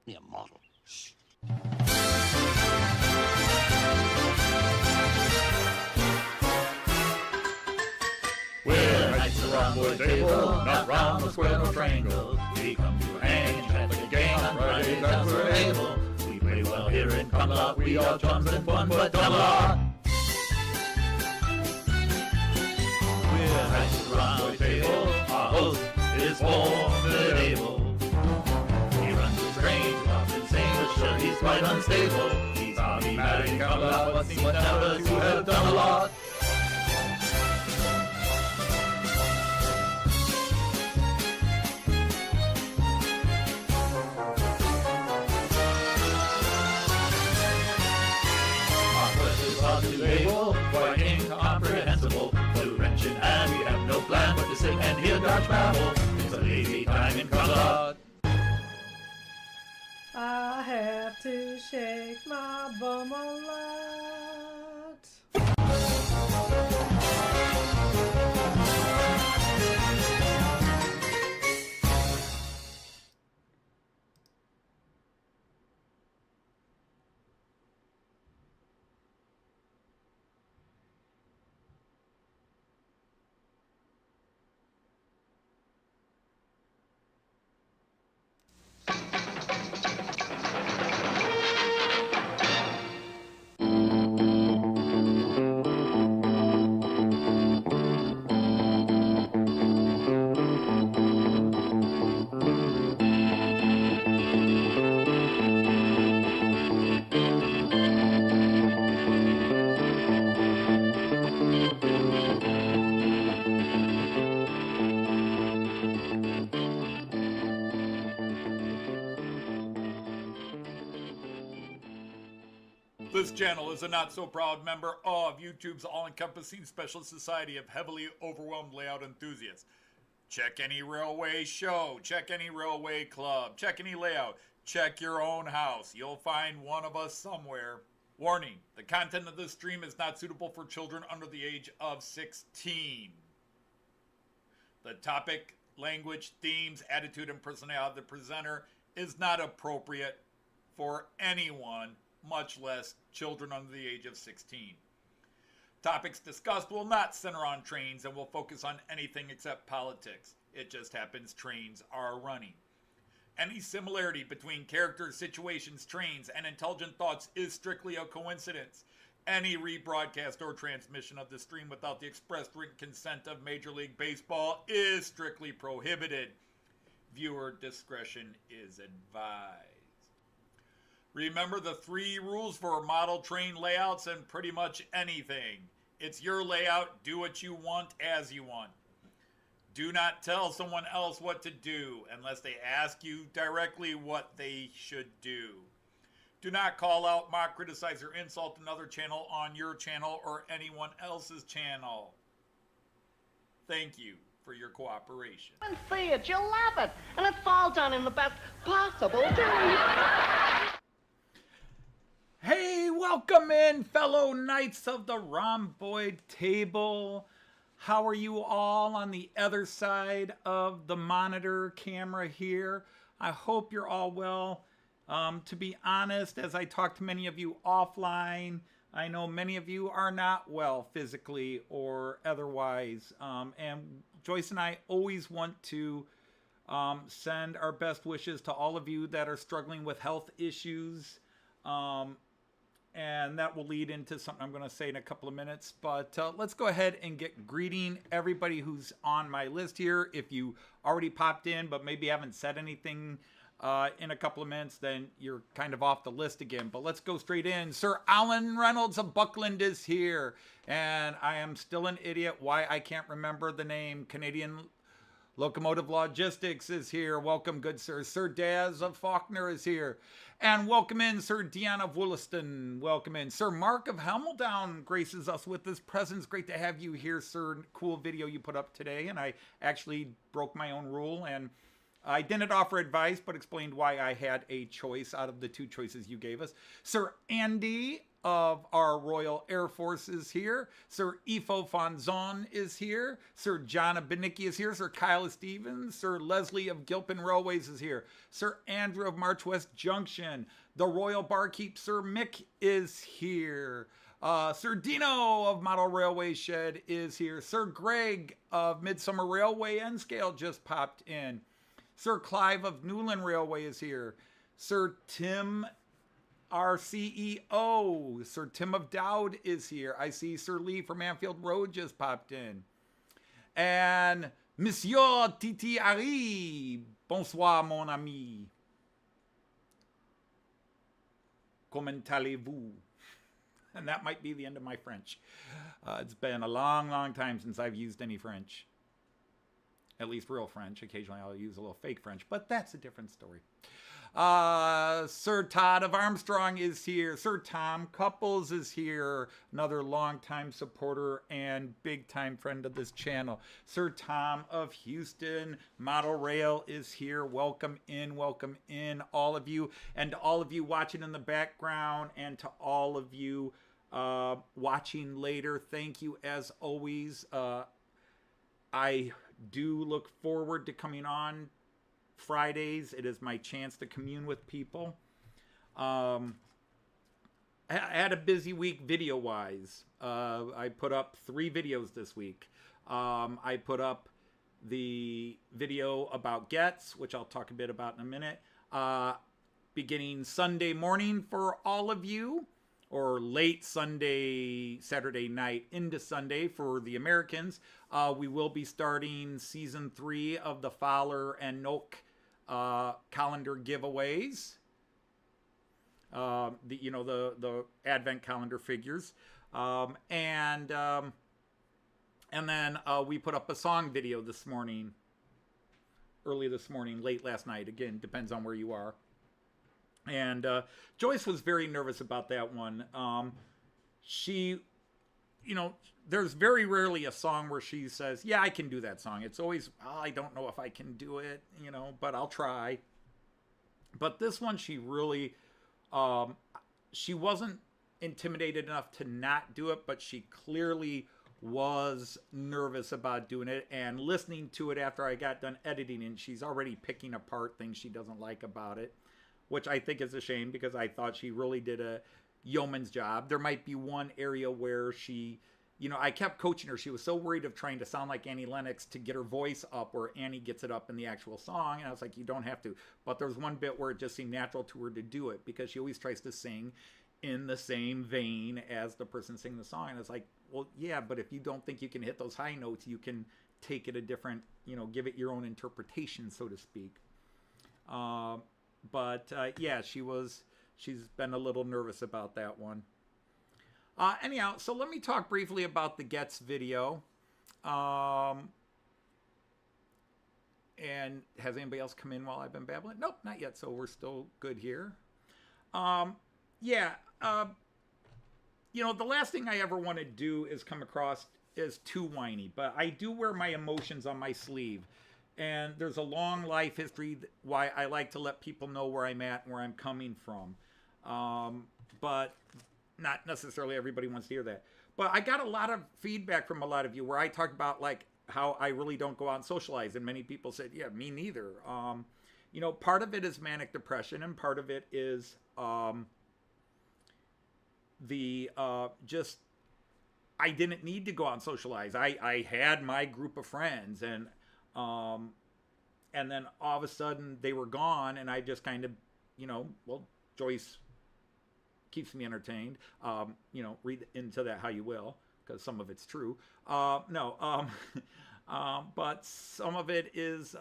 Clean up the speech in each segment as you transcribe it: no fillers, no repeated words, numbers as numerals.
Me a model. Shh. We're knights around the table, not round the square nor triangle. We come to hang and chat like a gang on Fridays as we're able. We play well here in Camelot, we are chums and fun, but dumb a lot. We're knights around the table, our host is formidable. He runs a strange, often insane, but sure he's quite unstable. He's hobby mad in Camelot, but seems never to have done a lot. Label, quite incomprehensible. Blue wrenching and we have no plan but to sit and hear Dodge babble. It's a lazy time in Camelot. I have to shake my bum a lot. This channel is a not-so-proud member of YouTube's all-encompassing special society of heavily overwhelmed layout enthusiasts. Check any railway show, check any railway club, check any layout, check your own house. You'll find one of us somewhere. Warning, the content of this stream is not suitable for children under the age of 16. The topic, language, themes, attitude, and personality of the presenter is not appropriate for anyone, much less children under the age of 16. Topics discussed will not center on trains and will focus on anything except politics. It just happens trains are running. Any similarity between characters, situations, trains, and intelligent thoughts is strictly a coincidence. Any rebroadcast or transmission of the stream without the expressed written consent of Major League Baseball is strictly prohibited. Viewer discretion is advised. Remember the 3 rules for model train layouts and pretty much anything. It's your layout, do what you want as you want. Do not tell someone else what to do unless they ask you directly what they should do. Do not call out, mock, criticize, or insult another channel on your channel or anyone else's channel. Thank you for your cooperation. And see it, you'll love it. And it's all done in the best possible way. Hey, welcome in, fellow Knights of the Rhomboid Table. How are you all on the other side of the monitor camera here? I hope you're all well. To be honest, as I talk to many of you offline, I know many of you are not well physically or otherwise. And Joyce and I always want to send our best wishes to all of you that are struggling with health issues. And that will lead into something I'm going to say in a couple of minutes. But let's go ahead and get greeting everybody who's on my list here. If you already popped in but maybe haven't said anything in a couple of minutes, then you're kind of off the list again. But let's go straight in. Sir Alan Reynolds of Buckland is here. And I am still an idiot why I can't remember the name. Canadian Locomotive Logistics is here. Welcome, good sir. Sir Daz of Faulkner is here. And welcome in, Sir Dion of Wollaston. Welcome in. Sir Mark of Hameldown graces us with his presence. Great to have you here, sir. Cool video you put up today. And I actually broke my own rule and I didn't offer advice, but explained why I had a choice out of the 2 choices you gave us. Sir Andy of our Royal Air Force is here. Sir Ifo Fonzon is here. Sir John of Benicki is here. Sir Kyle Stevens. Sir Leslie of Gilpin Railways is here. Sir Andrew of March West Junction. The Royal Barkeep Sir Mick is here. Sir Dino of Model Railway Shed is here. Sir Greg of Midsummer Railway N Scale just popped in. Sir Clive of Newland Railway is here. Sir Tim, our CEO. Sir Tim of Dowd is here. I see Sir Lee from Anfield Road just popped in. And Monsieur Titi Harry. Bonsoir, mon ami. Comment allez-vous? And that might be the end of my French. It's been a long, long time since I've used any French. At least real French. Occasionally I'll use a little fake French, but that's a different story. Sir Todd of Armstrong is here. Sir Tom Couples is here. Another longtime supporter and big-time friend of this channel. Sir Tom of Houston Model Rail is here. Welcome in, all of you. And to all of you watching in the background and to all of you watching later, thank you as always. I do look forward to coming on Fridays. It is my chance to commune with people. I had a busy week video-wise. I put up 3 videos this week. I put up the video about Gets, which I'll talk a bit about in a minute, beginning Sunday morning for all of you, or late Saturday night into Sunday for the Americans. We will be starting season 3 of the Fowler and Noak calendar giveaways. The advent calendar figures. And then we put up a song video this morning, early this morning, late last night. Again, depends on where you are. And Joyce was very nervous about that one. She, there's very rarely a song where she says, yeah, I can do that song. It's always, I don't know if I can do it, but I'll try. But this one, she really, she wasn't intimidated enough to not do it, but she clearly was nervous about doing it. And listening to it after I got done editing, and she's already picking apart things she doesn't like about it, which I think is a shame because I thought she really did a yeoman's job. There might be one area where she, I kept coaching her. She was so worried of trying to sound like Annie Lennox to get her voice up where Annie gets it up in the actual song. And I was like, you don't have to. But there's one bit where it just seemed natural to her to do it because she always tries to sing in the same vein as the person singing the song. And I was like, well, yeah, but if you don't think you can hit those high notes, you can take it a different, give it your own interpretation, so to speak. But yeah, she's been a little nervous about that one. Anyhow, so let me talk briefly about the Gets video. And has anybody else come in while I've been babbling? Nope, not yet. So we're still good here. The last thing I ever want to do is come across as too whiny, but I do wear my emotions on my sleeve. And there's a long life history why I like to let people know where I'm at and where I'm coming from. But not necessarily everybody wants to hear that. But I got a lot of feedback from a lot of you where I talk about like how I really don't go out and socialize. And many people said, yeah, me neither. Part of it is manic depression and part of it is I didn't need to go out and socialize. I had my group of friends and then all of a sudden they were gone and I just kind of, Joyce keeps me entertained. Read into that how you will, because some of it's true. But some of it is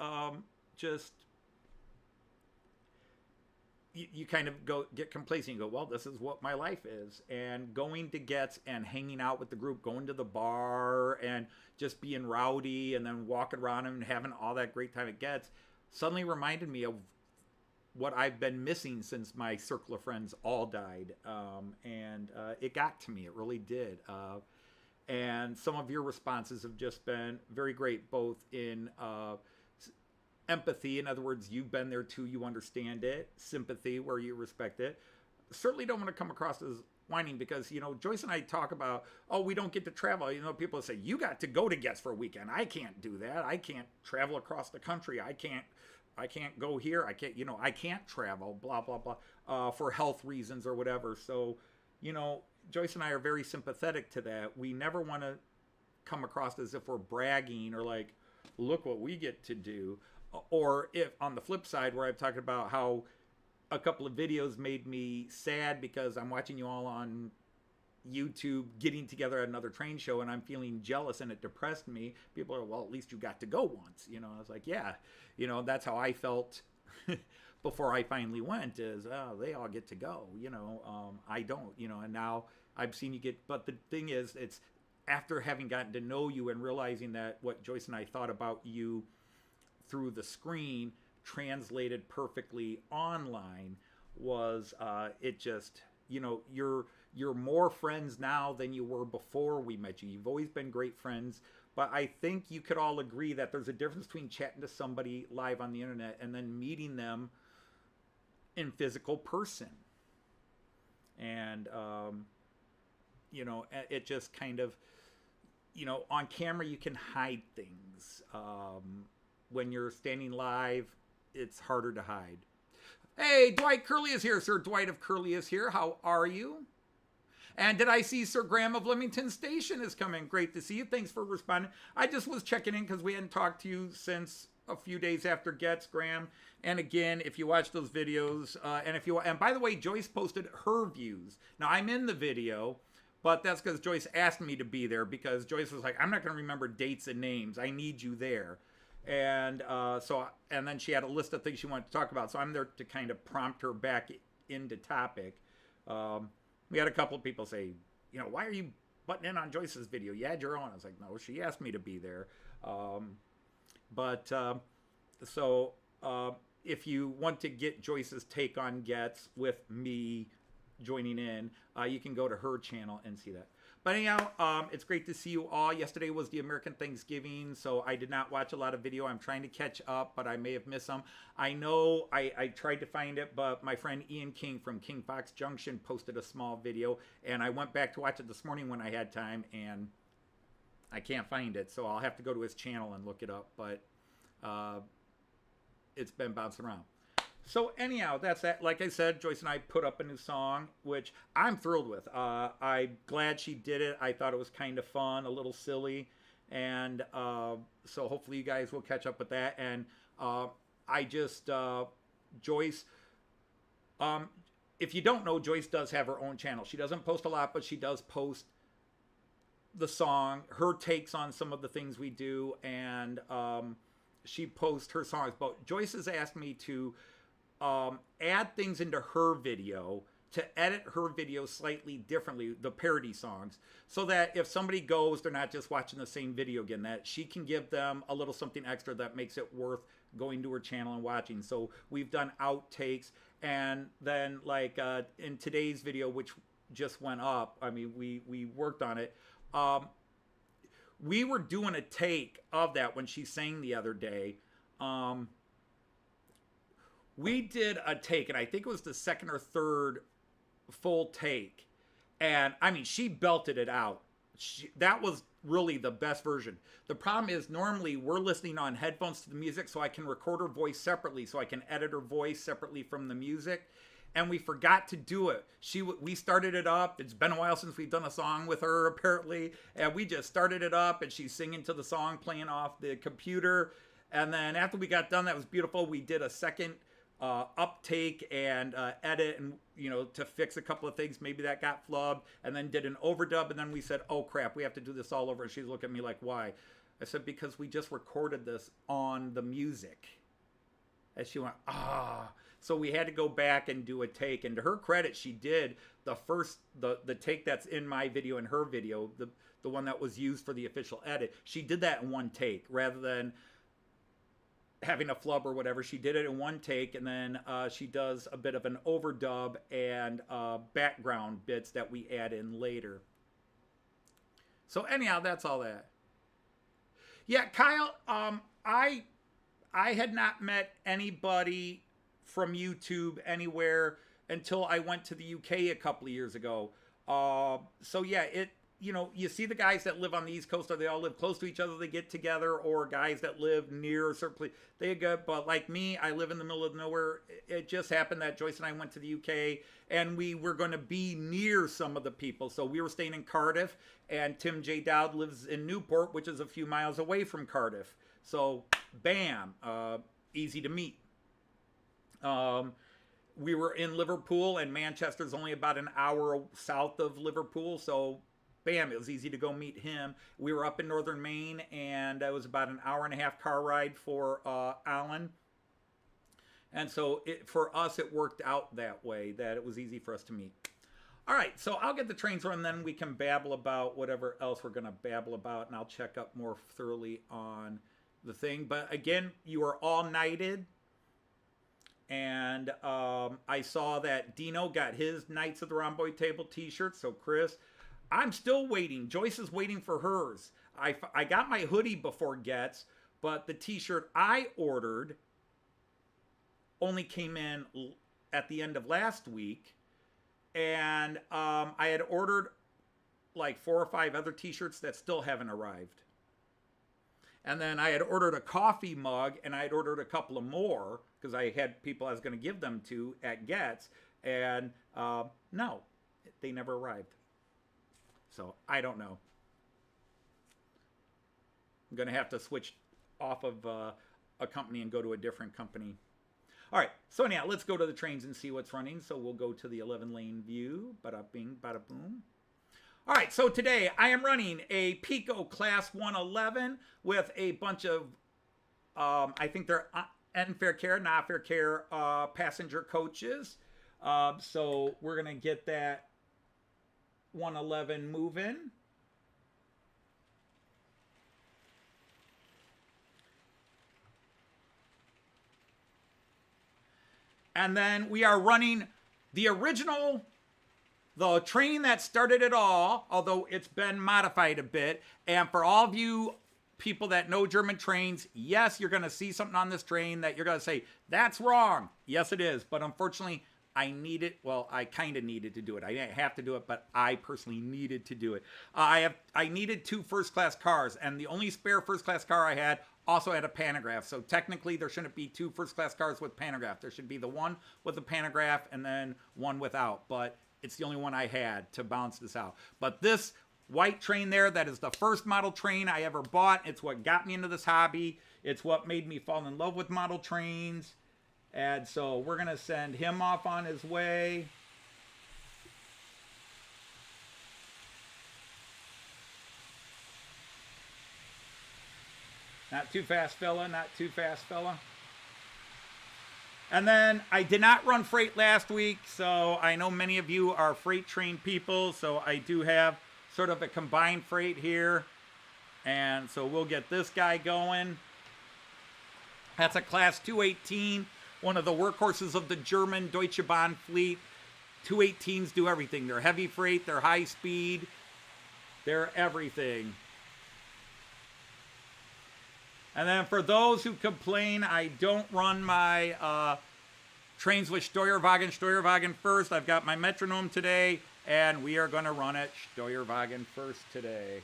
just, you kind of get complacent. You go, well, this is what my life is. And going to Gets and hanging out with the group, going to the bar and just being rowdy and then walking around and having all that great time at Gets suddenly reminded me of what I've been missing since my circle of friends all died. And it got to me. It really did. And some of your responses have just been very great, both in empathy. In other words, you've been there too, you understand it. Sympathy, where you respect it. Certainly don't want to come across as whining, because, you know, Joyce and I talk about, oh, we don't get to travel. You know, people say, you got to go to Gets for a weekend. I can't do that. I can't travel across the country. I can't go here. I can't travel, blah, blah, blah, for health reasons or whatever. So, you know, Joyce and I are very sympathetic to that. We never want to come across as if we're bragging or like, look what we get to do. Or if on the flip side, where I've talked about how a couple of videos made me sad because I'm watching you all on YouTube getting together at another train show and I'm feeling jealous and it depressed me. People are, well, at least you got to go once. You know, I was like, yeah, you know, that's how I felt before I finally went, is, oh, they all get to go, you know, I don't, you know, and now I've seen you get, but the thing is, it's after having gotten to know you and realizing that what Joyce and I thought about you through the screen translated perfectly online was, it just, you know, you're more friends now than you were before we met you. You've always been great friends, but I think you could all agree that there's a difference between chatting to somebody live on the internet and then meeting them in physical person. And, you know, it just kind of, you know, on camera you can hide things. When you're standing live, it's harder to hide. Hey, Dwight Curley is here. Sir Dwight of Curley is here. How are you? And did I see Sir Graham of Leamington Station is coming? Great to see you. Thanks for responding. I just was checking in because we hadn't talked to you since a few days after Gets, Graham. And again, if you watch those videos, and by the way, Joyce posted her views. Now, I'm in the video, but that's because Joyce asked me to be there, because Joyce was like, I'm not going to remember dates and names. I need you there. And and then she had a list of things she wanted to talk about. So I'm there to kind of prompt her back into topic. We had a couple of people say, you know, why are you butting in on Joyce's video? You had your own. I was like, no, she asked me to be there. If you want to get Joyce's take on Gets with me joining in, you can go to her channel and see that. But anyhow, it's great to see you all. Yesterday was the American Thanksgiving, so I did not watch a lot of video. I'm trying to catch up, but I may have missed some. I know I tried to find it, but my friend Ian King from King Fox Junction posted a small video, and I went back to watch it this morning when I had time, and I can't find it, so I'll have to go to his channel and look it up, but it's been bouncing around. So anyhow, that's that. Like I said, Joyce and I put up a new song, which I'm thrilled with. I'm glad she did it. I thought it was kind of fun, a little silly. And so hopefully you guys will catch up with that. And Joyce, if you don't know, Joyce does have her own channel. She doesn't post a lot, but she does post the song, her takes on some of the things we do. And she posts her songs. But Joyce has asked me to add things into her video, to edit her video slightly differently, the parody songs, so that if somebody goes, they're not just watching the same video again, that she can give them a little something extra that makes it worth going to her channel and watching. So we've done outtakes, and then like in today's video, which just went up, I mean, we worked on it. We were doing a take of that when she sang the other day. We did a take, and I think it was the second or third full take. And, I mean, she belted it out. That was really the best version. The problem is, normally, we're listening on headphones to the music, so I can record her voice separately, so I can edit her voice separately from the music. And we forgot to do it. We started it up. It's been a while since we've done a song with her, apparently. And we just started it up, and she's singing to the song, playing off the computer. And then after we got done, that was beautiful. We did a second uptake and edit, and to fix a couple of things. Maybe that got flubbed, and then did an overdub. And then we said, oh crap, we have to do this all over. And she's looking at me like, why? I said, because we just recorded this on the music. And she went, ah. So we had to go back and do a take. And to her credit, she did the take that's in my video and her video, the one that was used for the official edit. She did that in one take rather than having a flub or whatever. She did it in one take, and then she does a bit of an overdub and background bits that we add in later. So anyhow, that's all that. Yeah, Kyle, I had not met anybody from YouTube anywhere until I went to the UK a couple of years ago. So yeah, you see the guys that live on the East Coast, or they all live close to each other, they get together, or guys that live near a certain place, they go. But like me, I live in the middle of nowhere. It just happened that Joyce and I went to the UK, and we were going to be near some of the people. So we were staying in Cardiff, and Tim J. Dowd lives in Newport, which is a few miles away from Cardiff. So bam, easy to meet. We were in Liverpool, and Manchester's only about an hour south of Liverpool, so bam, it was easy to go meet him. We were up in northern Maine, and it was about an hour and a half car ride for Alan. And so for us, it worked out that way, that it was easy for us to meet. All right, so I'll get the trains run, then we can babble about whatever else we're going to babble about, and I'll check up more thoroughly on the thing. But again, you are all knighted. And I saw that Dino got his Knights of the Rhomboid Table t-shirt. So Chris, I'm still waiting. Joyce is waiting for hers. I got my hoodie before Gets, but the t-shirt I ordered only came in at the end of last week. And I had ordered like 4 or 5 other t-shirts that still haven't arrived. And then I had ordered a coffee mug, and I had ordered a couple of more because I had people I was going to give them to at Getz. And no, they never arrived. So I don't know. I'm going to have to switch off of a company and go to a different company. All right, so anyhow, let's go to the trains and see what's running. So we'll go to the 11-lane view. Bada bing, bada boom. All right, so today I am running a Piko Class 111 with a bunch of, I think they're Fair Care, not Fair Care passenger coaches. So we're going to get that 111 moving. And then we are running the original, the train that started it all, although it's been modified a bit. And for all of you people that know German trains, yes, you're going to see something on this train that you're going to say, that's wrong. Yes, it is. But unfortunately, I need it. Well, I kind of needed to do it. I didn't have to do it, but I personally needed to do it. I needed 2 first-class cars, and the only spare first-class car I had also had a pantograph. So technically, there shouldn't be 2 first-class cars with pantograph. There should be the one with the pantograph and then one without. But it's the only one I had to balance this out. But this white train there, that is the first model train I ever bought. It's what got me into this hobby. It's what made me fall in love with model trains. And so we're going to send him off on his way. Not too fast, fella. Not too fast, fella. And then I did not run freight last week, so I know many of you are freight train people, so I do have sort of a combined freight here. And so we'll get this guy going. That's a Class 218, one of the workhorses of the German Deutsche Bahn fleet. 218s do everything. They're heavy freight, they're high speed, they're everything. And then for those who complain I don't run my trains with Steuerwagen first, I've got my Metronom today, and we are going to run it Steuerwagen first today.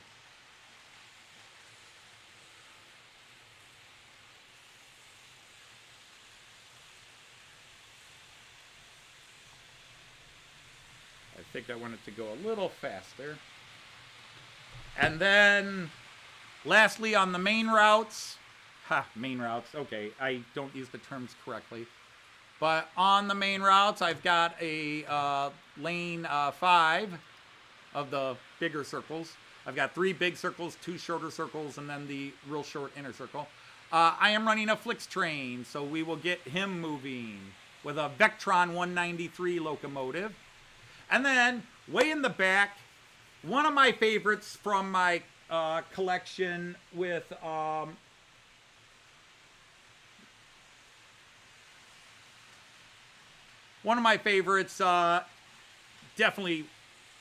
I think I want it to go a little faster. And then lastly, on the main routes, main routes, okay, I don't use the terms correctly. But on the main routes, I've got a lane 5 of the bigger circles. I've got 3 big circles, 2 shorter circles, and then the real short inner circle. I am running a Flixtrain, so we will get him moving with a Vectron 193 locomotive. And then, way in the back, one of my favorites from my collection with one of my favorites, definitely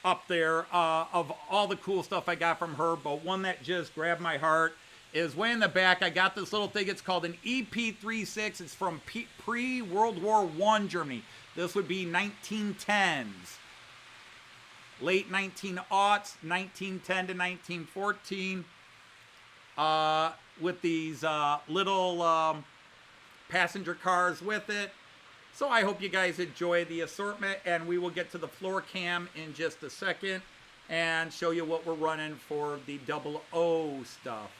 up there, of all the cool stuff I got from her, but one that just grabbed my heart is way in the back. I got this little thing. It's called an EP36. It's from pre-World War I Germany. This would be 1910s. Late 1900s, 1910 to 1914. With these little passenger cars with it. So I hope you guys enjoy the assortment, and we will get to the floor cam in just a second and show you what we're running for the 00 stuff.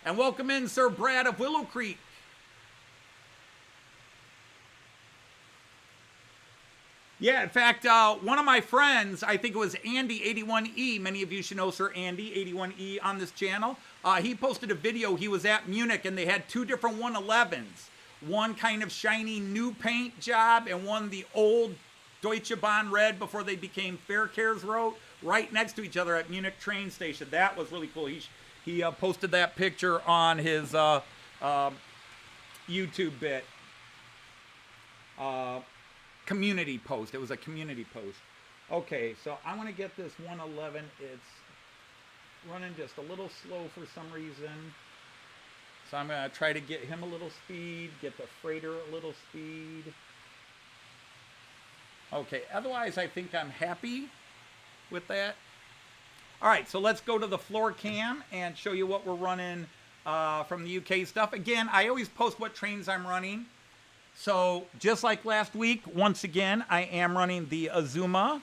And welcome in Sir Brad of Willow Creek. Yeah, in fact, one of my friends, I think it was Andy81E, many of you should know Sir Andy81E on this channel. He posted a video. He was at Munich, and they had two different 111s. One kind of shiny new paint job, and one the old Deutsche Bahn red before they became Verkehrsrot, right next to each other at Munich train station. That was really cool. He posted that picture on his YouTube bit. Community post. It was a community post. Okay, so I want to get this 111. It's running just a little slow for some reason. So I'm going to try to get him a little speed, get the freighter a little speed. Okay, otherwise I think I'm happy with that. All right, so let's go to the floor cam and show you what we're running from the UK stuff. Again, I always post what trains I'm running. So just like last week, once again, I am running the Azuma.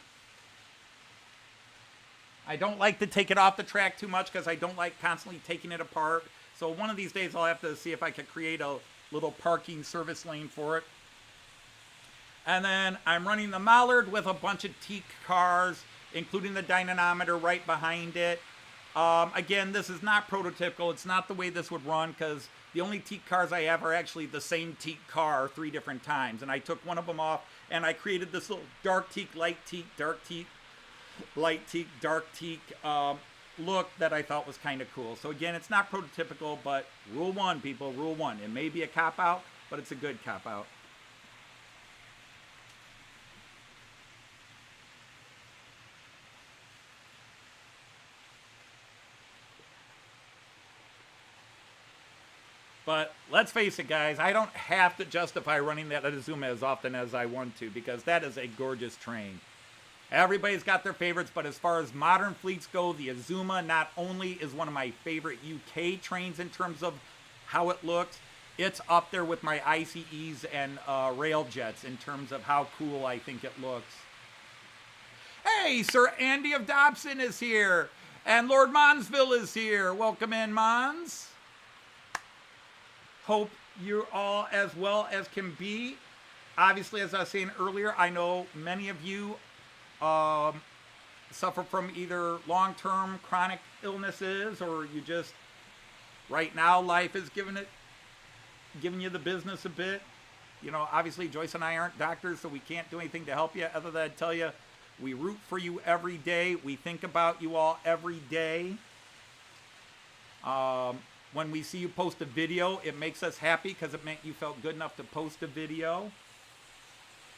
I don't like to take it off the track too much because I don't like constantly taking it apart. So one of these days I'll have to see if I can create a little parking service lane for it. And then I'm running the Mallard with a bunch of teak cars, including the dynamometer right behind it. Again, this is not prototypical. It's not the way this would run because the only teak cars I have are actually the same teak car 3 different times. And I took one of them off and I created this little dark teak, light teak, dark teak, light teak, dark teak look that I thought was kind of cool. So again, it's not prototypical, but rule 1, people, rule 1. It may be a cop-out, but it's a good cop-out. But let's face it, guys, I don't have to justify running that Azuma as often as I want to because that is a gorgeous train. Everybody's got their favorites, but as far as modern fleets go, the Azuma not only is one of my favorite UK trains in terms of how it looks, it's up there with my ICEs and rail jets in terms of how cool I think it looks. Hey, Sir Andy of Dobson is here, and Lord Monsville is here. Welcome in, Mons. Hope you're all as well as can be. Obviously, as I was saying earlier, I know many of you suffer from either long-term chronic illnesses or you just, right now, life is giving you the business a bit. You know, obviously, Joyce and I aren't doctors, so we can't do anything to help you other than tell you we root for you every day. We think about you all every day. When we see you post a video, it makes us happy because it meant you felt good enough to post a video.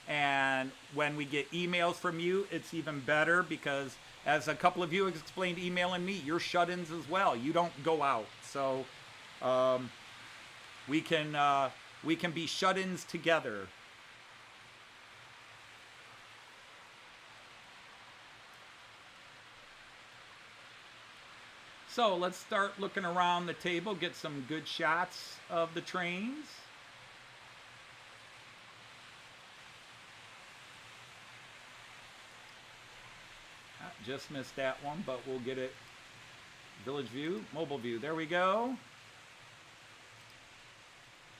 And when we get emails from you, it's even better because, as a couple of you have explained emailing me, you're shut-ins as well. You don't go out. So we can be shut-ins together. So let's start looking around the table, get some good shots of the trains. Just missed that one, but we'll get it. Village view, mobile view, there we go.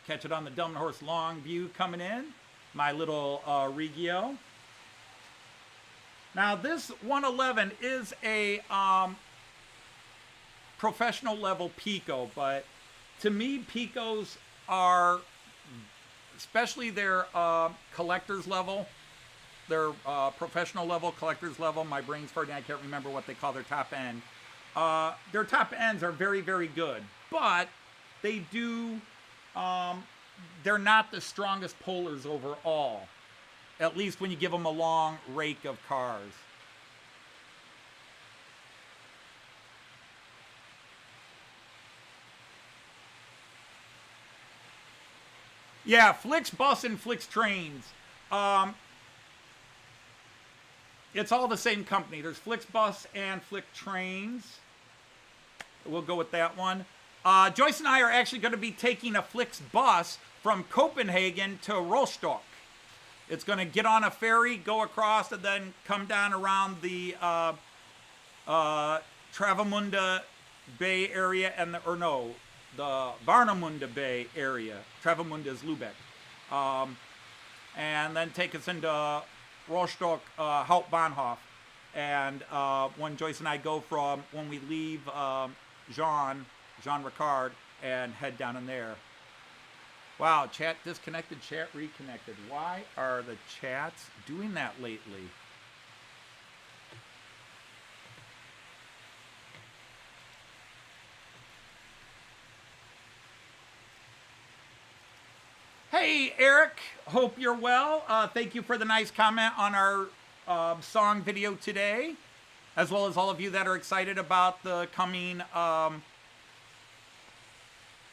Catch it on the Dumb Horse long view coming in. My little Regio. Now this 111 is a professional level Piko, but to me Pikos are, especially their collector's level, their professional level, collector's level, my brain's farting, I can't remember what they call their top end. Their top ends are very, very good, but they do, they're not the strongest pullers overall, at least when you give them a long rake of cars. Yeah, Flixbus and Flixtrains. It's all the same company. There's Flixbus and Flixtrains. We'll go with that one. Joyce and I are actually going to be taking a Flixbus from Copenhagen to Rostock. It's going to get on a ferry, go across, and then come down around the Travemünde Bay area, the Warnemünde Bay area. Travemünde is Lübeck. And then take us into Rostock Hauptbahnhof. And when Joyce and I go when we leave Jean Ricard, and head down in there. Wow, chat disconnected, chat reconnected. Why are the chats doing that lately? Hey, Eric, hope you're well. Thank you for the nice comment on our song video today, as well as all of you that are excited about the coming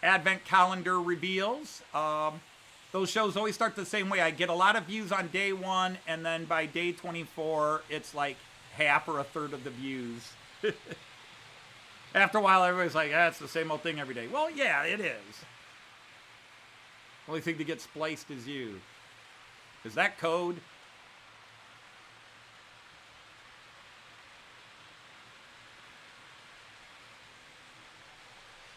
Advent calendar reveals. Those shows always start the same way. I get a lot of views on day 1, and then by day 24, it's like half or a third of the views. After a while, everybody's like, it's the same old thing every day. Well, yeah, it is. Only thing to get spliced is you. Is that code?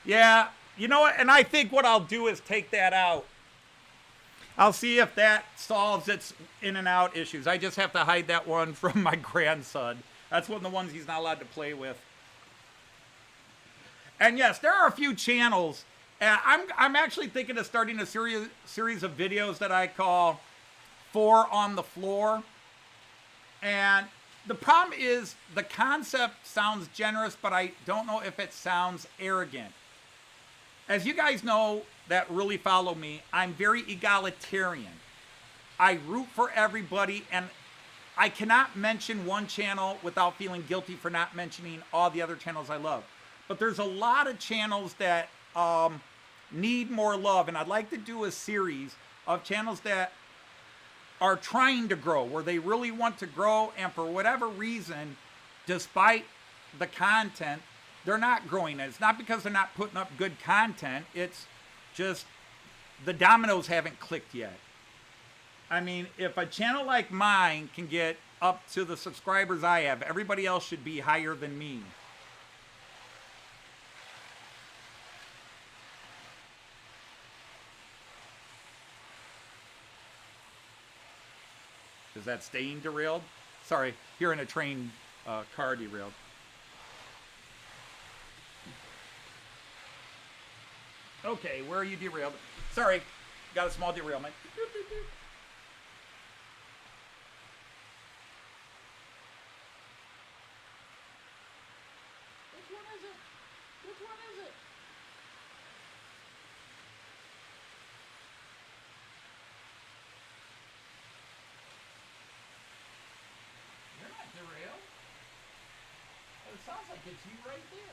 Yeah, you know what? And I think what I'll do is take that out. I'll see if that solves its in and out issues. I just have to hide that one from my grandson. That's one of the ones he's not allowed to play with. And yes, there are a few channels. I'm actually thinking of starting a series of videos that I call 4 on the Floor. And the problem is the concept sounds generous, but I don't know if it sounds arrogant. As you guys know that really follow me, I'm very egalitarian. I root for everybody, and I cannot mention one channel without feeling guilty for not mentioning all the other channels I love. But there's a lot of channels that need more love, and I'd like to do a series of channels that are trying to grow, where they really want to grow, and for whatever reason, despite the content, they're not growing. And it's not because they're not putting up good content, it's just the dominoes haven't clicked yet. I mean, if a channel like mine can get up to the subscribers I have, everybody else should be higher than me. Is that staying derailed? Sorry, hearing a train car derailed. Okay, where are you derailed? Sorry, got a small derailment. Which one is it? Which one is it? You're not derailed. But it sounds like it's you right there.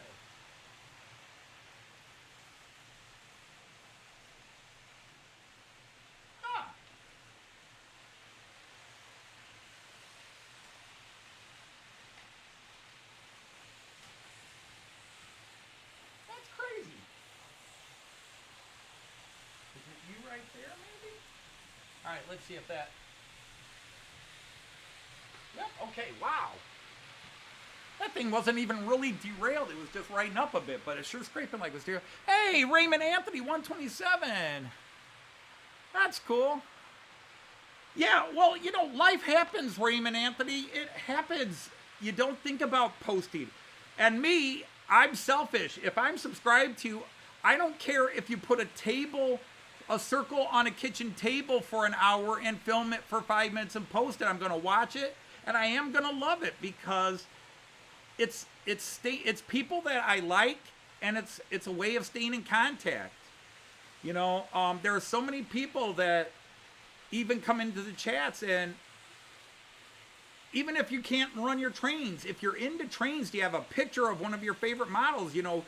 Right there, maybe? All right, let's see if that... Yep, okay, wow. That thing wasn't even really derailed. It was just riding up a bit, but it's sure scraping like it was derailed. Hey, Raymond Anthony, 127. That's cool. Yeah, well, you know, life happens, Raymond Anthony. It happens. You don't think about posting. And me, I'm selfish. If I'm subscribed to, I don't care if you put a circle on a kitchen table for an hour and film it for 5 minutes and post it. I'm going to watch it, and I am going to love it because it's people that I like, and it's a way of staying in contact. You know, there are so many people that even come into the chats, and even if you can't run your trains, if you're into trains, do you have a picture of one of your favorite models? You know,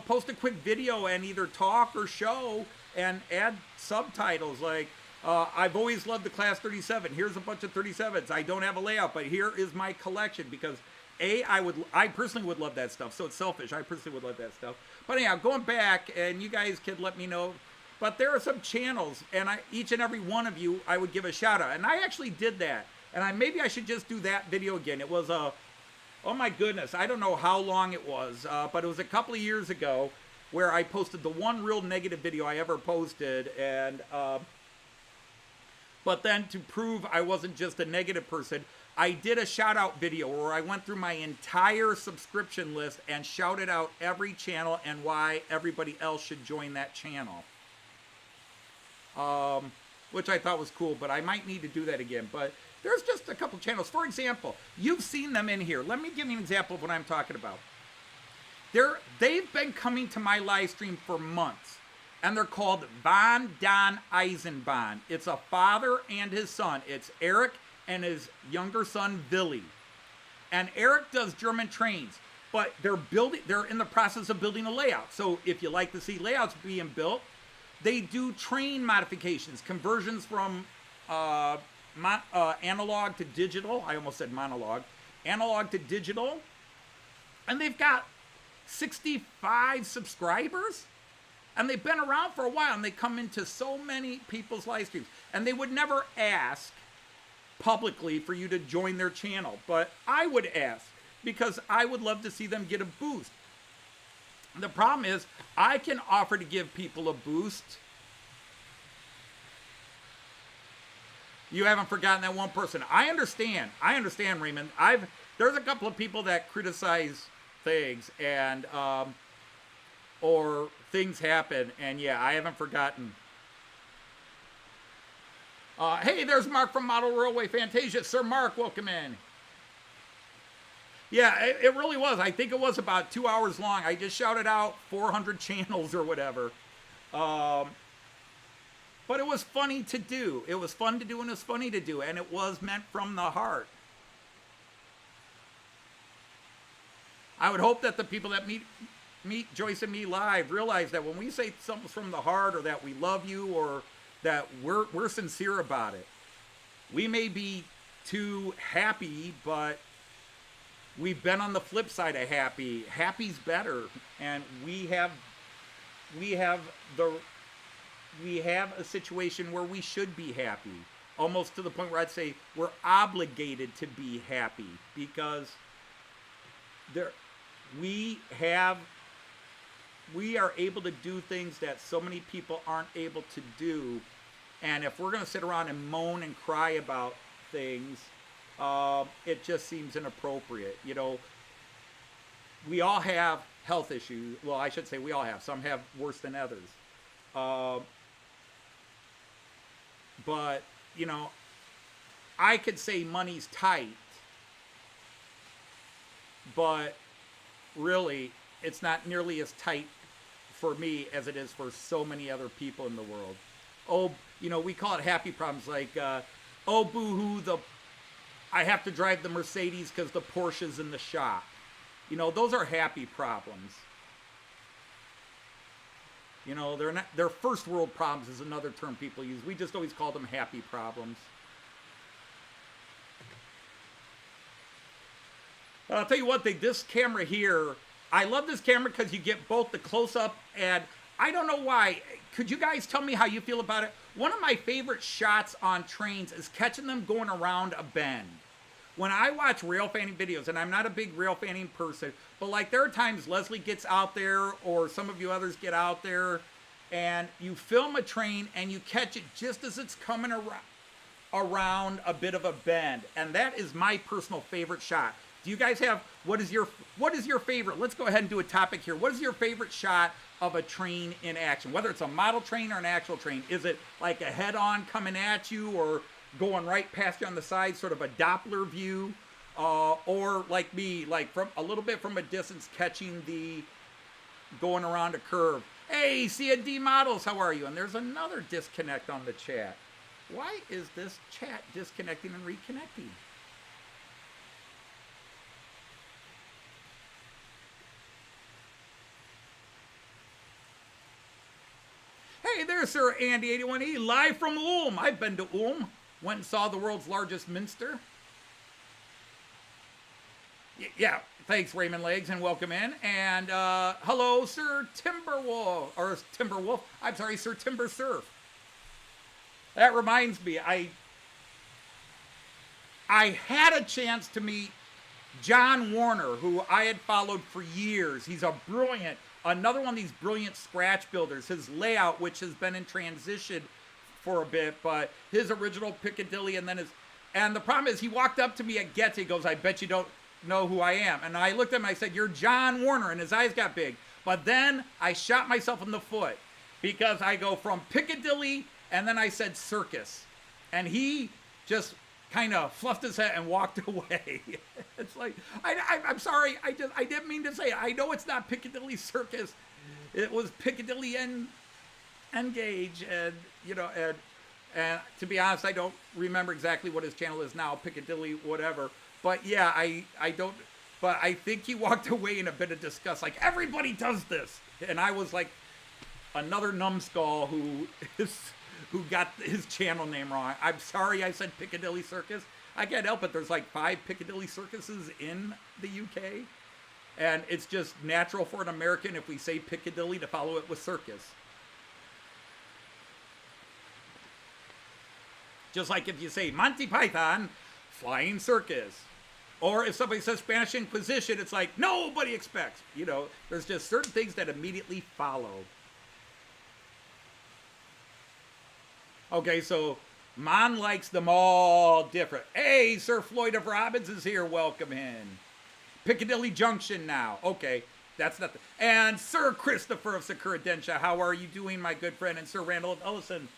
post a quick video and either talk or show. and add subtitles like, I've always loved the Class 37. Here's a bunch of 37s. I don't have a layout, but here is my collection because I personally would love that stuff. So it's selfish. I personally would love that stuff. But anyhow, going back, and you guys could let me know. But there are some channels, and each and every one of you, I would give a shout out. And I actually did that. And maybe I should just do that video again. It was oh my goodness, I don't know how long it was, but it was a couple of years ago where I posted the one real negative video I ever posted. And but then to prove I wasn't just a negative person, I did a shout out video where I went through my entire subscription list and shouted out every channel and why everybody else should join that channel. Which I thought was cool, but I might need to do that again. But there's just a couple channels. For example, you've seen them in here. Let me give you an example of what I'm talking about. They've been coming to my live stream for months, and they're called Von Don Eisenbahn. It's a father and his son. It's Eric and his younger son, Willy. And Eric does German trains, but they're in the process of building a layout. So if you like to see layouts being built, they do train modifications, conversions from analog to digital. I almost said monologue. Analog to digital. And they've got 65 subscribers. And they've been around for a while, and they come into so many people's live streams. And they would never ask publicly for you to join their channel. But I would ask, because I would love to see them get a boost. The problem is, I can offer to give people a boost. You haven't forgotten that one person. I understand, Raymond. There's a couple of people that criticize things, and or things happen, and yeah, I haven't forgotten. Hey, there's Mark from Model Railway Fantasia. Sir Mark, welcome in. Yeah, it really was. I think it was about 2 hours long. I just shouted out 400 channels or whatever. But it was funny to do. It was fun to do, and it was funny to do. And it was meant from the heart. I would hope that the people that meet Joyce and me live realize that when we say something's from the heart, or that we love you, or that we're sincere about it. We may be too happy, but we've been on the flip side of happy. Happy's better, and we have a situation where we should be happy, almost to the point where I'd say we're obligated to be happy, because we are able to do things that so many people aren't able to do. And if we're going to sit around and moan and cry about things, it just seems inappropriate. You know, we all have health issues. Well, I should say we all have. Some have worse than others. But, you know, I could say money's tight, but really, it's not nearly as tight for me as it is for so many other people in the world. Oh, you know, we call it happy problems, like, oh, boo-hoo, I have to drive the Mercedes because the Porsche's in the shop. You know, those are happy problems. You know, they're first world problems is another term people use. We just always call them happy problems. I'll tell you what, this camera here, I love this camera because you get both the close-up and I don't know why. Could you guys tell me how you feel about it? One of my favorite shots on trains is catching them going around a bend. When I watch rail fanning videos, and I'm not a big rail fanning person, but like there are times Leslie gets out there or some of you others get out there and you film a train and you catch it just as it's coming around a bit of a bend. And that is my personal favorite shot. Do you guys have, what is your favorite? Let's go ahead and do a topic here. What is your favorite shot of a train in action? Whether it's a model train or an actual train. Is it like a head-on coming at you or going right past you on the side, sort of a Doppler view? Or like me, like from a little bit from a distance, catching the going around a curve. Hey, C&D Models, how are you? And there's another disconnect on the chat. Why is this chat disconnecting and reconnecting? Hey, there, sir, Andy81E, live from Ulm. I've been to Ulm. Went and saw the world's largest minster. Yeah, thanks, Raymond Legs, and welcome in. And hello, Sir Timberwolf, or Timberwolf. I'm sorry, Sir Timber Surf. That reminds me, I had a chance to meet John Warner, who I had followed for years. He's another one of these brilliant scratch builders. His layout, which has been in transition for a bit, but his original Piccadilly, and the problem is he walked up to me at Getty, he goes, I bet you don't know who I am. And I looked at him, I said, you're John Warner, and his eyes got big. But then I shot myself in the foot because I go from Piccadilly, and then I said circus. And he just kind of fluffed his head and walked away. It's like, I'm sorry, I didn't mean to say it. I know it's not Piccadilly Circus. It was Piccadilly Engage, and and to be honest, I don't remember exactly what his channel is now, Piccadilly whatever. But yeah, I don't. But I think he walked away in a bit of disgust, like everybody does this, and I was like another numbskull who got his channel name wrong. I'm sorry, I said Piccadilly Circus. I can't help it. There's like 5 Piccadilly Circuses in the UK, and it's just natural for an American if we say Piccadilly to follow it with circus. Just like if you say Monty Python, Flying Circus. Or if somebody says Spanish Inquisition, it's like nobody expects. There's just certain things that immediately follow. Okay, so Mon likes them all different. Hey, Sir Floyd of Robbins is here. Welcome in. Piccadilly Junction now. Okay, that's not and Sir Christopher of Sakura Densha, how are you doing, my good friend? And Sir Randall of Ellison,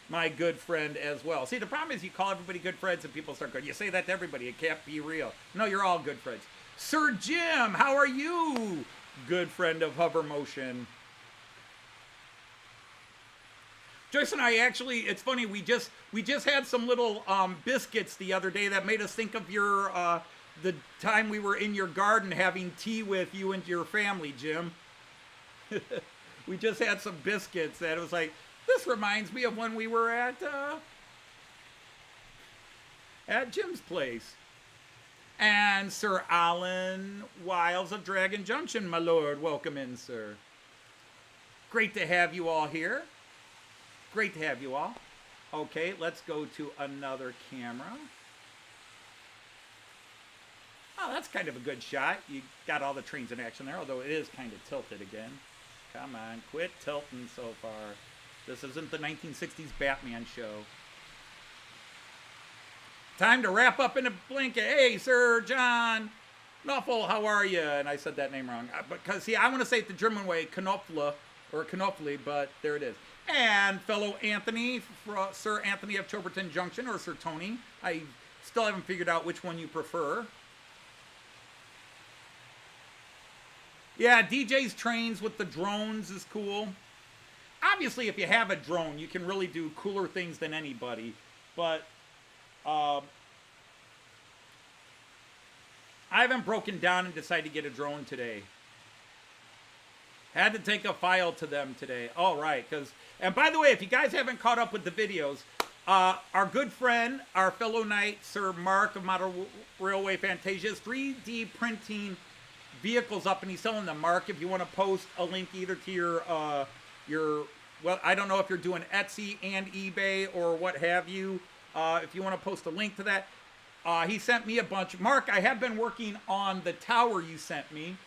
my good friend as well. See, the problem is you call everybody good friends and people start going, you say that to everybody. It can't be real. No, you're all good friends. Sir Jim, how are you? Good friend of Hover Motion. Joyce and I actually, it's funny, we just had some little biscuits the other day that made us think of your, the time we were in your garden having tea with you and your family, Jim. We just had some biscuits that it was like, this reminds me of when we were at Jim's place. And Sir Alan Wiles of Dragon Junction, my lord. Welcome in, sir. Great to have you all here. Great to have you all. Okay, let's go to another camera. Oh, that's kind of a good shot. You got all the trains in action there, although it is kind of tilted again. Come on, quit tilting so far. This isn't the 1960s Batman show. Time to wrap up in a blanket. Hey, Sir John Knopfel, how are you? And I said that name wrong. Because, see, I want to say it the German way, Knopfle, or Knopfli, but there it is. And fellow Anthony, Sir Anthony of Choberton Junction, or Sir Tony. I still haven't figured out which one you prefer. Yeah, DJ's trains with the drones is cool. Obviously, if you have a drone, you can really do cooler things than anybody. But I haven't broken down and decided to get a drone today. Had to take a file to them today. All right, and by the way, if you guys haven't caught up with the videos, our good friend, our fellow knight, Sir Mark of Model Railway Fantasia, is 3D printing vehicles up, and he's selling them. Mark, if you want to post a link either to your, well, I don't know if you're doing Etsy and eBay or what have you. If you want to post a link to that. He sent me a bunch. Mark, I have been working on the tower you sent me.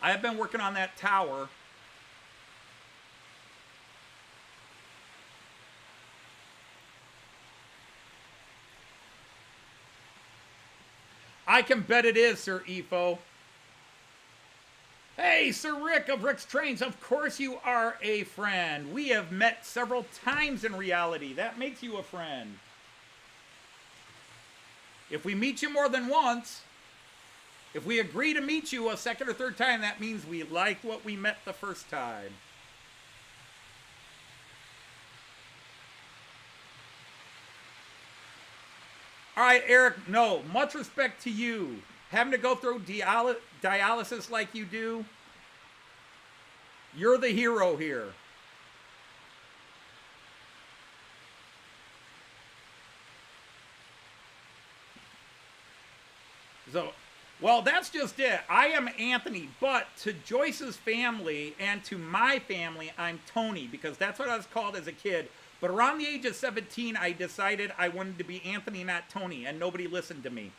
I have been working on that tower. I can bet it is, Sir Efo. Hey, Sir Rick of Rick's Trains, of course you are a friend. We have met several times in reality. That makes you a friend. If we meet you more than once, if we agree to meet you a second or third time, that means we liked what we met the first time. All right, Eric, no, much respect to you. Having to go through dialysis like you do, You're the hero here. So, well, that's just it. I am Anthony, but to Joyce's family and to my family, I'm Tony, because that's what I was called as a kid. But around the age of 17, I decided I wanted to be Anthony, not Tony, and nobody listened to me.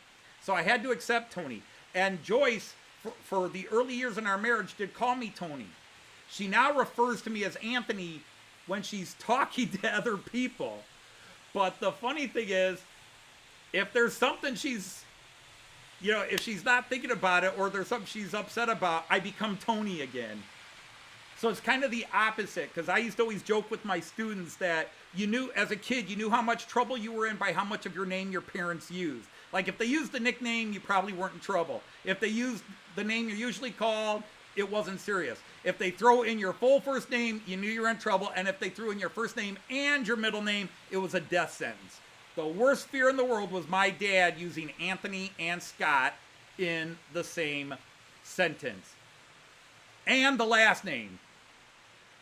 So I had to accept Tony. And Joyce, for the early years in our marriage, did call me Tony. She now refers to me as Anthony when she's talking to other people. But the funny thing is, if there's something she's, you know, if she's not thinking about it or there's something she's upset about, I become Tony again. So it's kind of the opposite, because I used to always joke with my students that you knew, as a kid, you knew how much trouble you were in by how much of your name your parents used. Like if they used the nickname, you probably weren't in trouble. If they used the name you're usually called, it wasn't serious. If they throw in your full first name, you knew you were in trouble. And if they threw in your first name and your middle name, it was a death sentence. The worst fear in the world was my dad using Anthony and Scott in the same sentence. And the last name.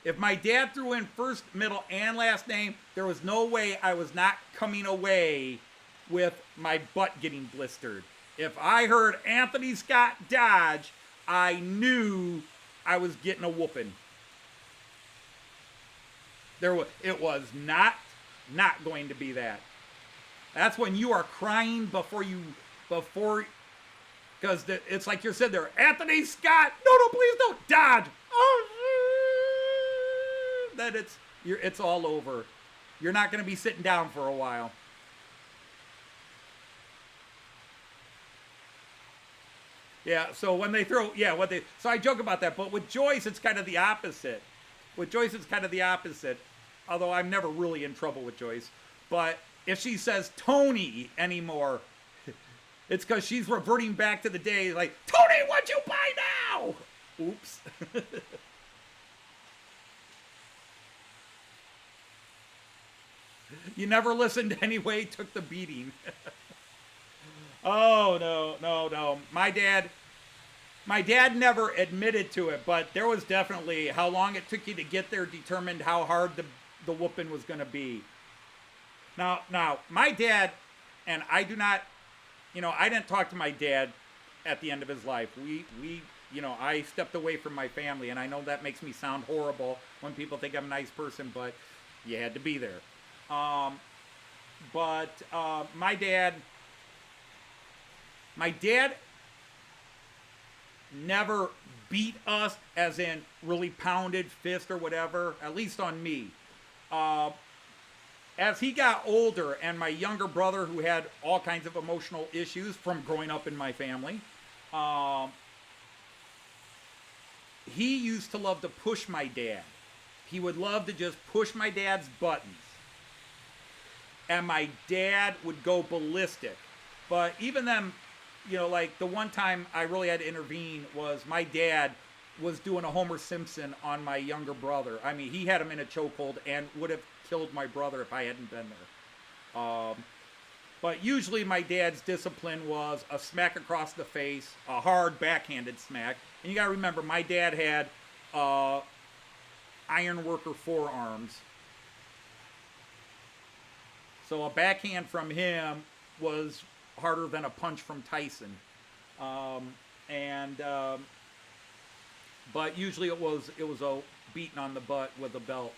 If my dad threw in first, middle, and last name, there was no way I was not coming away with my butt getting blistered. If I heard Anthony Scott Dodge, I knew I was getting a whooping. It was not going to be that. That's when you are crying because it's like you said there, Anthony Scott, no, please don't, Dodge. Oh, that it's all over. You're not going to be sitting down for a while. Yeah, so when they throw, so I joke about that, but with Joyce, it's kind of the opposite. Although I'm never really in trouble with Joyce. But if she says Tony anymore, it's because she's reverting back to the day like, Tony, what'd you buy now? Oops. You never listened anyway, took the beating. Oh, no. My dad never admitted to it, but there was definitely how long it took you to get there determined how hard the whooping was going to be. Now, my dad, and I do not, I didn't talk to my dad at the end of his life. I stepped away from my family, and I know that makes me sound horrible when people think I'm a nice person, but you had to be there. My dad never beat us, as in really pounded fist or whatever, at least on me. As he got older, and my younger brother, who had all kinds of emotional issues from growing up in my family, he used to love to push my dad. He would love to just push my dad's buttons. And my dad would go ballistic. But even then, like the one time I really had to intervene was my dad was doing a Homer Simpson on my younger brother. I mean, he had him in a chokehold and would have killed my brother if I hadn't been there. But usually my dad's discipline was a smack across the face, a hard backhanded smack. And you got to remember, my dad had ironworker forearms. So a backhand from him was harder than a punch from Tyson. But usually it was a beating on the butt with a belt.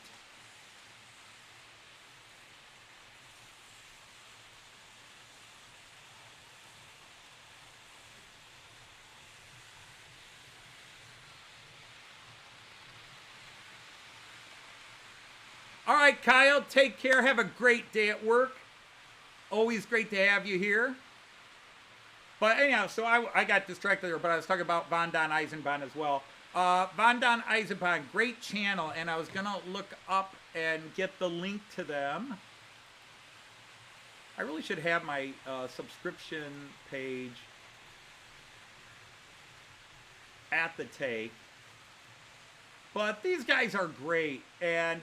All right, Kyle, take care. Have a great day at work. Always great to have you here. But anyhow, so I got distracted there, but I was talking about Von Don Eisenbahn as well. Von Don Eisenbahn, great channel, and I was going to look up and get the link to them. I really should have my subscription page at the take. But these guys are great, and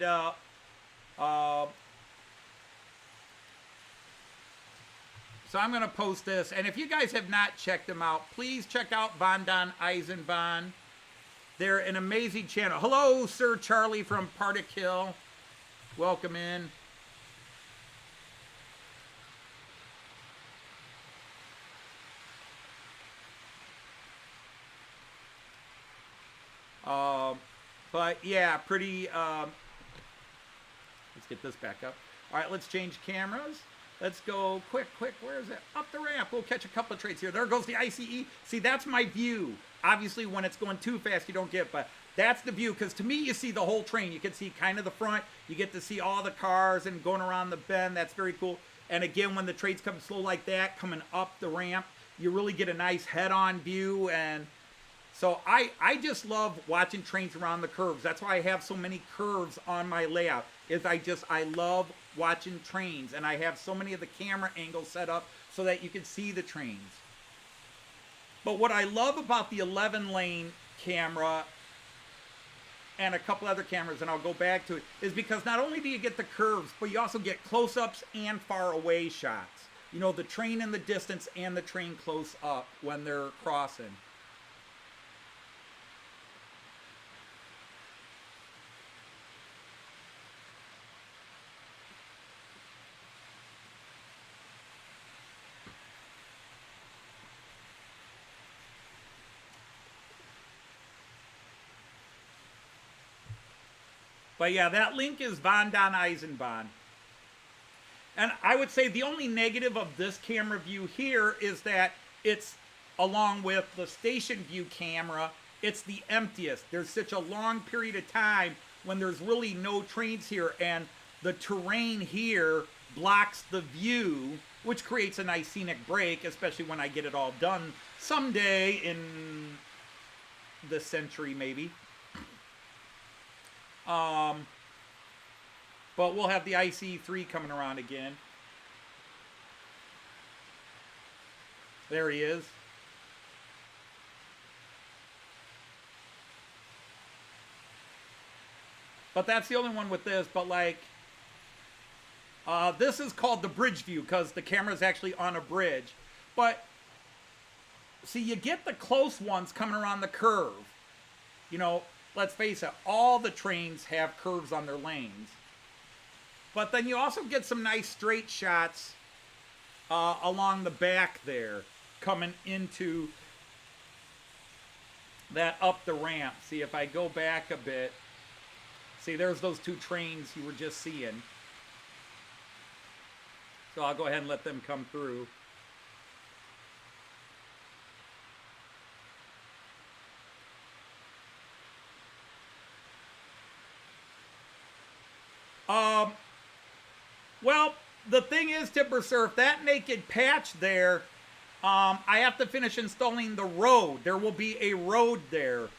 so I'm going to post this, and if you guys have not checked them out, please check out Von Don Eisenbahn. They're an amazing channel. Hello, Sir Charlie from Partikill. Welcome in. But yeah, pretty, let's get this back up. All right, let's change cameras. Let's go quick, where is it? Up the ramp. We'll catch a couple of trades here. There goes the ICE. See, that's my view. Obviously, when it's going too fast, you don't get, but that's the view, because to me, you see the whole train. You can see kind of the front. You get to see all the cars and going around the bend. That's very cool. And again, when the trains come slow like that, coming up the ramp, you really get a nice head-on view. And so I just love watching trains around the curves. That's why I have so many curves on my layout, is I love watching trains. And I have so many of the camera angles set up so that you can see the trains. But what I love about the 11-lane camera and a couple other cameras, and I'll go back to it, is because not only do you get the curves, but you also get close-ups and far-away shots. You know, the train in the distance and the train close up when they're crossing. But yeah, that link is Von Don Eisenbahn. And I would say the only negative of this camera view here is that it's, along with the station view camera, it's the emptiest. There's such a long period of time when there's really no trains here, and the terrain here blocks the view, which creates a nice scenic break, especially when I get it all done someday in this century, maybe. But we'll have the IC3 coming around again. There he is. But that's the only one with this. But like, this is called the bridge view because the camera is actually on a bridge. But see, you get the close ones coming around the curve. You know, let's face it, all the trains have curves on their lanes. But then you also get some nice straight shots along the back there, coming into that up the ramp. See, if I go back a bit, see, there's those two trains you were just seeing. So I'll go ahead and let them come through. Well, the thing is, Tipper Surf, that naked patch there, I have to finish installing the road. There will be a road there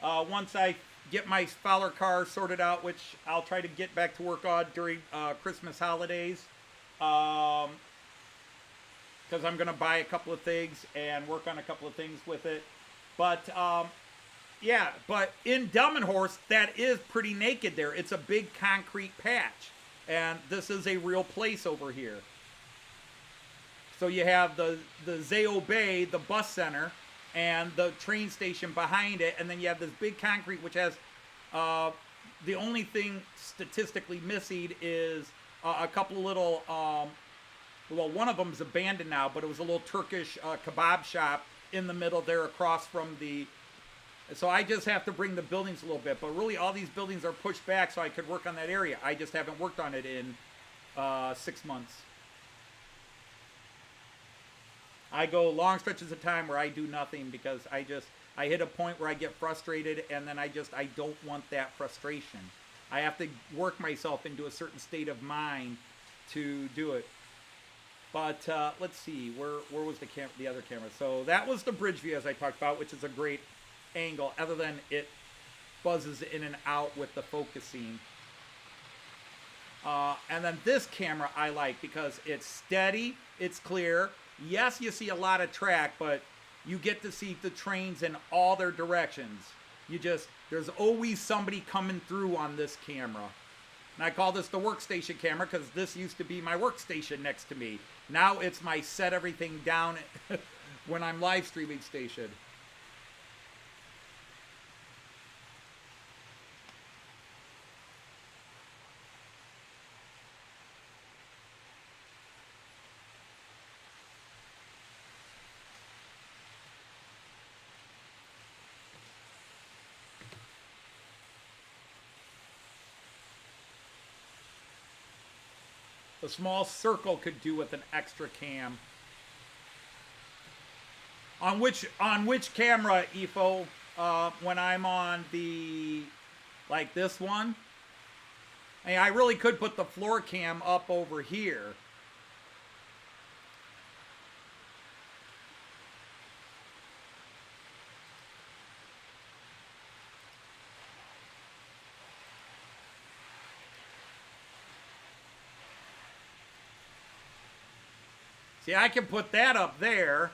once I get my Fowler car sorted out, which I'll try to get back to work on during Christmas holidays. Because I'm going to buy a couple of things and work on a couple of things with it. But, yeah, but in Delmenhorst, that is pretty naked there. It's a big concrete patch. And this is a real place over here. So you have the Zao Bay, the bus center, and the train station behind it. And then you have this big concrete, which has the only thing statistically missing is a couple of little, well, one of them is abandoned now, but it was a little Turkish kebab shop in the middle there across from the... So I just have to bring the buildings a little bit. But really, all these buildings are pushed back so I could work on that area. I just haven't worked on it in 6 months. I go long stretches of time where I do nothing because I hit a point where I get frustrated, and then I don't want that frustration. I have to work myself into a certain state of mind to do it. But let's see, where was the other camera? So that was the bridge view, as I talked about, which is a great angle, other than it buzzes in and out with the focusing. And then this camera I like because it's steady, it's clear. Yes, you see a lot of track, but you get to see the trains in all their directions. There's always somebody coming through on this camera. And I call this the workstation camera because this used to be my workstation next to me. Now it's my set everything down when I'm live streaming station. A small circle could do with an extra cam. On which camera, Efo? When I'm on the, like this one? I mean, I really could put the floor cam up over here. See, I can put that up there.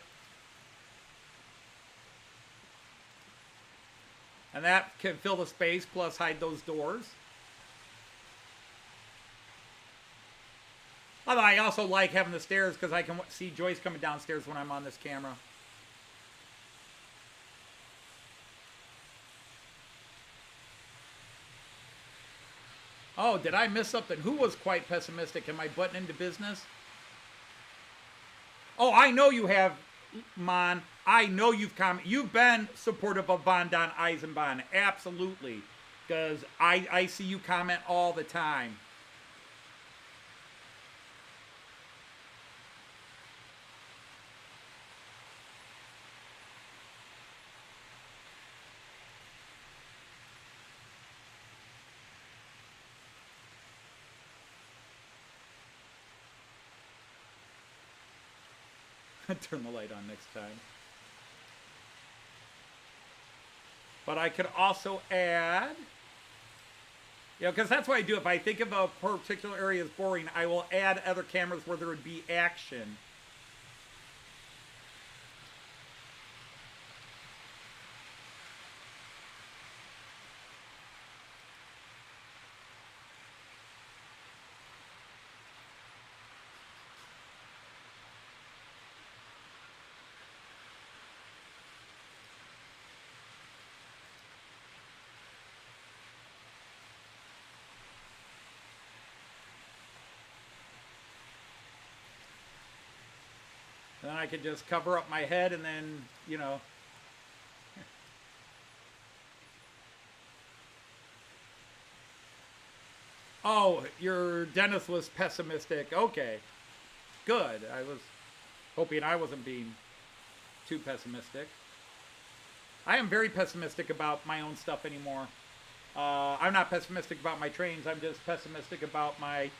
And that can fill the space, plus hide those doors. Although I also like having the stairs because I can see Joyce coming downstairs when I'm on this camera. Oh, did I miss something? Who was quite pessimistic? Am I butting into business? Oh, I know you have, Mon. I know you've been supportive of Von Don Eisenbahn. Absolutely. Because I see you comment all the time. Turn the light on next time. But I could also add, because that's what I do. If I think of a particular area as boring, I will add other cameras where there would be action. Then I could just cover up my head and then, you know. Oh, your dentist was pessimistic. Okay, good. I was hoping I wasn't being too pessimistic. I am very pessimistic about my own stuff anymore. I'm not pessimistic about my trains. I'm just pessimistic about my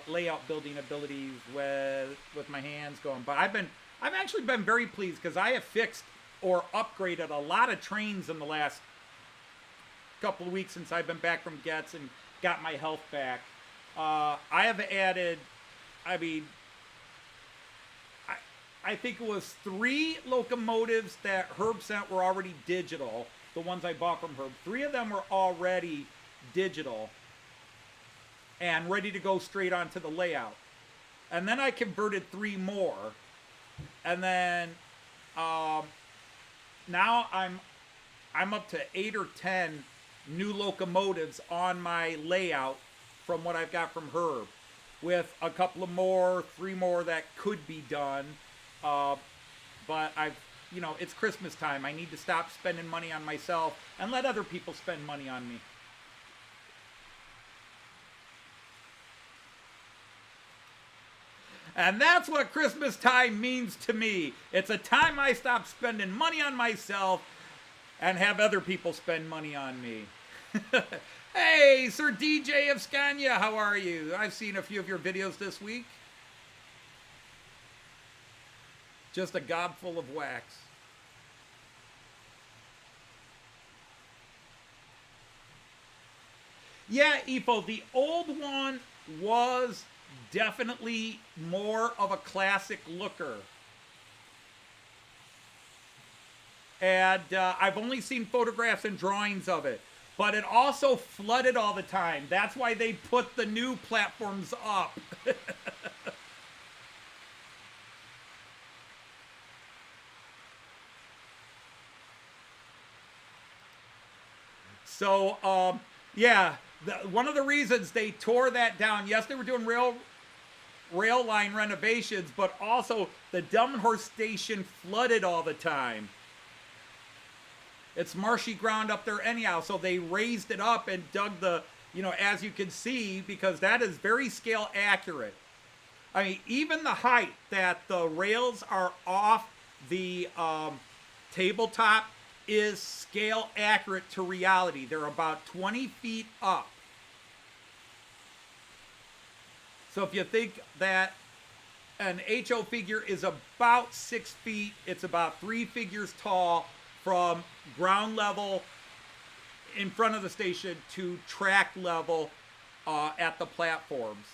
layout building abilities with my hands going. But I've actually been very pleased because I have fixed or upgraded a lot of trains in the last couple of weeks since I've been back from Getz and got my health back. I have added, I think it was 3 locomotives that Herb sent were already digital. The ones I bought from Herb. 3 of them were already digital and ready to go straight onto the layout. And then I converted 3 more. And then now I'm up to 8 or 10 new locomotives on my layout from what I've got from Herb, with a couple of more, 3 more that could be done. But it's Christmas time. I need to stop spending money on myself and let other people spend money on me. And that's what Christmas time means to me. It's a time I stop spending money on myself and have other people spend money on me. Hey, Sir DJ of Scania, how are you? I've seen a few of your videos this week. Just a gob full of wax. Yeah, Efo, the old one was definitely more of a classic looker. And I've only seen photographs and drawings of it. But it also flooded all the time. That's why they put the new platforms up. So, yeah, one of the reasons they tore that down, yes, they were doing rail line renovations, but also the Delmenhorst station flooded all the time. It's marshy ground up there anyhow, so they raised it up and dug the, as you can see, because that is very scale accurate. I mean, even the height that the rails are off the tabletop is scale accurate to reality. They're about 20 feet up. So if you think that an HO figure is about 6 feet, it's about 3 figures tall from ground level in front of the station to track level at the platforms.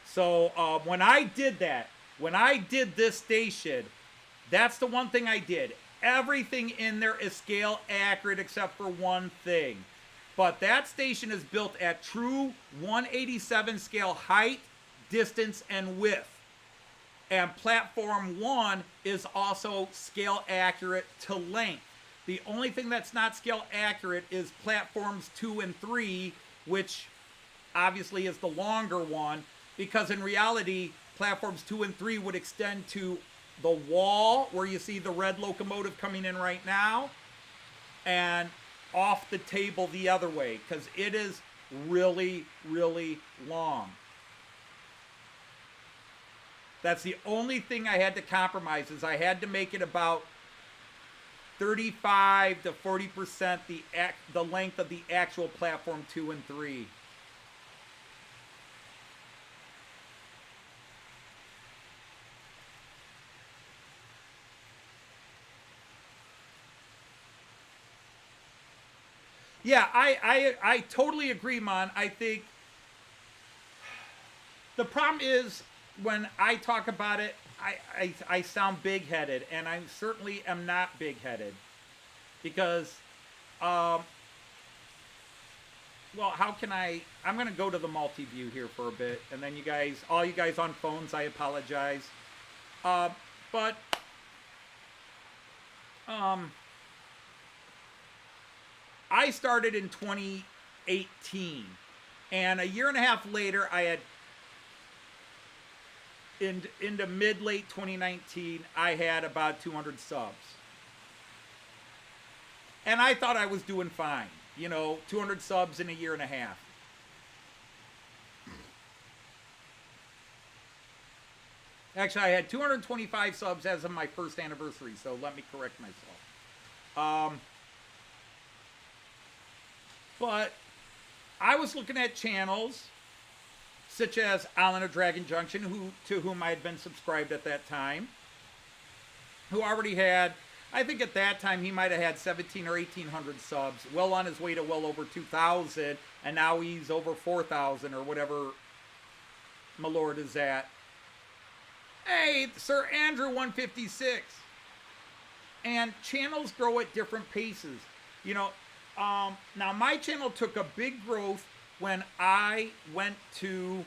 So when I did this station, that's the one thing I did. Everything in there is scale accurate except for one thing. But that station is built at true 187 scale height, distance, and width. And platform 1 is also scale accurate to length. The only thing that's not scale accurate is platforms 2 and 3, which obviously is the longer one, because in reality, platforms 2 and 3 would extend to the wall where you see the red locomotive coming in right now, and off the table the other way, because it is really, really long. That's the only thing I had to compromise, is I had to make it about 35 to 40% the length of the actual platform 2 and 3. Yeah, I totally agree, Mon. I think the problem is when I talk about it, I sound big-headed, and I certainly am not big-headed. Because, well, how can I'm going to go to the multi-view here for a bit, and then you guys, all you guys on phones, I apologize. But, I started in 2018, and a year and a half later, I had, into mid-late 2019, I had about 200 subs. And I thought I was doing fine. 200 subs in a year and a half. Actually, I had 225 subs as of my first anniversary, so let me correct myself. But I was looking at channels such as Alan of Dragon Junction, to whom I had been subscribed at that time, who already had, I think at that time he might have had 17 or 1,800 subs, well on his way to well over 2,000, and now he's over 4,000 or whatever Mallard is at. Hey, Sir Andrew 156. And channels grow at different paces. Now my channel took a big growth when I went to,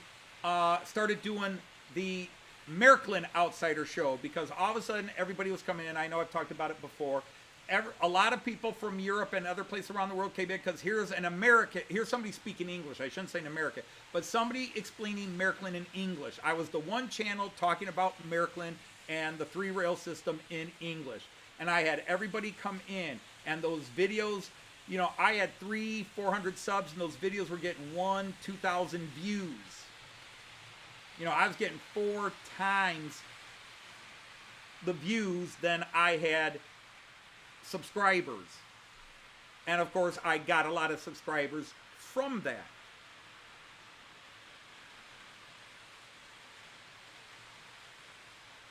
started doing the Märklin Outsider show, because all of a sudden everybody was coming in. I know I've talked about it before. A lot of people from Europe and other places around the world came in, because here's somebody speaking English. I shouldn't say in America, but somebody explaining Märklin in English. I was the one channel talking about Märklin and the 3-rail system in English. And I had everybody come in, and those videos, I had 300-400 subs, and those videos were getting 1,000-2,000 views. I was getting 4 times the views than I had subscribers. And of course, I got a lot of subscribers from that.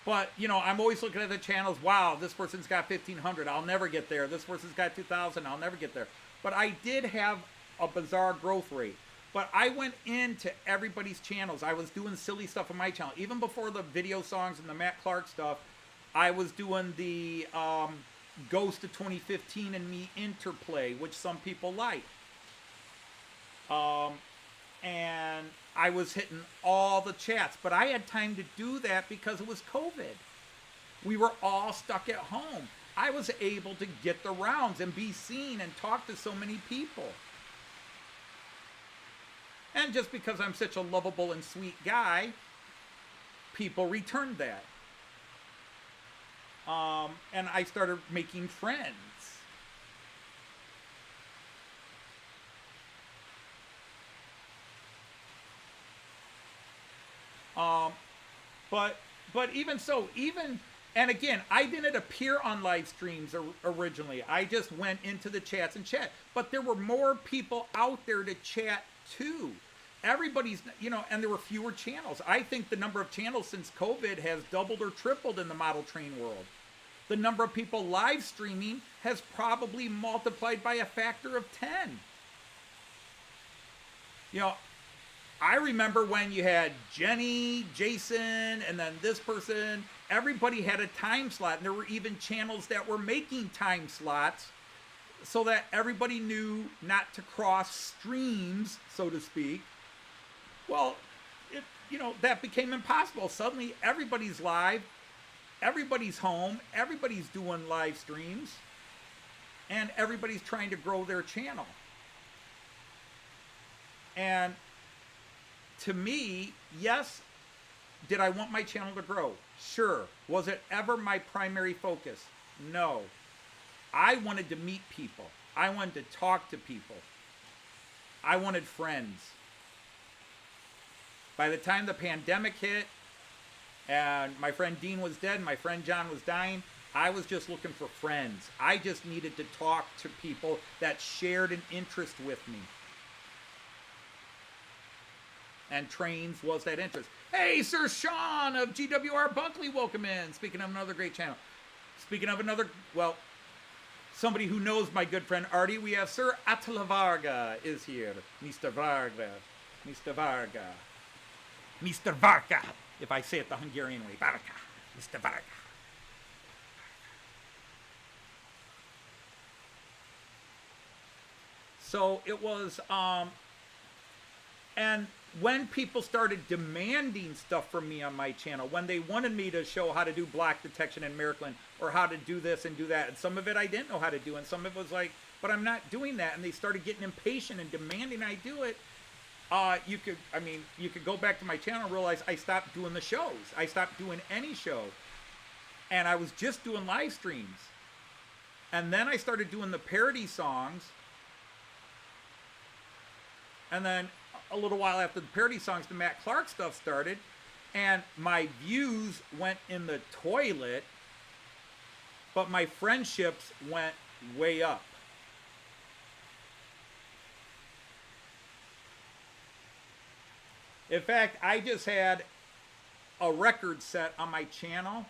But, I'm always looking at the channels. Wow, this person's got 1,500. I'll never get there. This person's got 2,000. I'll never get there. But I did have a bizarre growth rate. But I went into everybody's channels. I was doing silly stuff on my channel. Even before the video songs and the Matt Clark stuff, I was doing the Ghost of 2015 and Me interplay, which some people like. And I was hitting all the chats. But I had time to do that because it was COVID. We were all stuck at home. I was able to get the rounds and be seen and talk to so many people. And just because I'm such a lovable and sweet guy, people returned that. And I started making friends. but even so, and again, I didn't appear on live streams originally. I just went into the chats and chat. But there were more people out there to chat too. Everybody's, and there were fewer channels. I think the number of channels since COVID has doubled or tripled in the model train world. The number of people live streaming has probably multiplied by a factor of 10. I remember when you had Jenny, Jason, and then this person. Everybody had a time slot, and there were even channels that were making time slots so that everybody knew not to cross streams, so to speak. Well, that became impossible. Suddenly, everybody's live, everybody's home, everybody's doing live streams, and everybody's trying to grow their channel. And to me, yes, did I want my channel to grow? Sure. Was it ever my primary focus? No. I wanted to meet people. I wanted to talk to people. I wanted friends. By the time the pandemic hit and my friend Dean was dead and my friend John was dying, I was just looking for friends. I just needed to talk to people that shared an interest with me. And trains was that interest. Hey, Sir Sean of GWR Bunkley, welcome in. Speaking of another great channel. Speaking of another, somebody who knows my good friend Artie, we have Sir Attila Varga is here. Mr. Varga. Mr. Varga. Mr. Varga. If I say it the Hungarian way. Varga. Mr. Varga. So it was, and when people started demanding stuff from me on my channel, when they wanted me to show how to do block detection in Märklin, or how to do this and do that, and some of it I didn't know how to do, and some of it was like, but I'm not doing that, and they started getting impatient and demanding I do it, you could go back to my channel and realize I stopped doing the shows. I stopped doing any show, and I was just doing live streams. And then I started doing the parody songs, and then a little while after the parody songs, the Matt Clark stuff started, and my views went in the toilet, but my friendships went way up. In fact, I just had a record set on my channel.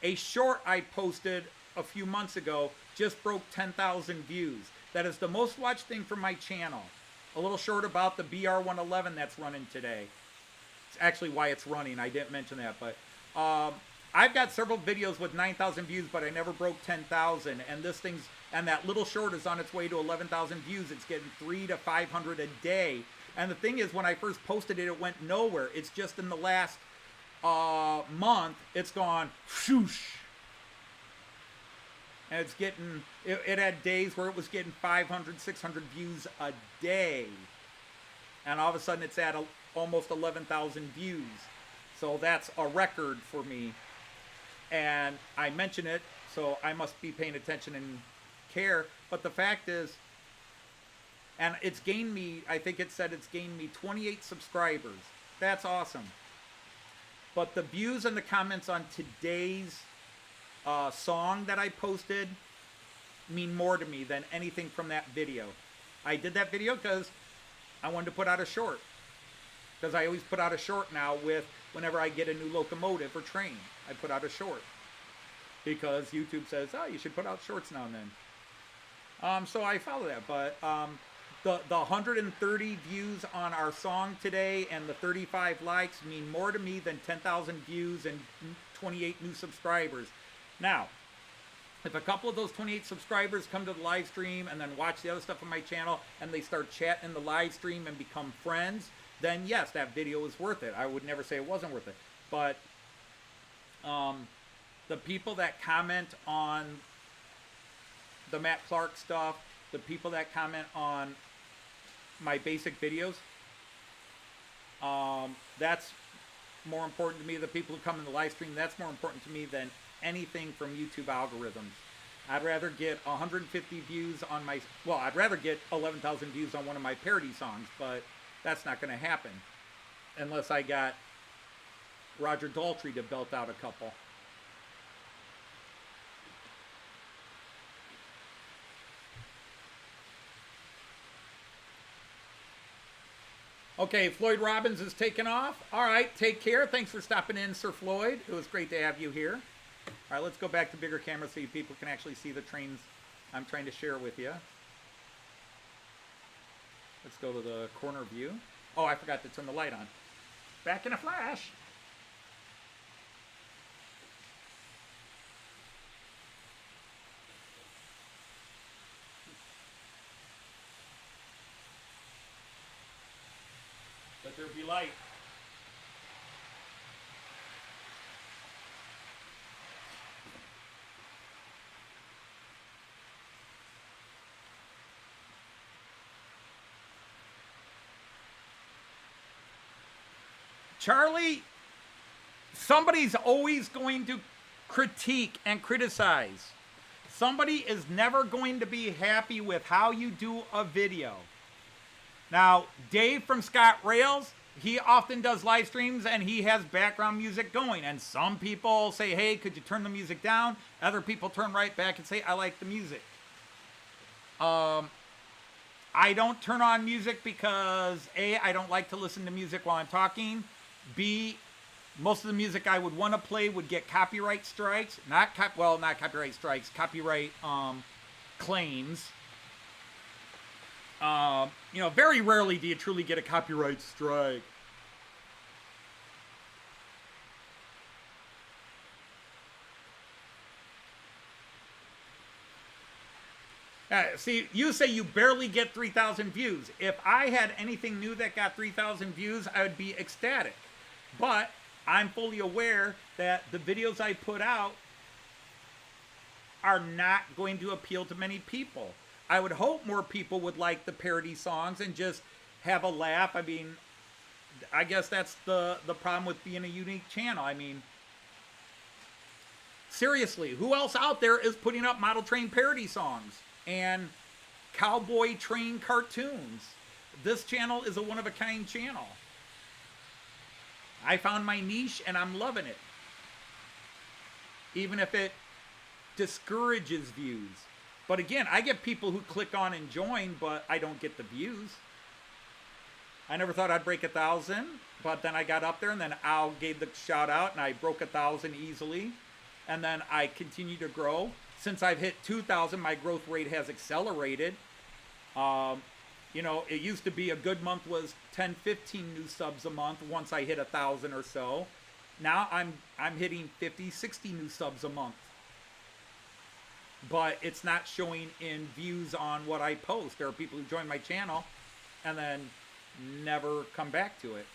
A short I posted a few months ago just broke 10,000 views. That is the most watched thing from my channel. A little short about the BR111 that's running today. It's actually why it's running. I didn't mention that, but I've got several videos with 9,000 views, but I never broke 10,000. And that little short is on its way to 11,000 views. It's getting 300 to 500 a day. And the thing is, when I first posted it, it went nowhere. It's just in the last month, it's gone whoosh. And it's getting, it had days where it was getting 500, 600 views a day. And all of a sudden it's at almost 11,000 views. So that's a record for me. And I mention it, so I must be paying attention and care. But the fact is, and it's gained me, I think it said it's gained me 28 subscribers. That's awesome. But the views and the comments on today's song that I posted mean more to me than anything from that video. I did that video because I wanted to put out a short. Because I always put out a short now with whenever I get a new locomotive or train. I put out a short. Because YouTube says, oh, you should put out shorts now and then. So I follow that. But the 130 views on our song today and the 35 likes mean more to me than 10,000 views and 28 new subscribers. Now, if a couple of those 28 subscribers come to the live stream and then watch the other stuff on my channel and they start chatting in the live stream and become friends, then yes, that video is worth it. I would never say it wasn't worth it. But the people that comment on the Matt Clark stuff, the people that comment on my basic videos, that's more important to me. The people who come in the live stream, that's more important to me than anything from YouTube algorithms. I'd rather get 150 views on my, well, I'd rather get 11,000 views on one of my parody songs, but that's not going to happen unless I got Roger Daltrey to belt out a couple. Okay, Floyd Robbins is taking off. All right, take care. Thanks for stopping in, Sir Floyd. It was great to have you here. All right, let's go back to bigger camera so you people can actually see the trains I'm trying to share with you. Let's go to the corner view. Oh, I forgot to turn the light on. Back in a flash. Let there be light. Charlie, somebody's always going to critique and criticize. Somebody is never going to be happy with how you do a video. Now, Dave from Scott Rails, he often does live streams and he has background music going. And some people say, hey, could you turn the music down? Other people turn right back and say, I like the music. I don't turn on music because A, I don't like to listen to music while I'm talking. B, most of the music I would want to play would get copyright strikes. Not copyright strikes, copyright claims. Very rarely do you truly get a copyright strike. See, you say you barely get 3,000 views. If I had anything new that got 3,000 views, I would be ecstatic. But I'm fully aware that the videos I put out are not going to appeal to many people. I would hope more people would like the parody songs and just have a laugh. I mean, I guess that's the problem with being a unique channel. I mean, seriously, who else out there is putting up model train parody songs and cowboy train cartoons? This channel is a one-of-a-kind channel. I found my niche and I'm loving it. Even if it discourages views. But again, I get people who click on and join, but I don't get the views. I never thought I'd break 1,000, but then I got up there and then Al gave the shout out and I broke 1,000 easily. And then I continue to grow. Since I've hit 2,000, my growth rate has accelerated. It used to be a good month was 10, 15 new subs a month once I hit 1,000 or so. Now I'm hitting 50, 60 new subs a month. But it's not showing in views on what I post. There are people who join my channel and then never come back to it.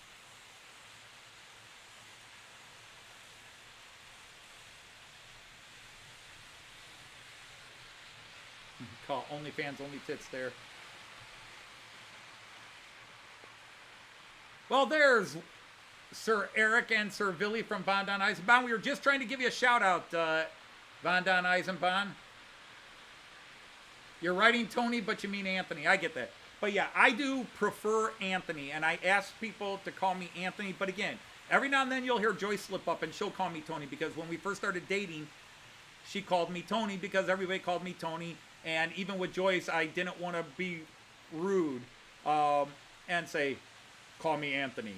Call OnlyFans, only tits there. Well, there's Sir Eric and Sir Billy from Von Don Eisenbahn. We were just trying to give you a shout out, Von Don Eisenbahn. You're writing Tony, but you mean Anthony. I get that. But yeah, I do prefer Anthony, and I ask people to call me Anthony. But again, every now and then you'll hear Joyce slip up, and she'll call me Tony, because when we first started dating, she called me Tony because everybody called me Tony. And even with Joyce, I didn't want to be rude and say, call me Anthony.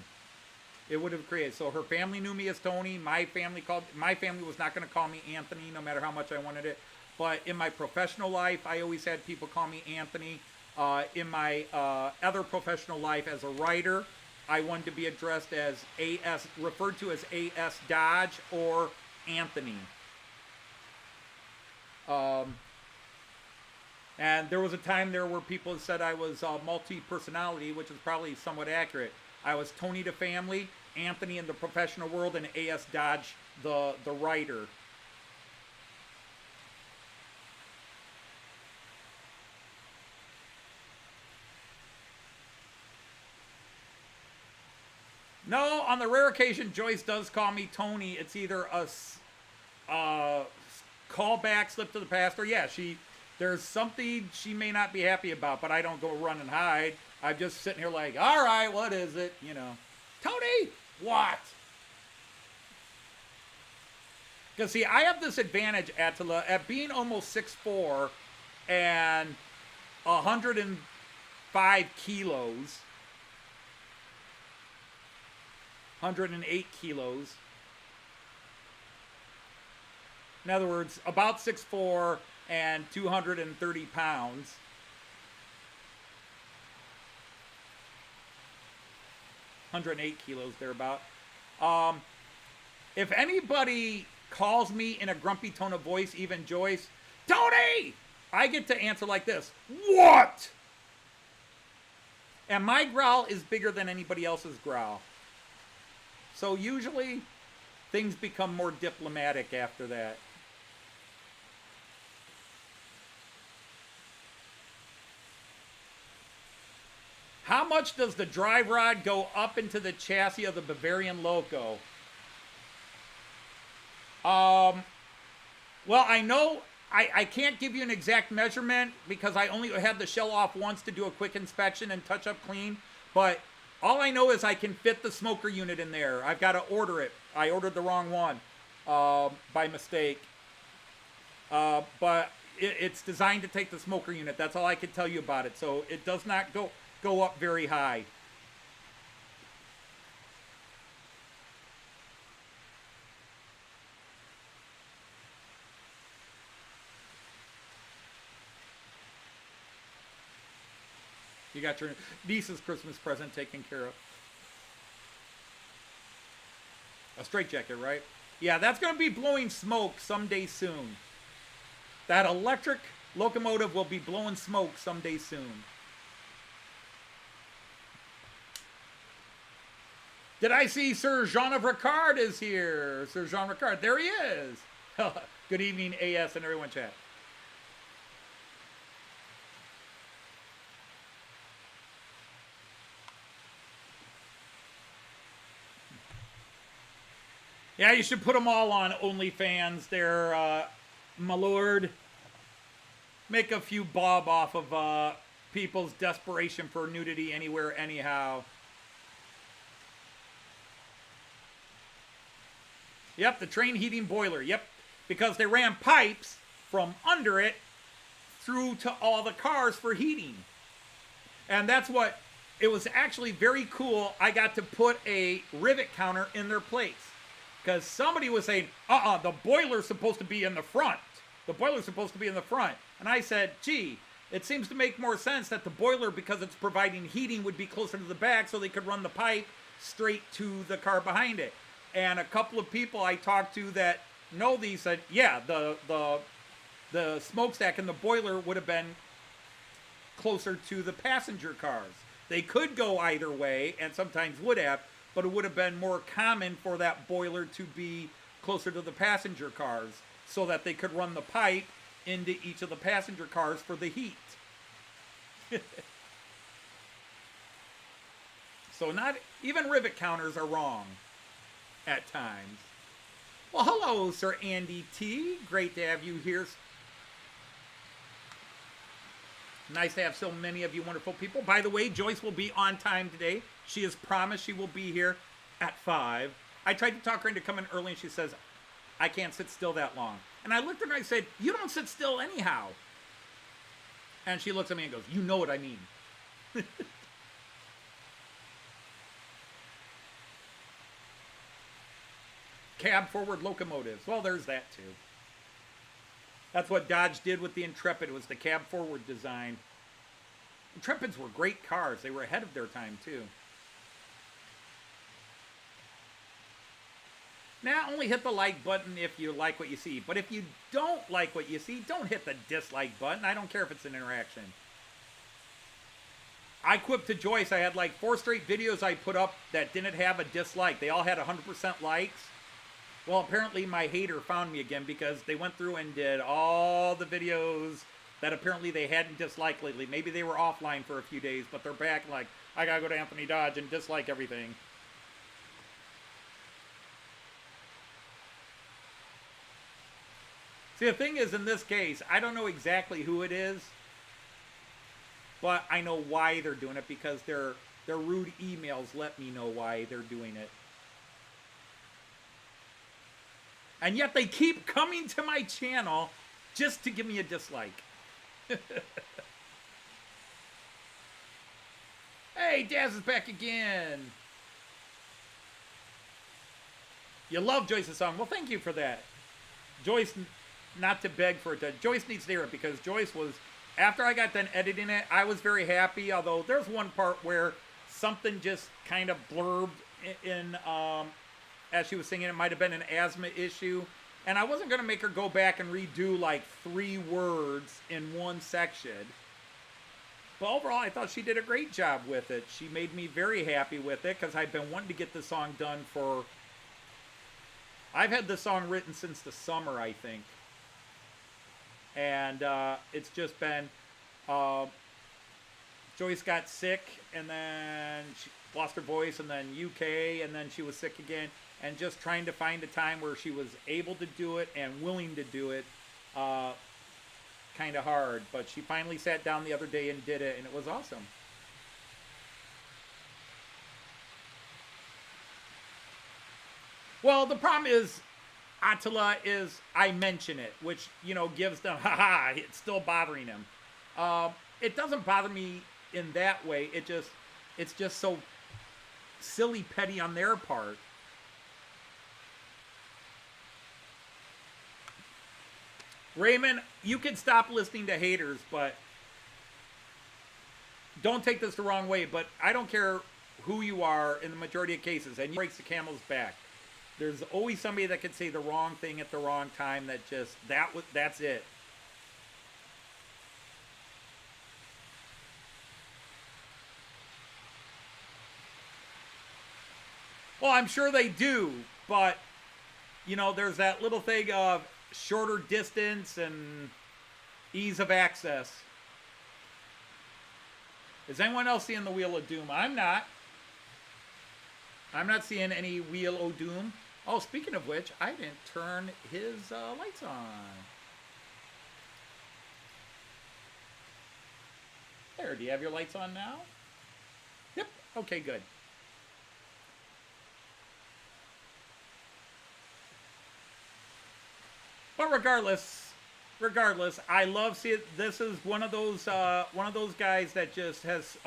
It would have created. So her family knew me as Tony. My family was not going to call me Anthony, no matter how much I wanted it. But in my professional life, I always had people call me Anthony. In my other professional life as a writer, I wanted to be addressed as referred to as A.S. Dodge or Anthony. And there was a time there where people said I was multi-personality, which is probably somewhat accurate. I was Tony the family, Anthony in the professional world, and A.S. Dodge, the writer. No, on the rare occasion Joyce does call me Tony, it's either a callback, slip to the past, or yeah, there's something she may not be happy about, but I don't go run and hide. I'm just sitting here like, all right, what is it? Tony, what? Because, see, I have this advantage, Attila, at being almost 6'4" and 105 kilos, 108 kilos. In other words, about 6'4" and 230 pounds. $108 kilos thereabout. If anybody calls me in a grumpy tone of voice, even Joyce, Tony, I get to answer like this: what? And my growl is bigger than anybody else's growl. So usually things become more diplomatic after that. How much does the drive rod go up into the chassis of the Bavarian Loco? Well, I know I can't give you an exact measurement because I only had the shell off once to do a quick inspection and touch up clean. But all I know is I can fit the smoker unit in there. I've got to order it. I ordered the wrong one by mistake. But it's designed to take the smoker unit. That's all I can tell you about it. So it does not go up very high. You got your niece's Christmas present taken care of. A straitjacket, right? Yeah, that's going to be blowing smoke someday soon. That electric locomotive will be blowing smoke someday soon. Did I see Sir Jean of Ricard is here? Sir Jean Ricard, there he is. Good evening, AS and everyone chat. Yeah, you should put them all on OnlyFans. They're, Mallard. Make a few bob off of people's desperation for nudity anywhere, anyhow. Yep, the train heating boiler. Yep, because they ran pipes from under it through to all the cars for heating. And that's what, it was actually very cool. I got to put a rivet counter in their place. Because somebody was saying, the boiler's supposed to be in the front. The boiler's supposed to be in the front. And I said, gee, it seems to make more sense that the boiler, because it's providing heating, would be closer to the back so they could run the pipe straight to the car behind it. And a couple of people I talked to that know these said, yeah, the smokestack and the boiler would have been closer to the passenger cars. They could go either way, and sometimes would have, but it would have been more common for that boiler to be closer to the passenger cars so that they could run the pipe into each of the passenger cars for the heat. So not even rivet counters are wrong at times. Well, hello, Sir Andy T. Great to have you here. Nice to have so many of you wonderful people. By the way, Joyce will be on time today. She has promised she will be here at 5. I tried to talk her into coming early, and she says, I can't sit still that long. And I looked at her and I said, you don't sit still anyhow. And she looks at me and goes, you know what I mean. Cab forward locomotives. Well, there's that too. That's what Dodge did with the Intrepid. It was the cab forward design. Intrepids were great cars. They were ahead of their time too. Now, only hit the like button if you like what you see. But if you don't like what you see, don't hit the dislike button. I don't care if it's an interaction. I quipped to Joyce. I had like 4 straight videos I put up that didn't have a dislike. They all had 100% likes. Well, apparently my hater found me again because they went through and did all the videos that apparently they hadn't disliked lately. Maybe they were offline for a few days, but they're back like, I gotta go to Anthony Dodge and dislike everything. See, the thing is, in this case, I don't know exactly who it is, but I know why they're doing it because their rude emails let me know why they're doing it. And yet they keep coming to my channel just to give me a dislike. Hey, Daz is back again. You love Joyce's song. Well, thank you for that. Joyce, not to beg for it, Joyce needs to hear it because Joyce was, after I got done editing it, I was very happy, although there's one part where something just kind of blurbed in as she was singing. It might have been an asthma issue. And I wasn't going to make her go back and redo like 3 words in one section. But overall, I thought she did a great job with it. She made me very happy with it because I've been wanting to get this song done for... I've had this song written since the summer, I think. And it's just been... Joyce got sick, and then she lost her voice, and then UK, and then she was sick again. And just trying to find a time where she was able to do it and willing to do it, kind of hard. But she finally sat down the other day and did it, and it was awesome. Well, the problem is, Attila is, I mention it, which, you know, gives them, haha, it's still bothering him. It doesn't bother me in that way. It's just so silly petty on their part. Raymond, you can stop listening to haters, but don't take this the wrong way, but I don't care who you are in the majority of cases, and you breaks the camel's back. There's always somebody that can say the wrong thing at the wrong time that just, that's it. Well, I'm sure they do, but, you know, there's that little thing of shorter distance and ease of access. Is anyone else seeing the Wheel of Doom? I'm not. I'm not seeing any Wheel of Doom. Oh, speaking of which, I didn't turn his lights on. There, do you have your lights on now? Yep, okay, good. But regardless, I love seeing. This is one of those guys that just has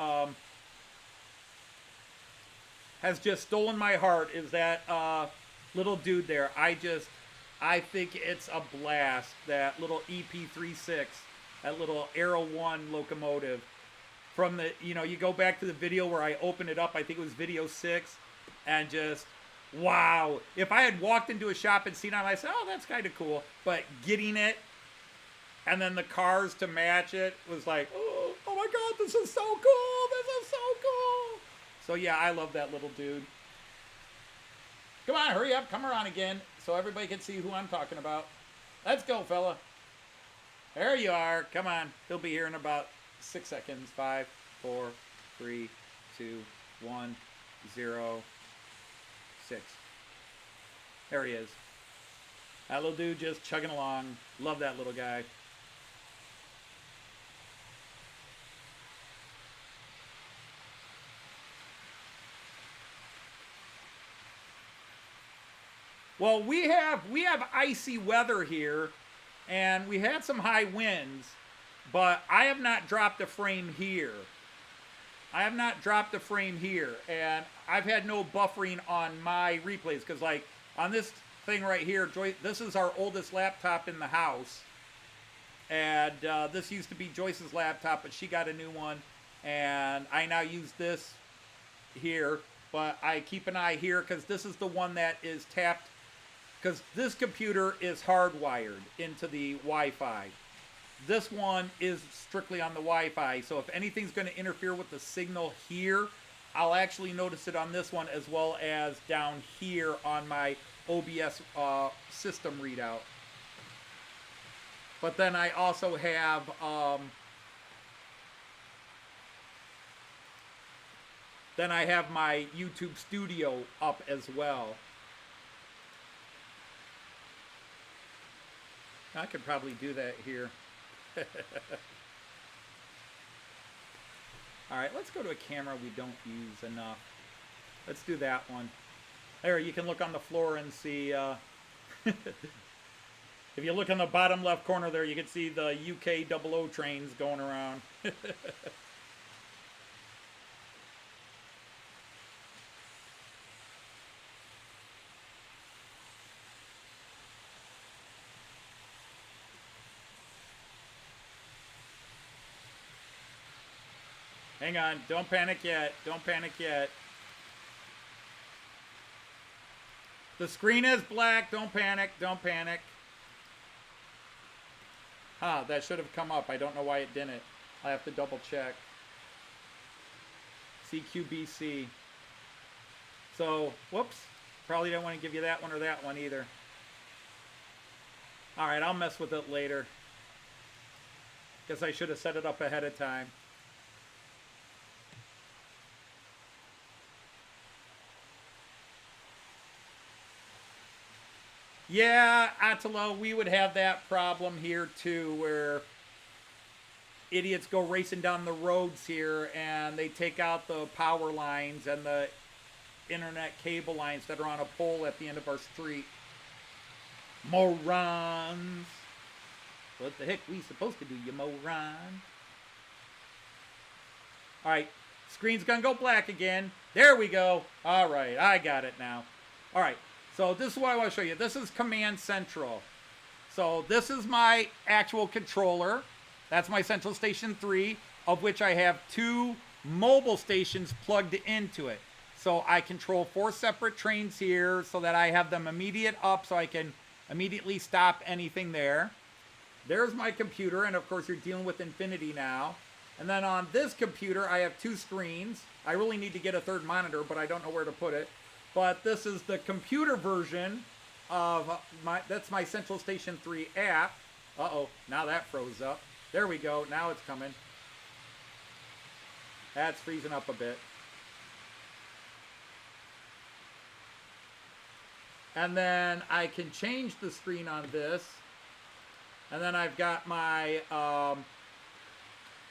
just stolen my heart. Is that little dude there? I think it's a blast. That little EP36, that little Aero 1 locomotive. From the, you know, you go back to the video where I opened it up. I think it was video 6, and just. Wow. If I had walked into a shop and seen it, I said, oh, that's kind of cool. But getting it, and then the cars to match it, was like, oh my God, this is so cool. This is so cool. So, yeah, I love that little dude. Come on, hurry up. Come around again so everybody can see who I'm talking about. Let's go, fella. There you are. Come on. He'll be here in about 6 seconds. 5, 4, 3, 2, 1, 0. 6. There he is. That little dude just chugging along. Love that little guy. Well, we have icy weather here, and we had some high winds, but I have not dropped a frame here. And I've had no buffering on my replays, because like on this thing right here, Joyce, this is our oldest laptop in the house, and this used to be Joyce's laptop, but she got a new one, and I now use this here, but I keep an eye here because this is the one that is tapped, because this computer is hardwired into the Wi-Fi. This one is strictly on the Wi-Fi, so if anything's going to interfere with the signal here, I'll actually notice it on this one as well as down here on my OBS system readout. But then I also have my YouTube Studio up as well. I could probably do that here. Alright, let's go to a camera we don't use enough. Let's do that one. There, you can look on the floor and see If you look in the bottom left corner there, you can see the UK 00 trains going around. Hang on, don't panic yet. Don't panic yet. The screen is black. Don't panic. Don't panic. Huh, that should have come up. I don't know why it didn't. I have to double check. CQBC. So, whoops. Probably don't want to give you that one or that one either. Alright, I'll mess with it later. Guess I should have set it up ahead of time. Yeah, Attila, we would have that problem here too, where idiots go racing down the roads here and they take out the power lines and the internet cable lines that are on a pole at the end of our street. Morons. What the heck we supposed to do, you moron? Alright, screen's gonna go black again. There we go. Alright, I got it now. Alright. So this is what I want to show you. This is Command Central. So this is my actual controller. That's my Central Station 3, of which I have 2 mobile stations plugged into it. So I control 4 separate trains here so that I have them immediate up so I can immediately stop anything there. There's my computer, and of course you're dealing with infinity now. And then on this computer I have 2 screens. I really need to get a 3rd monitor, but I don't know where to put it. But this is the computer version of that's my Central Station 3 app. Uh-oh, now that froze up. There we go, now it's coming. That's freezing up a bit. And then I can change the screen on this. And then I've got my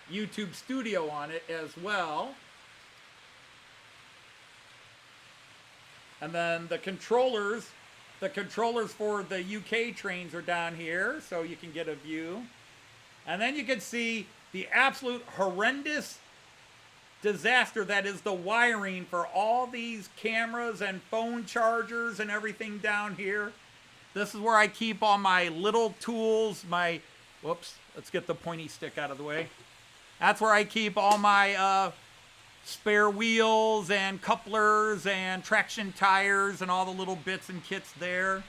YouTube Studio on it as well. And then the controllers for the UK trains are down here, so you can get a view. And then you can see the absolute horrendous disaster that is the wiring for all these cameras and phone chargers and everything down here. This is where I keep all my little tools, whoops, let's get the pointy stick out of the way. That's where I keep all my spare wheels and couplers and traction tires and all the little bits and kits there.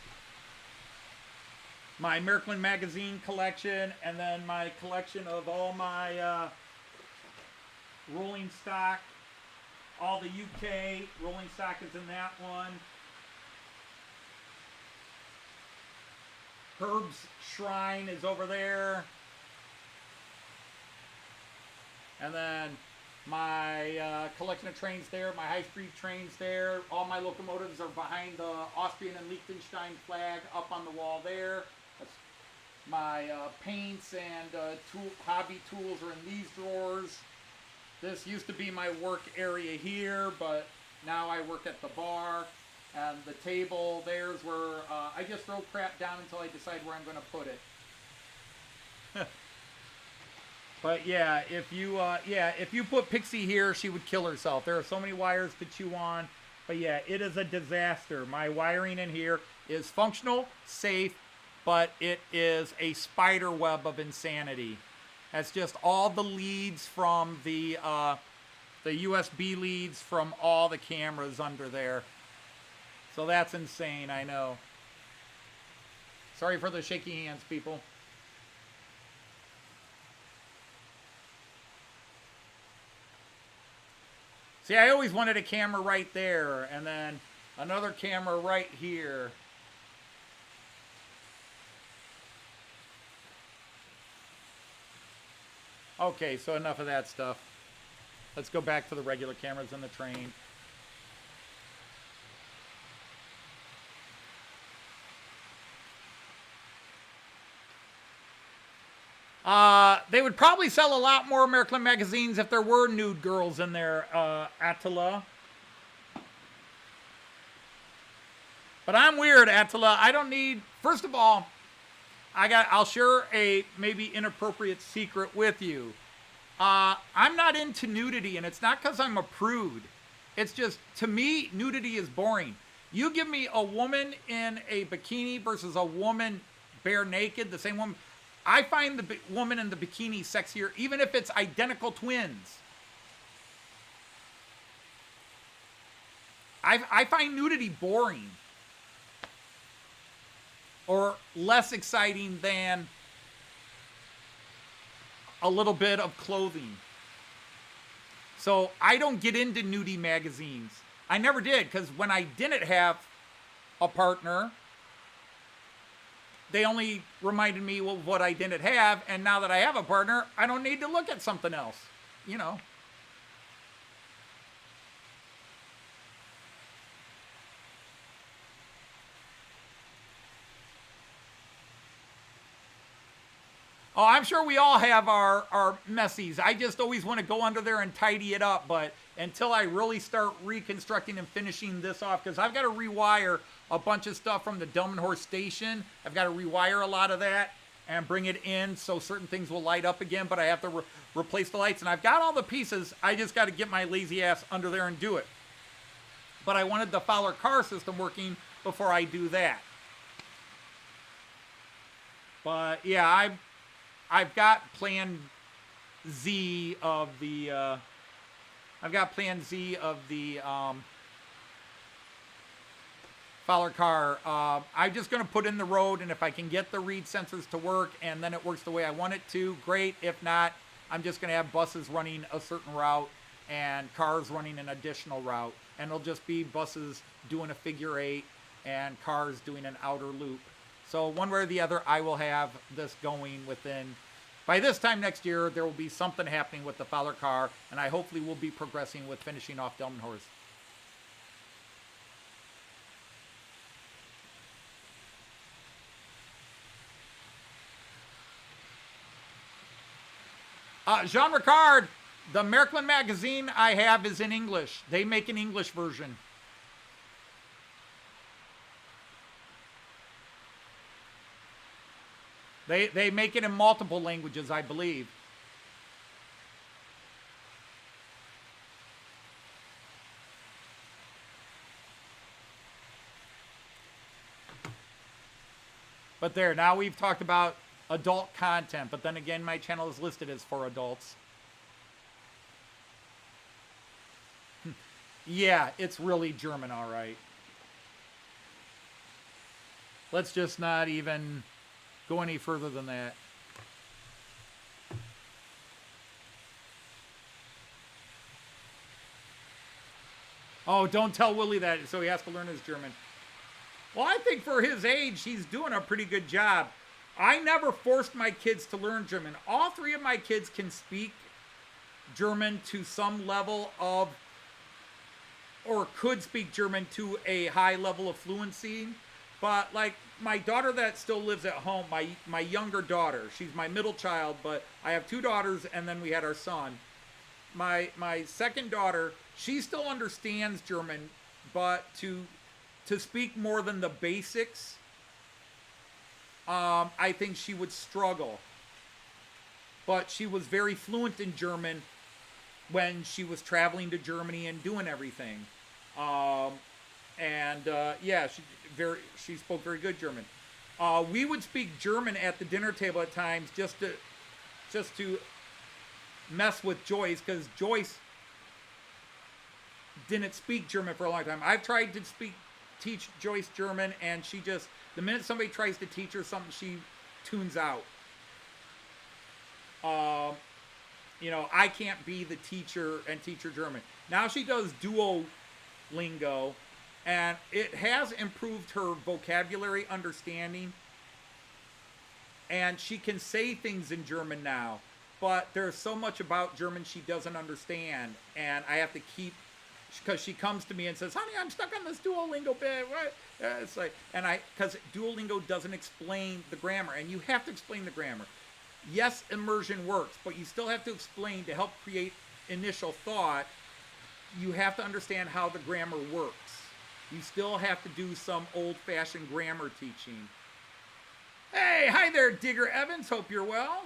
My Märklin magazine collection, and then my collection of all my rolling stock. All the UK rolling stock is in that one. Herb's Shrine is over there. And then my collection of trains there, my high-speed trains there. All my locomotives are behind the Austrian and Liechtenstein flag up on the wall there. That's my paints and hobby tools are in these drawers. This used to be my work area here, but now I work at the bar. And the table there's where I just throw crap down until I decide where I'm going to put it. But yeah, if you put Pixie here, she would kill herself. There are so many wires to chew on. But yeah, it is a disaster. My wiring in here is functional, safe, but it is a spider web of insanity. That's just all the leads from the USB leads from all the cameras under there. So that's insane, I know. Sorry for the shaky hands, people. See, I always wanted a camera right there, and then another camera right here. Okay, so enough of that stuff. Let's go back to the regular cameras in the train. They would probably sell a lot more Märklin magazines if there were nude girls in there, Attila. But I'm weird, Attila. I don't need First of all, I'll share a maybe inappropriate secret with you. I'm not into nudity, and it's not because I'm a prude. It's just, to me, nudity is boring. You give me a woman in a bikini versus a woman bare naked, the same woman. I find the woman in the bikini sexier, even if it's identical twins. I find nudity boring. Or less exciting than a little bit of clothing. So I don't get into nudie magazines. I never did, because when I didn't have a partner, they only reminded me of what I didn't have, and now that I have a partner, I don't need to look at something else, you know. Oh, I'm sure we all have our messies. I just always want to go under there and tidy it up, but until I really start reconstructing and finishing this off, because I've got to rewire a bunch of stuff from the Delmenhorst station. I've got to rewire a lot of that and bring it in so certain things will light up again, but I have to replace the lights, and I've got all the pieces. I just got to get my lazy ass under there and do it. But I wanted the Fowler car system working before I do that. But yeah, I've got Plan Z of the Fowler car. I'm just going to put in the road, and if I can get the reed sensors to work and then it works the way I want it to, great. If not, I'm just going to have buses running a certain route and cars running an additional route. And it'll just be buses doing a figure 8 and cars doing an outer loop. So one way or the other, I will have this going within, by this time next year, there will be something happening with the Fowler car, and I hopefully will be progressing with finishing off Delmenhorst. Jean Ricard, the Märklin magazine I have is in English. They make an English version. They make it in multiple languages, I believe. But there, now we've talked about adult content, but then again, my channel is listed as for adults. Yeah, it's really German, all right. Let's just not even go any further than that. Oh, don't tell Willie that, so he has to learn his German. Well, I think for his age, he's doing a pretty good job. I never forced my kids to learn German. All three of my kids can speak German to some level of, or could speak German to a high level of fluency. But like my daughter that still lives at home, my younger daughter, she's my middle child, but I have two daughters and then we had our son. My second daughter, she still understands German, but to speak more than the basics, I think she would struggle. But she was very fluent in German when she was traveling to Germany and doing everything. Yeah, she spoke very good German. We would speak German at the dinner table at times just to mess with Joyce, because Joyce didn't speak German for a long time. I've tried to teach Joyce German, and she just, the minute somebody tries to teach her something, she tunes out. You know, I can't be the teacher and teach her German. Now she does Duolingo, and it has improved her vocabulary understanding, and she can say things in German now, but there's so much about German she doesn't understand, and I have to keep, because she comes to me and says, honey, I'm stuck on this Duolingo bit. What? It's like, because Duolingo doesn't explain the grammar, and you have to explain the grammar. Yes, immersion works, but you still have to explain to help create initial thought. You have to understand how the grammar works. You still have to do some old-fashioned grammar teaching. Hey, hi there, Digger Evans. Hope you're well.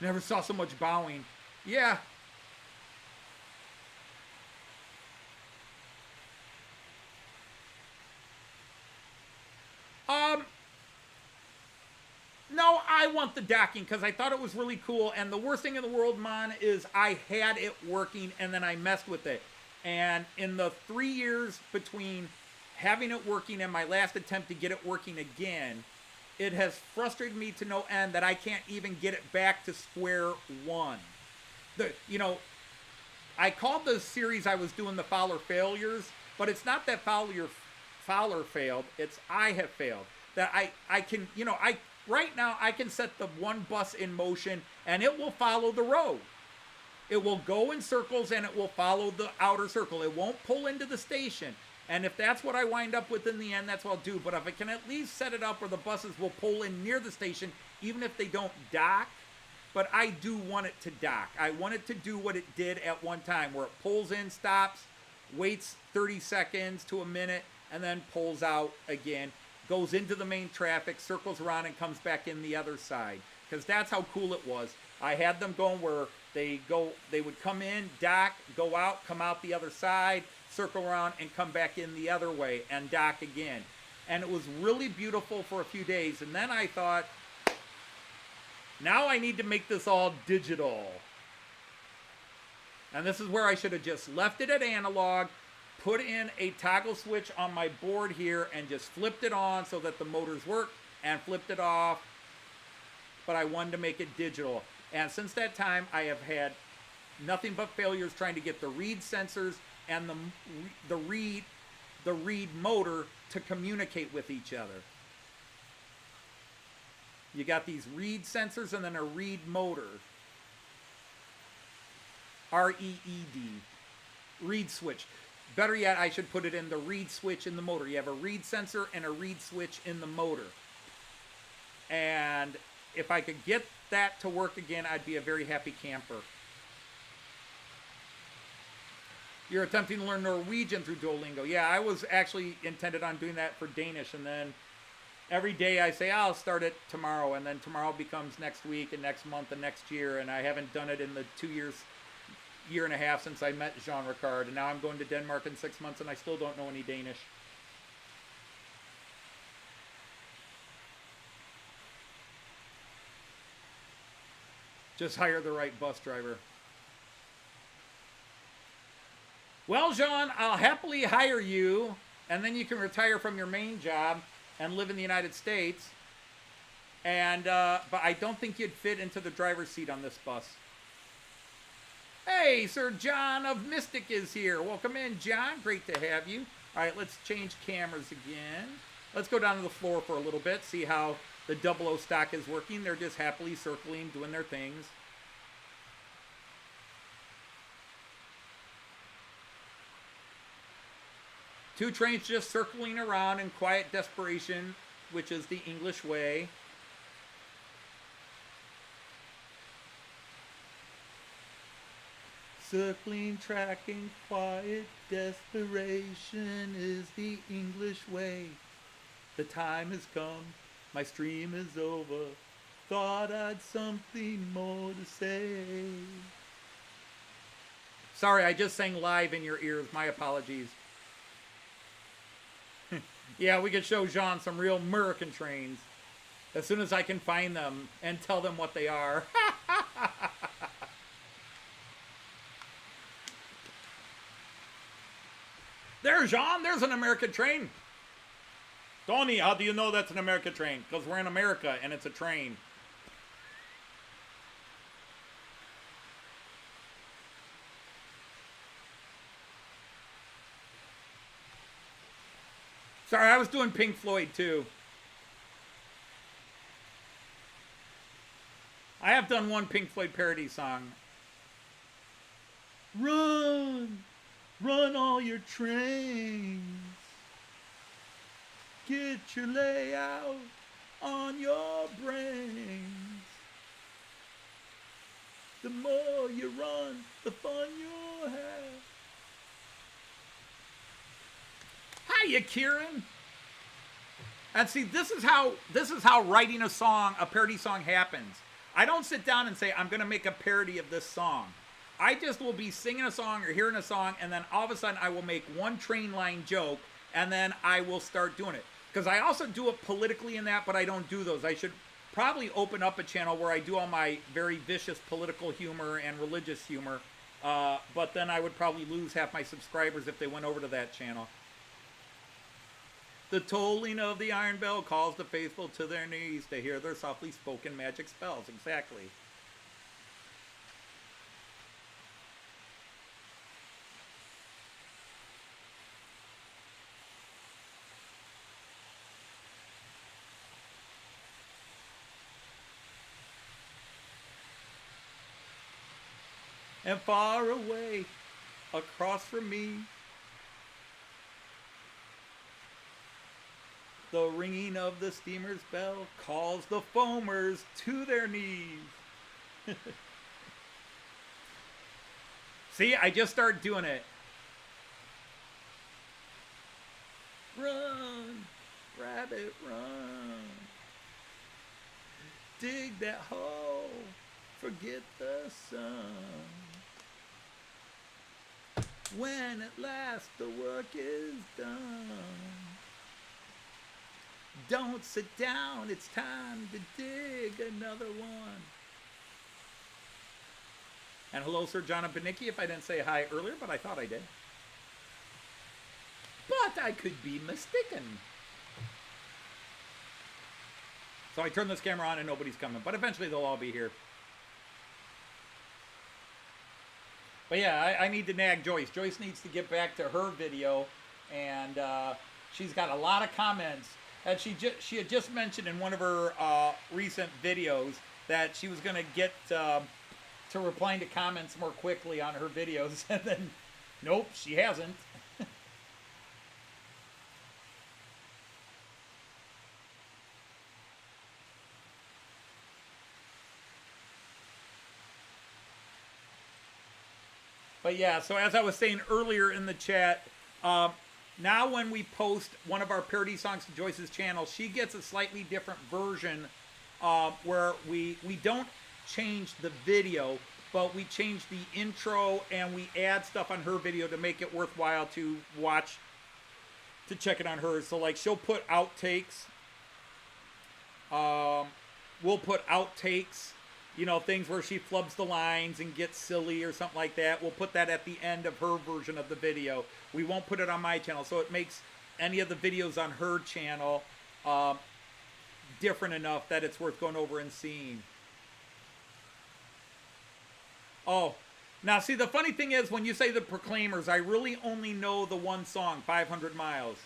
Never saw so much bowing. Yeah. No, I want the docking because I thought it was really cool. And the worst thing in the world, Mon, is I had it working and then I messed with it. And in the 3 years between having it working and my last attempt to get it working again, it has frustrated me to no end that I can't even get it back to square one. I called the series I was doing the Fowler failures, but it's not that Fowler failed, it's I have failed. That I can, right now I can set the one bus in motion and it will follow the road. It will go in circles and it will follow the outer circle. It won't pull into the station. And if that's what I wind up with in the end, that's what I'll do. But if I can at least set it up where the buses will pull in near the station, even if they don't dock, but I do want it to dock. I want it to do what it did at one time, where it pulls in, stops, waits 30 seconds to a minute, and then pulls out again, goes into the main traffic, circles around, and comes back in the other side. Because that's how cool it was. I had them going where they would come in, dock, go out, come out the other side, circle around, and come back in the other way, and dock again. And it was really beautiful for a few days. And then I thought, now I need to make this all digital. And this is where I should have just left it at analog, put in a toggle switch on my board here, and just flipped it on so that the motors work, and flipped it off. But I wanted to make it digital. And since that time, I have had nothing but failures trying to get the reed sensors and the reed motor to communicate with each other. You got these reed sensors and then a reed motor. R-E-E-D. Reed switch. Better yet, I should put it in the reed switch in the motor. You have a reed sensor and a reed switch in the motor. And if I could get that to work again, I'd be a very happy camper. You're attempting to learn Norwegian through Duolingo. Yeah, I was actually intended on doing that for Danish, and then every day I say, I'll start it tomorrow, and then tomorrow becomes next week, and next month, and next year, and I haven't done it in the 2 years, year and a half since I met Jean Ricard, and now I'm going to Denmark in 6 months, and I still don't know any Danish. Just hire the right bus driver. Well, Jean, I'll happily hire you, and then you can retire from your main job and live in the United States. And but I don't think you'd fit into the driver's seat on this bus. Hey, Sir John of Mystic is here. Welcome in, John. Great to have you. All right, let's change cameras again. Let's go down to the floor for a little bit, see how the 00 stock is working. They're just happily circling, doing their things. Two trains just circling around in quiet desperation, which is the English way. Circling, tracking, quiet desperation is the English way. The time has come, my stream is over. Thought I'd something more to say. Sorry, I just sang live in your ears. My apologies. Yeah, we could show Jean some real American trains as soon as I can find them and tell them what they are. There, Jean, there's an American train. Tony, how do you know that's an American train? Because we're in America and it's a train. Sorry, I was doing Pink Floyd too. I have done one Pink Floyd parody song. Run! Run all your trains. Get your layout on your brains. The more you run, the fun you'll Hiya, Kieran. And see, this is how writing a song, a parody song, happens. I don't sit down and say, I'm going to make a parody of this song. I just will be singing a song or hearing a song, and then all of a sudden I will make one train line joke, and then I will start doing it. Because I also do it politically in that, but I don't do those. I should probably open up a channel where I do all my very vicious political humor and religious humor, but then I would probably lose half my subscribers if they went over to that channel. The tolling of the iron bell calls the faithful to their knees to hear their softly spoken magic spells. Exactly. And far away, across from me, the ringing of the steamer's bell calls the foamers to their knees. See, I just started doing it. Run, rabbit, run. Dig that hole, forget the sun. When at last the work is done, don't sit down, it's time to dig another one. And hello, Sir John and Panicki, if I didn't say hi earlier, but I thought I did. But I could be mistaken. So I turn this camera on and nobody's coming, but eventually they'll all be here. But yeah, I need to nag Joyce. Joyce needs to get back to her video, and she's got a lot of comments. And she had just mentioned in one of her recent videos that she was going to get to replying to comments more quickly on her videos, and then nope, she hasn't. But yeah, so as I was saying earlier in the chat, now when we post one of our parody songs to Joyce's channel, she gets a slightly different version where we don't change the video, but we change the intro and we add stuff on her video to make it worthwhile to watch, to check it on hers. So like she'll put outtakes. We'll put outtakes. You know, things where she flubs the lines and gets silly or something like that. We'll put that at the end of her version of the video. We won't put it on my channel, so it makes any of the videos on her channel different enough that it's worth going over and seeing. Oh, now see, the funny thing is, when you say the Proclaimers, I really only know the one song, 500 Miles.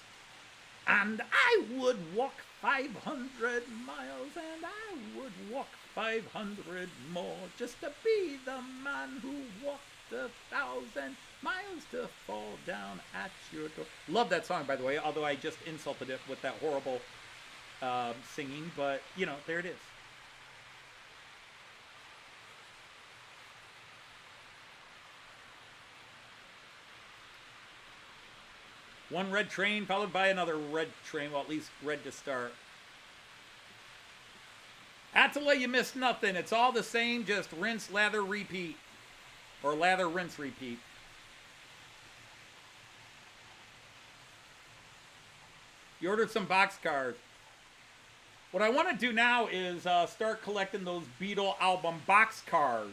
And I would walk 500 miles, and I would walk 500 more, just to be the man who walked 1,000 miles to fall down at your door. Love that song, by the way, although I just insulted it with that horrible singing, but, you know, there it is. One red train followed by another red train, well, at least red to start. Attila, you missed nothing. It's all the same, just rinse, lather, repeat. Or lather, rinse, repeat. You ordered some boxcars. What I want to do now is start collecting those Beatles album boxcars,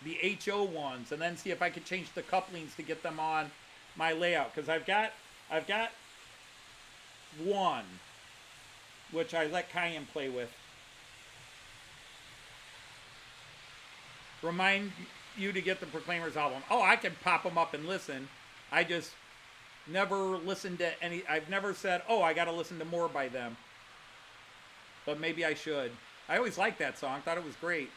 the HO ones, and then see if I can change the couplings to get them on my layout. Because I've got one, which I let Cayenne play with. Remind you to get the Proclaimers album. Oh, I can pop them up and listen. I just never listened to any. I've never said, oh, I got to listen to more by them. But maybe I should. I always liked that song. Thought it was great.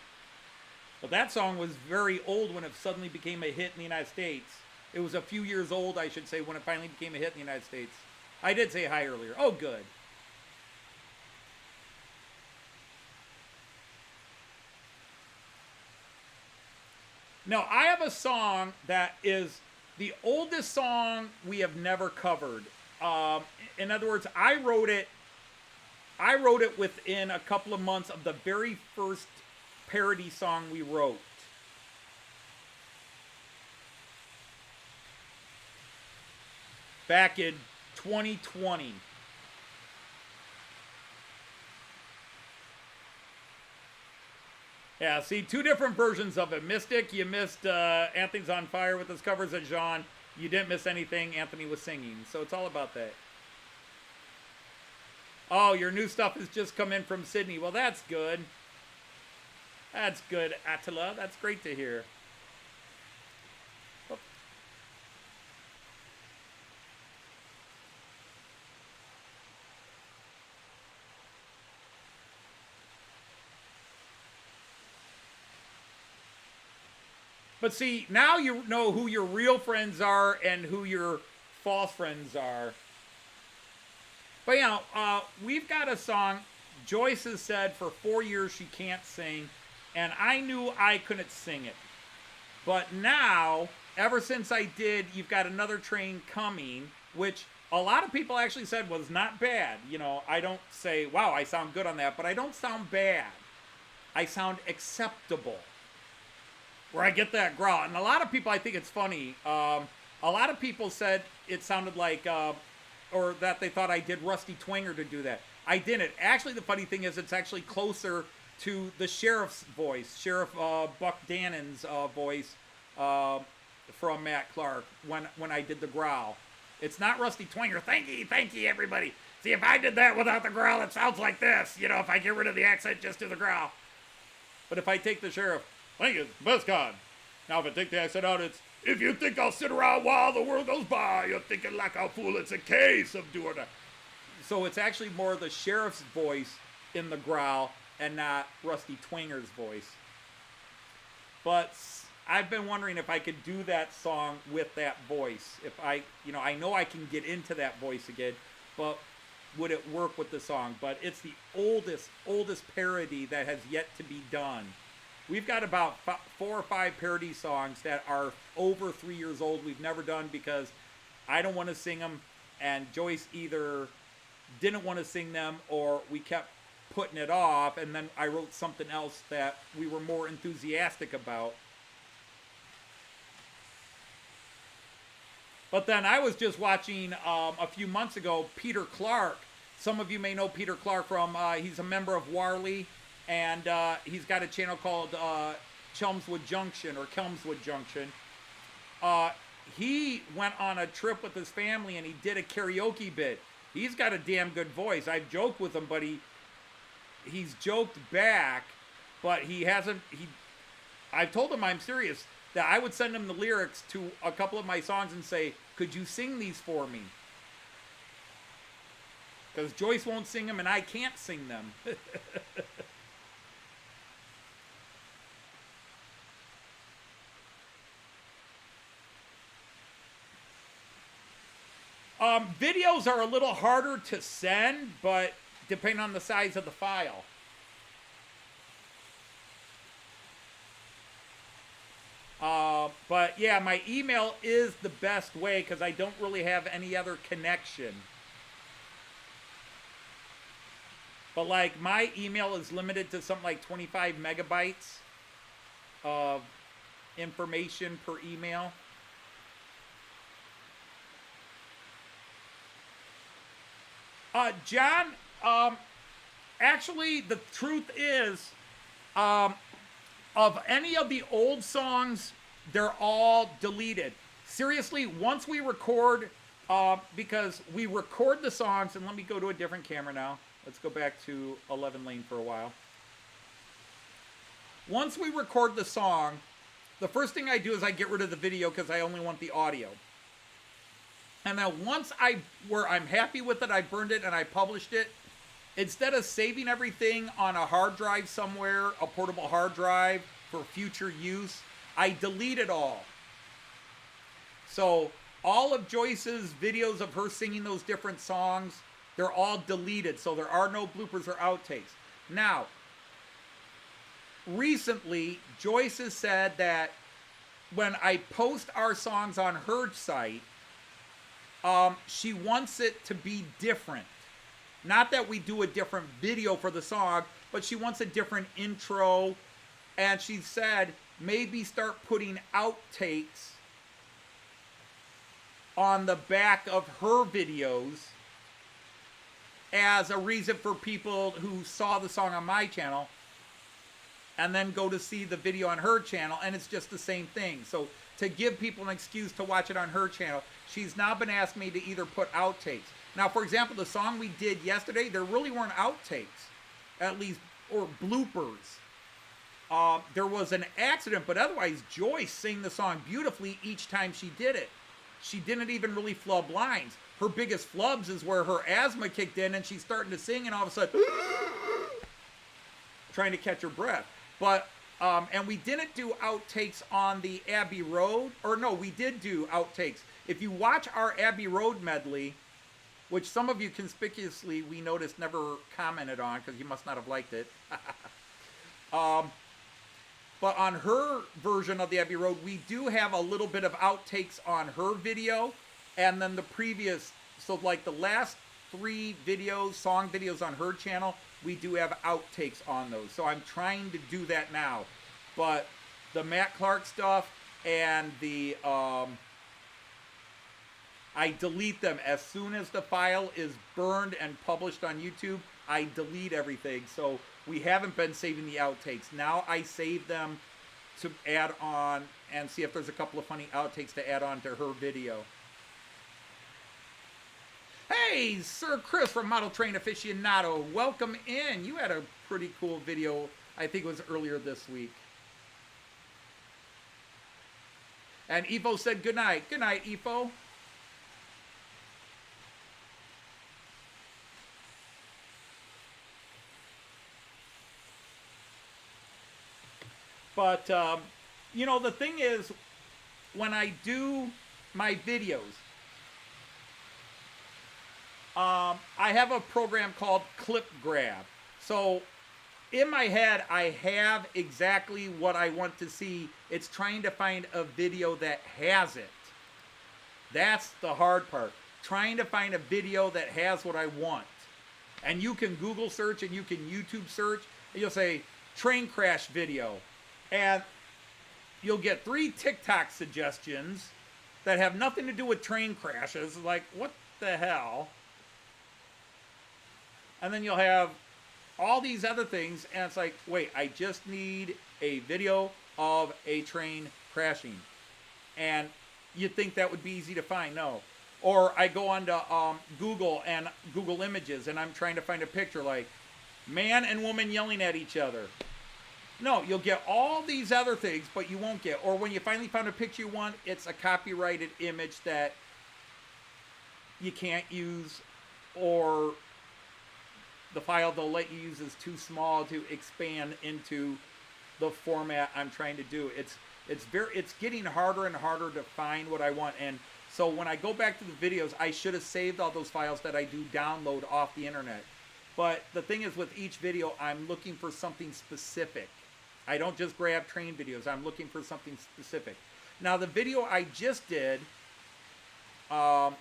But that song was very old when it suddenly became a hit in the United States. It was a few years old, I should say, when it finally became a hit in the United States. I did say hi earlier. Oh, good. No, I have a song that is the oldest song we have never covered. In other words, I wrote it within a couple of months of the very first parody song we wrote. Back in 2020. Yeah, see, two different versions of it. Mystic, you missed Anthony's on Fire with his covers of Jean. You didn't miss anything. Anthony was singing. So it's all about that. Oh, your new stuff has just come in from Sydney. Well, that's good. That's good, Attila. That's great to hear. Oh. But see, now you know who your real friends are and who your false friends are. But, you know, we've got a song. Joyce has said for 4 years she can't sing, and I knew I couldn't sing it. But now, ever since I did You've Got Another Train Coming, which a lot of people actually said was not bad. You know, I don't say, wow, I sound good on that, but I don't sound bad. I sound acceptable. Where I get that growl. And a lot of people, I think it's funny. A lot of people said it sounded like, or that they thought I did Rusty Twanger to do that. I didn't. Actually, the funny thing is it's actually closer to the sheriff's voice, Sheriff Buck Dannon's voice from Matt Clark when I did the growl. It's not Rusty Twanger. Thank you, everybody. See, if I did that without the growl, it sounds like this. You know, if I get rid of the accent, just do the growl. But if I take the sheriff, thank you, best con. Now, if I take the accent out, it's, if you think I'll sit around while the world goes by, you're thinking like a fool. It's a case of doing it. So it's actually more the sheriff's voice in the growl and not Rusty Twanger's voice. But I've been wondering if I could do that song with that voice. If I know I can get into that voice again, but would it work with the song? But it's the oldest parody that has yet to be done. We've got about 4 or 5 parody songs that are over 3 years old we've never done because I don't want to sing them, and Joyce either didn't want to sing them or we kept putting it off, and then I wrote something else that we were more enthusiastic about. But then I was just watching a few months ago Peter Clark. Some of you may know Peter Clark from, he's a member of Warley. And he's got a channel called Chelmswood Junction or Kelmswood Junction. He went on a trip with his family and he did a karaoke bit. He's got a damn good voice. I've joked with him, but he's joked back, but he hasn't. I've told him I'm serious, that I would send him the lyrics to a couple of my songs and say, could you sing these for me? Because Joyce won't sing them and I can't sing them. Videos are a little harder to send, but depending on the size of the file. But yeah, my email is the best way because I don't really have any other connection. But like my email is limited to something like 25 megabytes of information per email. John, actually, the truth is, of any of the old songs, they're all deleted. Seriously, once we record, because we record the songs, and let me go to a different camera now. Let's go back to 11 lane for a while. Once we record the song, the first thing I do is I get rid of the video because I only want the audio. And then once I'm happy with it, I burned it and I published it. Instead of saving everything on a hard drive somewhere, a portable hard drive for future use, I delete it all. So all of Joyce's videos of her singing those different songs, they're all deleted. So there are no bloopers or outtakes. Now, recently, Joyce has said that when I post our songs on her site, she wants it to be different. Not that we do a different video for the song, but she wants a different intro. And she said, maybe start putting outtakes on the back of her videos as a reason for people who saw the song on my channel and then go to see the video on her channel, and it's just the same thing. So to give people an excuse to watch it on her channel, she's now been asking me to either put outtakes. Now, for example, the song we did yesterday, there really weren't outtakes, at least, or bloopers. There was an accident, but otherwise, Joyce sang the song beautifully each time she did it. She didn't even really flub lines. Her biggest flubs is where her asthma kicked in and she's starting to sing and all of a sudden, trying to catch her breath. But, and we didn't do outtakes on the Abbey Road, or no, we did do outtakes. If you watch our Abbey Road medley, which some of you conspicuously, we noticed, never commented on because you must not have liked it. But on her version of the Abbey Road, we do have a little bit of outtakes on her video. And then the previous, so like the last 3 videos, song videos on her channel, we do have outtakes on those. So I'm trying to do that now. But the Matt Clark stuff and the, I delete them. As soon as the file is burned and published on YouTube, I delete everything. So we haven't been saving the outtakes. Now I save them to add on and see if there's a couple of funny outtakes to add on to her video. Hey, Sir Chris from Model Train Aficionado, welcome in. You had a pretty cool video, I think it was earlier this week. And Efo said good night. Good night, Efo. But, you know, the thing is, when I do my videos, I have a program called Clip Grab. So, in my head, I have exactly what I want to see. It's trying to find a video that has it. That's the hard part. Trying to find a video that has what I want. And you can Google search and you can YouTube search. And you'll say, train crash video. And you'll get 3 TikTok suggestions that have nothing to do with train crashes. Like, what the hell? And then you'll have all these other things, and it's like, wait, I just need a video of a train crashing. And you'd think that would be easy to find. No. Or I go onto Google and Google Images, and I'm trying to find a picture like man and woman yelling at each other. No, you'll get all these other things, but you won't get. Or when you finally found a picture you want, it's a copyrighted image that you can't use, or the file they'll let you use is too small to expand into the format I'm trying to do. It's getting harder and harder to find what I want. And so when I go back to the videos, I should have saved all those files that I do download off the internet. But the thing is, with each video, I'm looking for something specific. I don't just grab train videos. I'm looking for something specific. Now, the video I just did, the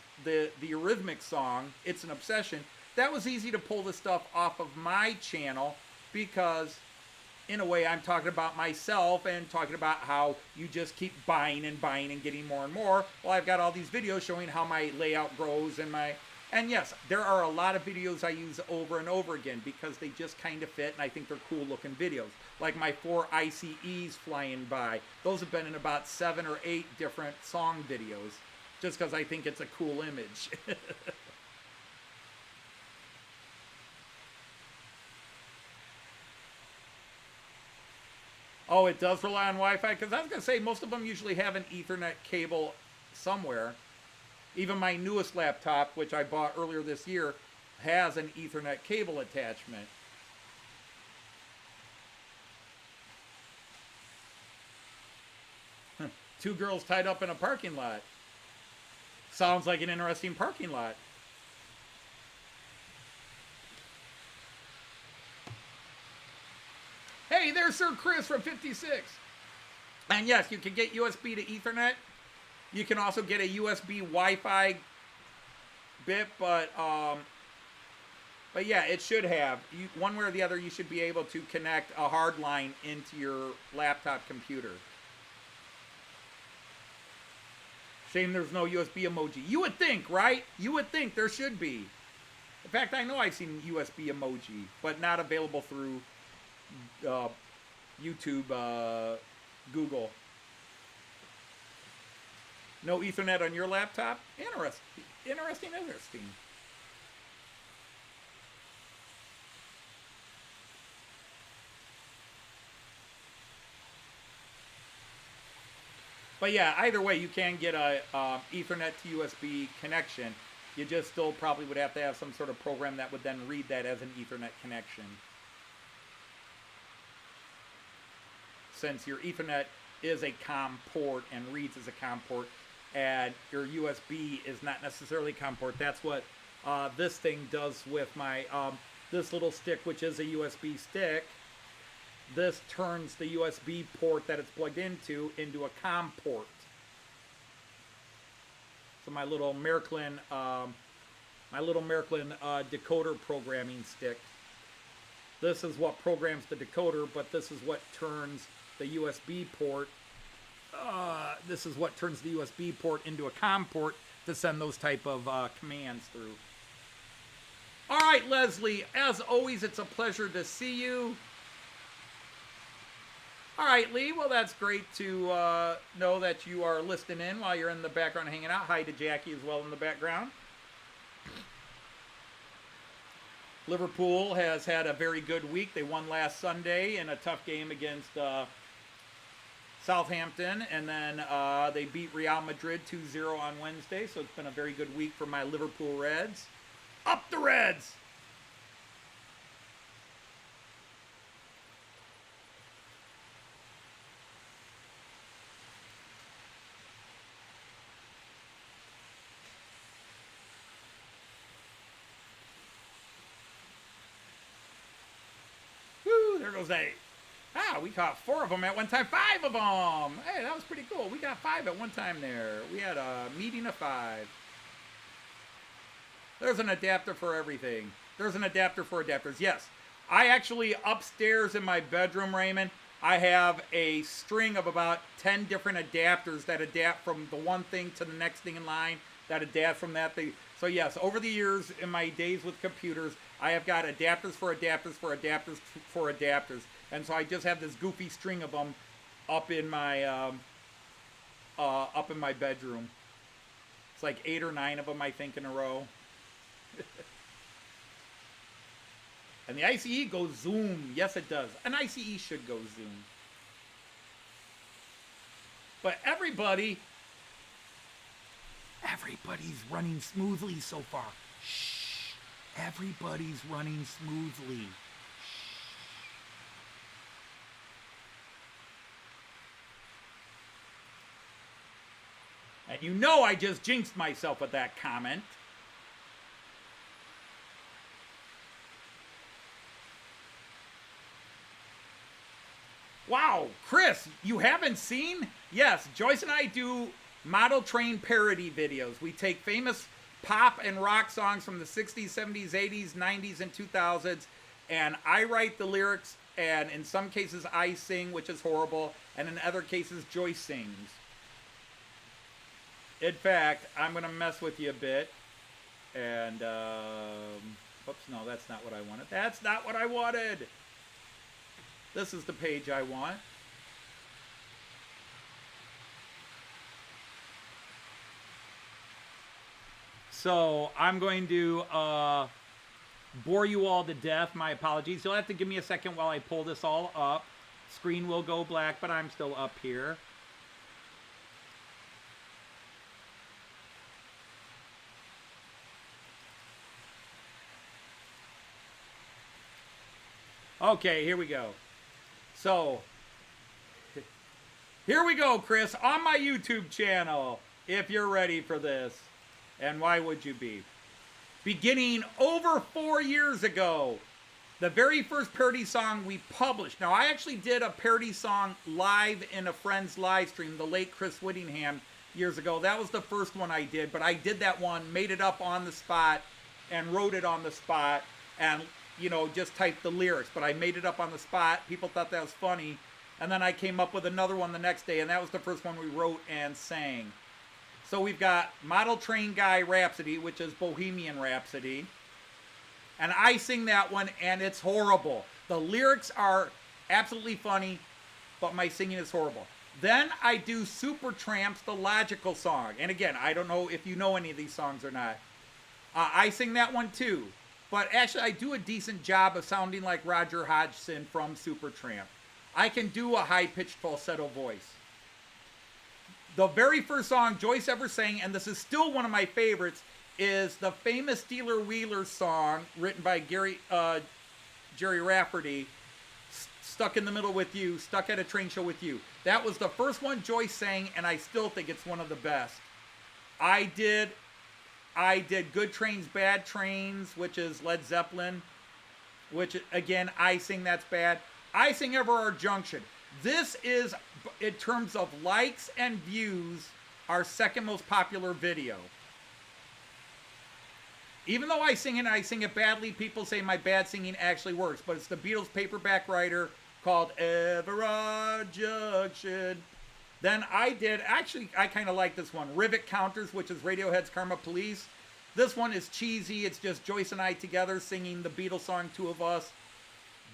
Eurythmics song, It's an Obsession, that was easy to pull the stuff off of my channel because, in a way, I'm talking about myself and talking about how you just keep buying and buying and getting more and more. Well, I've got all these videos showing how my layout grows and my... And yes, there are a lot of videos I use over and over again because they just kind of fit and I think they're cool looking videos. Like my 4 ICEs flying by. Those have been in about 7 or 8 different song videos just because I think it's a cool image. Oh, it does rely on Wi-Fi? Because I was going to say, most of them usually have an Ethernet cable somewhere. Even my newest laptop, which I bought earlier this year, has an Ethernet cable attachment. Two girls tied up in a parking lot. Sounds like an interesting parking lot. Hey, there's Sir Chris from 56. And yes, you can get USB to Ethernet. You can also get a USB Wi-Fi bit, but yeah, it should have. One way or the other, you should be able to connect a hard line into your laptop computer. Shame there's no USB emoji. You would think, right? You would think there should be. In fact, I know I've seen USB emoji, but not available through YouTube, Google. No Ethernet on your laptop? Interesting. But yeah, either way, you can get a Ethernet to USB connection. You just still probably would have to have some sort of program that would then read that as an Ethernet connection. Since your Ethernet is a COM port and reads as a COM port, and your USB is not necessarily COM port. That's what this thing does with my, this little stick, which is a USB stick. This turns the USB port that it's plugged into a COM port. So my little Märklin decoder programming stick. This is what programs the decoder, but this is what turns the USB port. This is what turns the USB port into a COM port to send those type of commands through. All right, Leslie. As always, it's a pleasure to see you. All right, Lee. Well, that's great to know that you are listening in while you're in the background hanging out. Hi to Jackie as well in the background. Liverpool has had a very good week. They won last Sunday in a tough game against Southampton, and then they beat Real Madrid 2-0 on Wednesday, so it's been a very good week for my Liverpool Reds. Up the Reds! Woo, there goes that. Ah, we caught 4 of them at one time. 5 of them! Hey, that was pretty cool. We got 5 at one time there. We had a meeting of 5. There's an adapter for everything. There's an adapter for adapters. Yes, I actually, upstairs in my bedroom, Raymond, I have a string of about 10 different adapters that adapt from the one thing to the next thing in line, that adapt from that thing. So yes, over the years, in my days with computers, I have got adapters for adapters for adapters for adapters. And so I just have this goofy string of them up in my bedroom. It's like 8 or 9 of them, I think, in a row. And the ICE goes zoom. Yes, it does. An ICE should go zoom. But everybody's running smoothly so far. Shh. Everybody's running smoothly. And you know I just jinxed myself with that comment. Wow, Chris, you haven't seen? Yes, Joyce and I do model train parody videos. We take famous pop and rock songs from the 60s, 70s, 80s, 90s, and 2000s, and I write the lyrics, and in some cases I sing, which is horrible, and in other cases Joyce sings. In fact, I'm going to mess with you a bit, and, oops, no, that's not what I wanted. That's not what I wanted! This is the page I want. So I'm going to bore you all to death. My apologies. You'll have to give me a second while I pull this all up. Screen will go black, but I'm still up here. Okay, here we go. So, here we go, Chris, on my YouTube channel, if you're ready for this. And why would you be? Beginning over 4 years ago, The very first parody song we published. Now, I actually did a parody song live in a friend's live stream, the late Chris Whittingham, years ago. That was the first one I did, but I did that one, made it up on the spot, and wrote it on the spot, and, you know, just typed the lyrics. But I made it up on the spot. People thought that was funny. And then I came up with another one the next day, and that was the first one we wrote and sang. So we've got Model Train Guy Rhapsody, which is Bohemian Rhapsody. And I sing that one, and it's horrible. The lyrics are absolutely funny, but my singing is horrible. Then I do Supertramp's The Logical Song. And again, I don't know if you know any of these songs or not. I sing that one too. But actually, I do a decent job of sounding like Roger Hodgson from Supertramp. I can do a high-pitched falsetto voice. The very first song Joyce ever sang, and this is still one of my favorites, is the famous Steeler Wheeler song written by Jerry Rafferty, Stuck in the Middle with You, Stuck at a Train Show with You. That was the first one Joyce sang, and I still think it's one of the best. I did Good Trains, Bad Trains, which is Led Zeppelin, which, again, I sing That's Bad. I sing Everard Junction. This is, in terms of likes and views, our second most popular video. Even though I sing it badly, people say my bad singing actually works. But it's the Beatles paperback writer called Everard Junction. Then I kind of like this one, Rivet Counters, which is Radiohead's Karma Police. This one is cheesy. It's just Joyce and I together singing the Beatles song, Two of Us.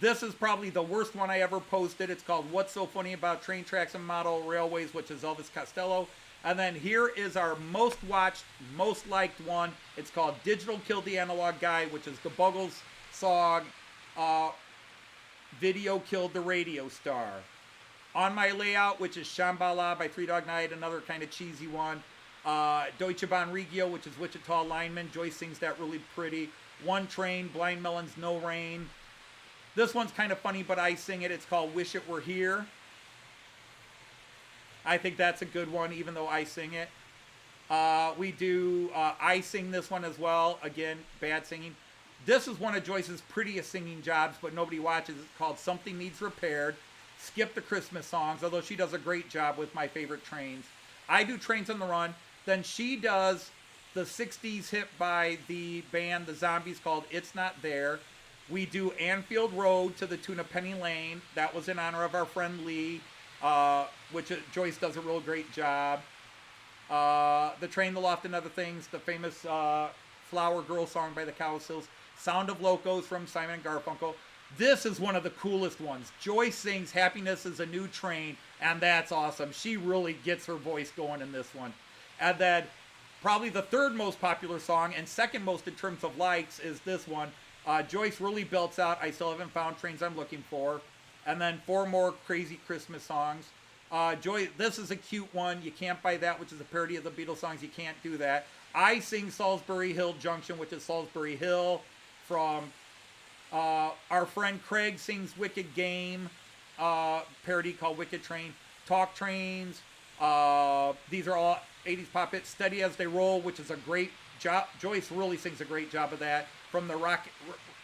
This is probably the worst one I ever posted. It's called What's So Funny About Train Tracks and Model Railways, which is Elvis Costello. And then here is our most watched, most liked one. It's called Digital Killed the Analog Guy, which is the Buggles song, Video Killed the Radio Star. On My Layout, which is Shambhala by Three Dog Night, another kind of cheesy one. Deutsche Bahn Regio, which is Wichita Lineman. Joyce sings that really pretty. One Train, Blind Melon's No Rain. This one's kind of funny, but I sing it. It's called Wish It Were Here. I think that's a good one, even though I sing it. I sing this one as well. Again, bad singing. This is one of Joyce's prettiest singing jobs, but nobody watches. It's called Something Needs Repaired. Skip the Christmas songs, although she does a great job with My Favorite Trains. I do Trains on the Run. Then she does the 60s hit by the band The Zombies called It's Not There. We do Anfield Road to the tune of Penny Lane. That was in honor of our friend Lee, which Joyce does a real great job. The Train, the Loft, and Other Things, the famous Flower Girl song by the Cowsills. Sound of Locos from Simon & Garfunkel. This is one of the coolest ones. Joyce sings Happiness is a New Train, and that's awesome. She really gets her voice going in this one. And then probably the third most popular song and second most in terms of likes is this one. Joyce really belts out I Still Haven't Found Trains I'm Looking For. And then 4 more crazy Christmas songs. Joyce, this is a cute one. You Can't Buy That, which is a parody of the Beatles songs. You can't do that. I sing Salisbury Hill Junction, which is Salisbury Hill from... our friend Craig sings Wicked Game, parody called Wicked Train. Talk Trains. These are all 80s pop hits. Steady As They Roll, which is a great job. Joyce really sings a great job of that. From the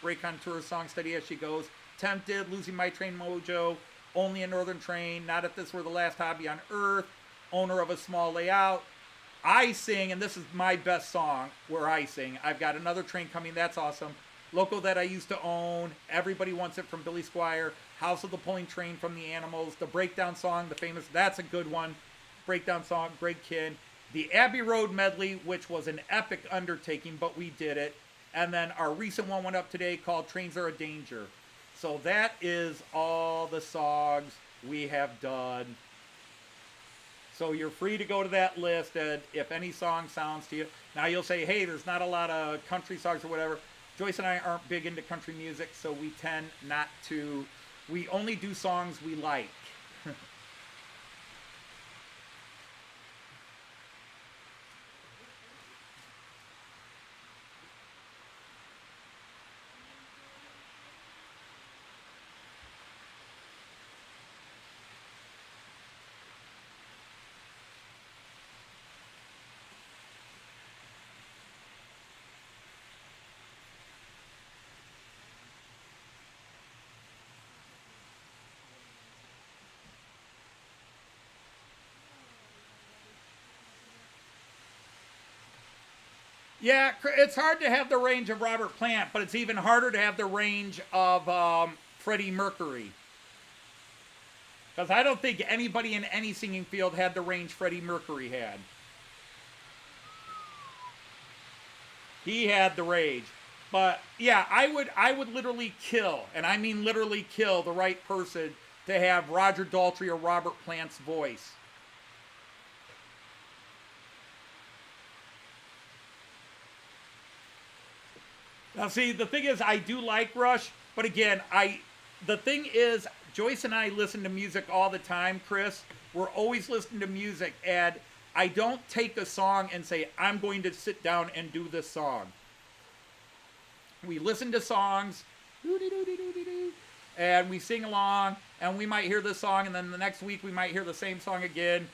Raycon Tour song, Steady As She Goes. Tempted, Losing My Train Mojo. Only a Northern Train. Not If This Were the Last Hobby on Earth. Owner of a Small Layout. I sing, and this is my best song where I sing. I've got Another Train Coming. That's awesome. Loco That I Used to Own, Everybody Wants It from Billy Squier, House of the Pulling Train from the Animals, the Breakdown Song, the famous, that's a good one, Breakdown Song, Greg Kidd, the Abbey Road Medley, which was an epic undertaking, but we did it, and then our recent one went up today called Trains Are a Danger. So that is all the songs we have done. So you're free to go to that list, and if any song sounds to you, now you'll say, hey, there's not a lot of country songs or whatever. Joyce and I aren't big into country music, so we tend not to. We only do songs we like. Yeah, it's hard to have the range of Robert Plant, but it's even harder to have the range of Freddie Mercury. Because I don't think anybody in any singing field had the range Freddie Mercury had. He had the range. But yeah, I would literally kill, and I mean literally kill, the right person to have Roger Daltrey or Robert Plant's voice. Now, see, the thing is, I do like Rush, but again, the thing is, Joyce and I listen to music all the time, Chris. We're always listening to music, and I don't take a song and say, I'm going to sit down and do this song. We listen to songs, and we sing along, and we might hear this song, and then the next week we might hear the same song again.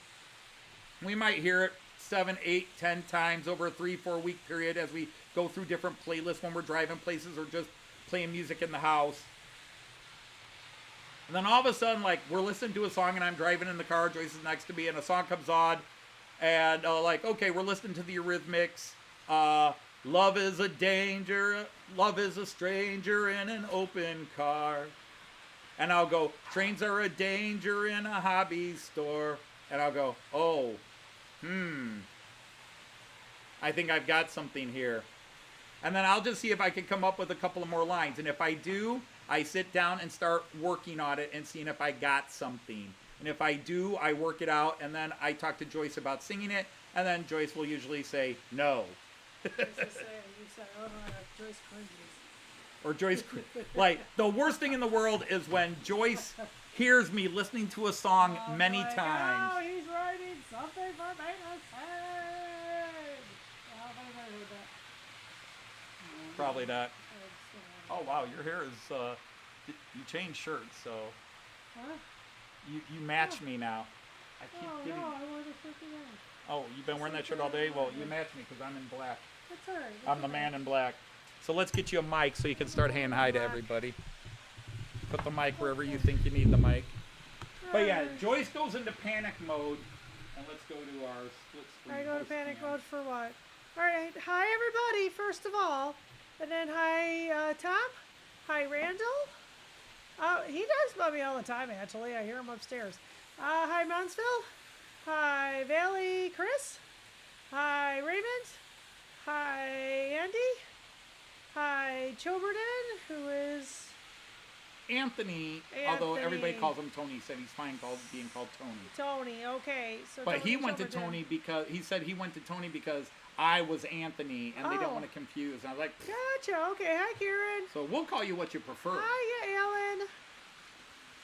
We might hear it 7, 8, 10 times over a 3-4 week period as we go through different playlists when we're driving places or just playing music in the house. And then all of a sudden, like, we're listening to a song and I'm driving in the car, Joyce is next to me, and a song comes on, and like, okay, we're listening to the Eurythmics. Love is a danger, love is a stranger in an open car. And I'll go, trains are a danger in a hobby store. And I'll go, oh, I think I've got something here. And then I'll just see if I can come up with a couple of more lines. And if I do, I sit down and start working on it and seeing if I got something. And if I do, I work it out, and then I talk to Joyce about singing it, and then Joyce will usually say no. Or Joyce, like, the worst thing in the world is when Joyce hears me listening to a song many times. Oh, he's writing something for me to say. Probably not. Oh wow, your hair is you changed shirts, so Huh? you match me now. I keep Oh getting. no, I want to flip it out. Oh, you've been wearing that shirt all day. Well, you match me because I'm in black. That's alright. I'm the man in black. So let's get you a mic so you can start saying hi to everybody. Put the mic wherever you think you need the mic. But yeah, Joyce goes into panic mode, and let's go to our split screen. I go to voice panic cam. mode for what? Alright, hi everybody, first of all. And then hi Tom. Hi Randall. He does love me all the time actually. I hear him upstairs. Hi Mansfield. Hi Valley Chris. Hi Raymond. Hi Andy. Hi Choberden, who is Anthony, although everybody Anthony. calls him Tony, said he's fine being called Tony. Tony. Okay, so But he Tony went to Choberden. Tony because he said he went to Tony because I was Anthony, and they don't Oh. want to confuse. And I was like, Gotcha. Okay. Hi Kieran. so we'll call you what you prefer. Hi Alan.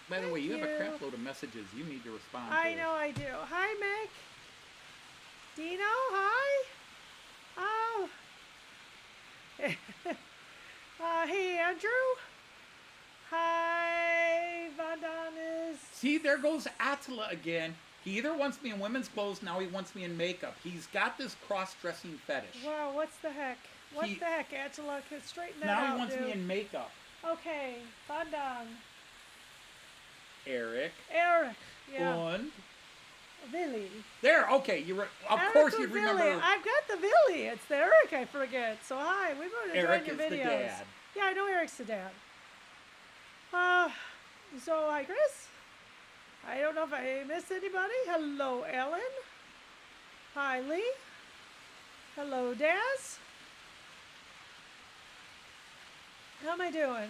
By the way, you have a you. crap load of messages you need to respond I to. know I do. Hi Mick. Dino. Hi. Oh. Hey Andrew. Hi Vandanis. See, there goes Attila again. He either wants me in women's clothes, now he wants me in makeup. He's got this cross-dressing fetish. Wow, what's the heck? What He- the heck, Angela? Could straighten that Now out, he wants dude. me in makeup. Okay, Vandan. Eric. Eric. Yeah. Und. Billy. There, okay. Of Eric course or you'd Billy. remember. I've got the Billy. It's the Eric I forget. So hi, we've been Eric enjoying your is the videos. dad. Yeah, I know Eric's the dad. So hi Chris. I don't know if I missed anybody. Hello Ellen. Hi Lee. Hello Daz. How am I doing?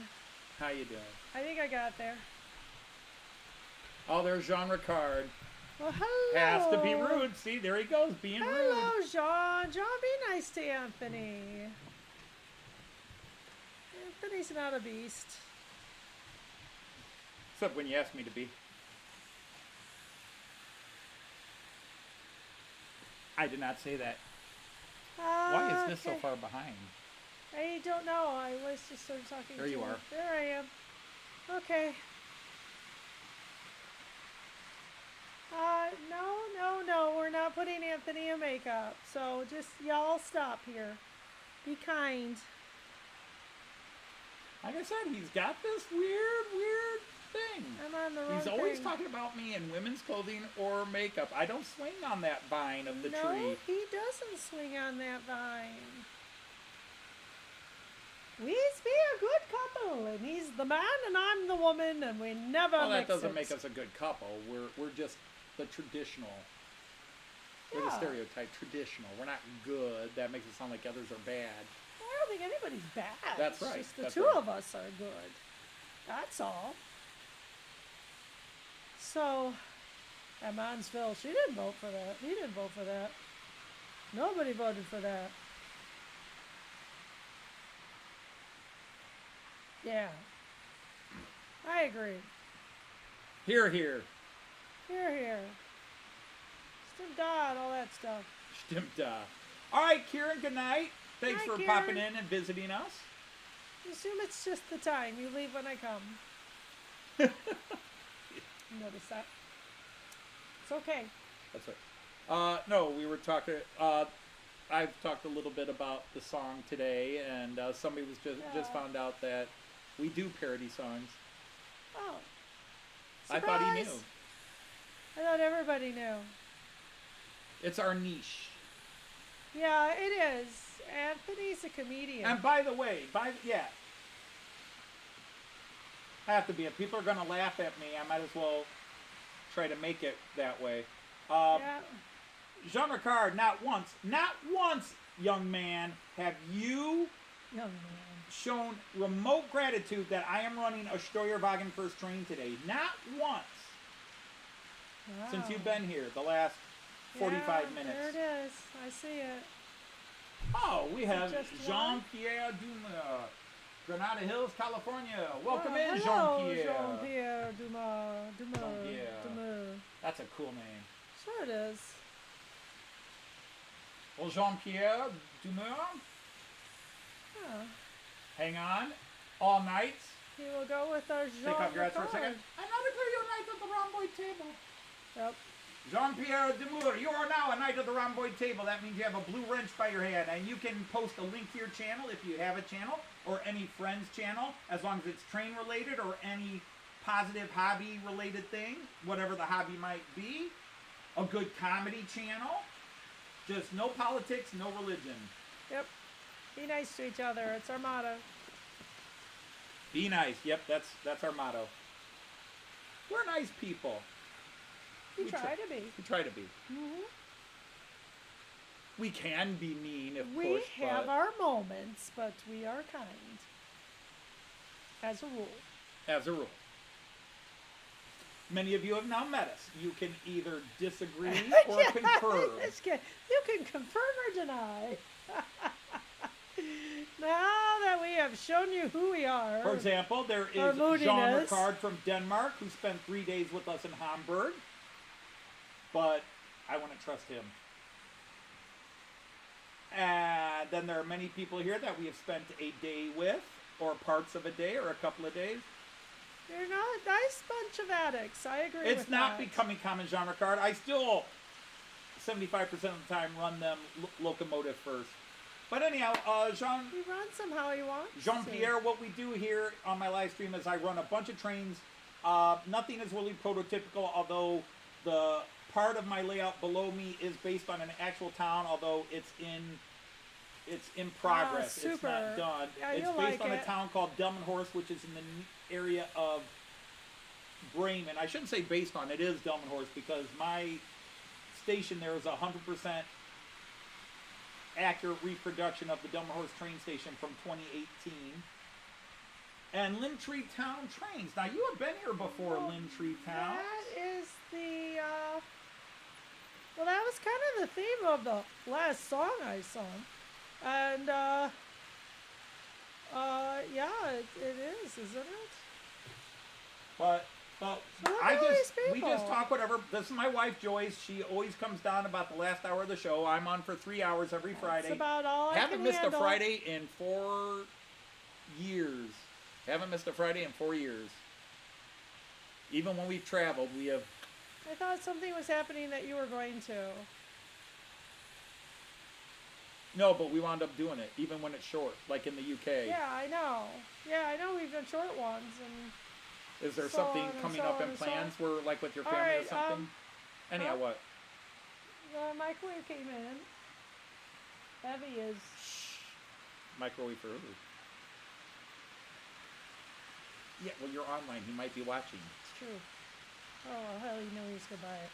How you doing? I think I got there. Oh, there's Jean Ricard. Well, hello. Has to be rude. See, there he goes, being rude. Hello, Jean. Jean, be nice to Anthony. Anthony's not a beast. Except when you ask me to be. I did not say that. Why is this so Okay. far behind? I don't know. I was just sort of talking There to you him. are. There I am. Okay. No. We're not putting Anthony in makeup. So just y'all stop here. Be kind. Like I said, he's got this weird thing. I'm on the wrong He's always thing. talking about me in women's clothing or makeup. I don't swing on that vine of the no, tree. he doesn't swing on that vine. We be a good couple, and he's the man and I'm the woman, and we never Well, that mix doesn't it. make us a good couple. We're just the traditional. We're the Yeah. stereotype traditional. We're not good. That makes it sound like others are bad. I don't think anybody's bad. That's It's right, just the that's two right. of us are good. That's all. So, at Mansville, she didn't vote for that. He didn't vote for that. Nobody voted for that. Yeah. I agree. Here, here. Here. Stimmt da and all that stuff. Stimmt da. All right, Kieran, good night. Thanks Hi, for Kieran. popping in and visiting us. I assume it's just the time. You leave when I come. Notice that. It's okay. That's right. No, we were talking. I've talked a little bit about the song today, and somebody was just found out that we do parody songs. Oh. I thought he knew. Surprise! I thought everybody knew. It's our niche. Yeah, it is. Anthony's a comedian. And by the way, I have to be. If people are going to laugh at me, I might as well try to make it that way. Yeah. Jean Ricard, not once, young man, have you Young man. shown remote gratitude that I am running a Steuerwagen first train today. Not once Wow. since you've been here, the last 45 Yeah, minutes. There it is. I see it. Oh, we have just one? Jean-Pierre Dumas, Granada Hills, California. Welcome in, hello, Jean-Pierre. Jean-Pierre Dumas. Jean-Pierre. That's a cool name. Sure it is. Well, Jean-Pierre Dumas, Huh. hang on. All night. He will go with our Jean Take off your hats for a Ricard. second. Another video night at the Rhomboid table. Yep. Jean-Pierre Demure, you are now a knight of the rhomboid table. That means you have a blue wrench by your hand, and you can post a link to your channel if you have a channel, or any friend's channel, as long as it's train related or any positive hobby related thing, whatever the hobby might be. A good comedy channel. Just no politics, no religion. Yep. Be nice to each other. It's our motto. Be nice. Yep, that's our motto. We're nice people. We try to be. We try to be. Mhm. We can be mean if We pushed, have but our moments, but we are kind. As a rule. as a rule. Many of you have now met us. You can either disagree or confirm. This kid, you can confirm or deny. Now that we have shown you who we are. For example, there Our is Jean moodiness. Ricard from Denmark who spent 3 days with us in Hamburg. But I want to trust him. And then there are many people here that we have spent a day with, or parts of a day, or a couple of days. You're not a nice bunch of addicts. I agree with It's not that. becoming common genre card. I still, 75% of the time, run them locomotive first. But anyhow, He runs them how he wants to. Jean-Pierre, what we do here on my live stream is I run a bunch of trains. Nothing is really prototypical, although the part of my layout below me is based on an actual town, although it's in progress. It's super. not done. Yeah, It's you'll based like on a it. town called Delmenhorst, which is in the area of Bremen. I shouldn't say based on, it is Delmenhorst because my station there is 100% accurate reproduction of the Delmenhorst train station from 2018. And Lintree Town trains. Now, you have been here before, Lintree Town. That is the, well, that was kind of the theme of the last song I sung. And, yeah, it is, isn't it? But look I at all just these we just people. talk whatever. This is my wife Joyce. She always comes down about the last hour of the show. I'm on for 3 hours every Friday. That's about all I Haven't can missed handle. a Friday in 4 years. Haven't missed a Friday in 4 years. Even when we've traveled, we have. I thought something was happening that you were going to. No, but we wound up doing it, even when it's short, like in the UK. Yeah, I know. Yeah, I know we've done short ones. And Is there so something on and coming so up on in and so plans on. where, like with your All family or right, something? Anyhow, huh? what? the microwave came in. Heavy is. Microwave for who? Yeah, well, you're online. He might be watching. It's true. Oh, well, hell, you know he's gonna buy it.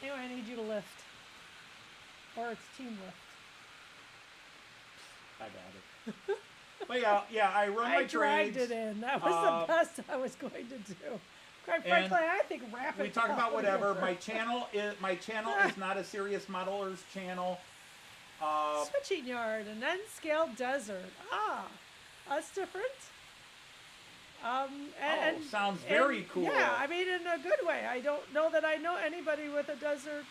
Anyway, I need you to lift. Or it's team lift. I got it. But yeah, I run my I dragged trades. it in. That was the best I was going to do. Quite frankly, I think rapid. We talk about whatever. My channel is not a serious modelers channel. Switching yard and then scale desert. That's different. Sounds very cool. Yeah, I mean, in a good way. I don't know that I know anybody with a desert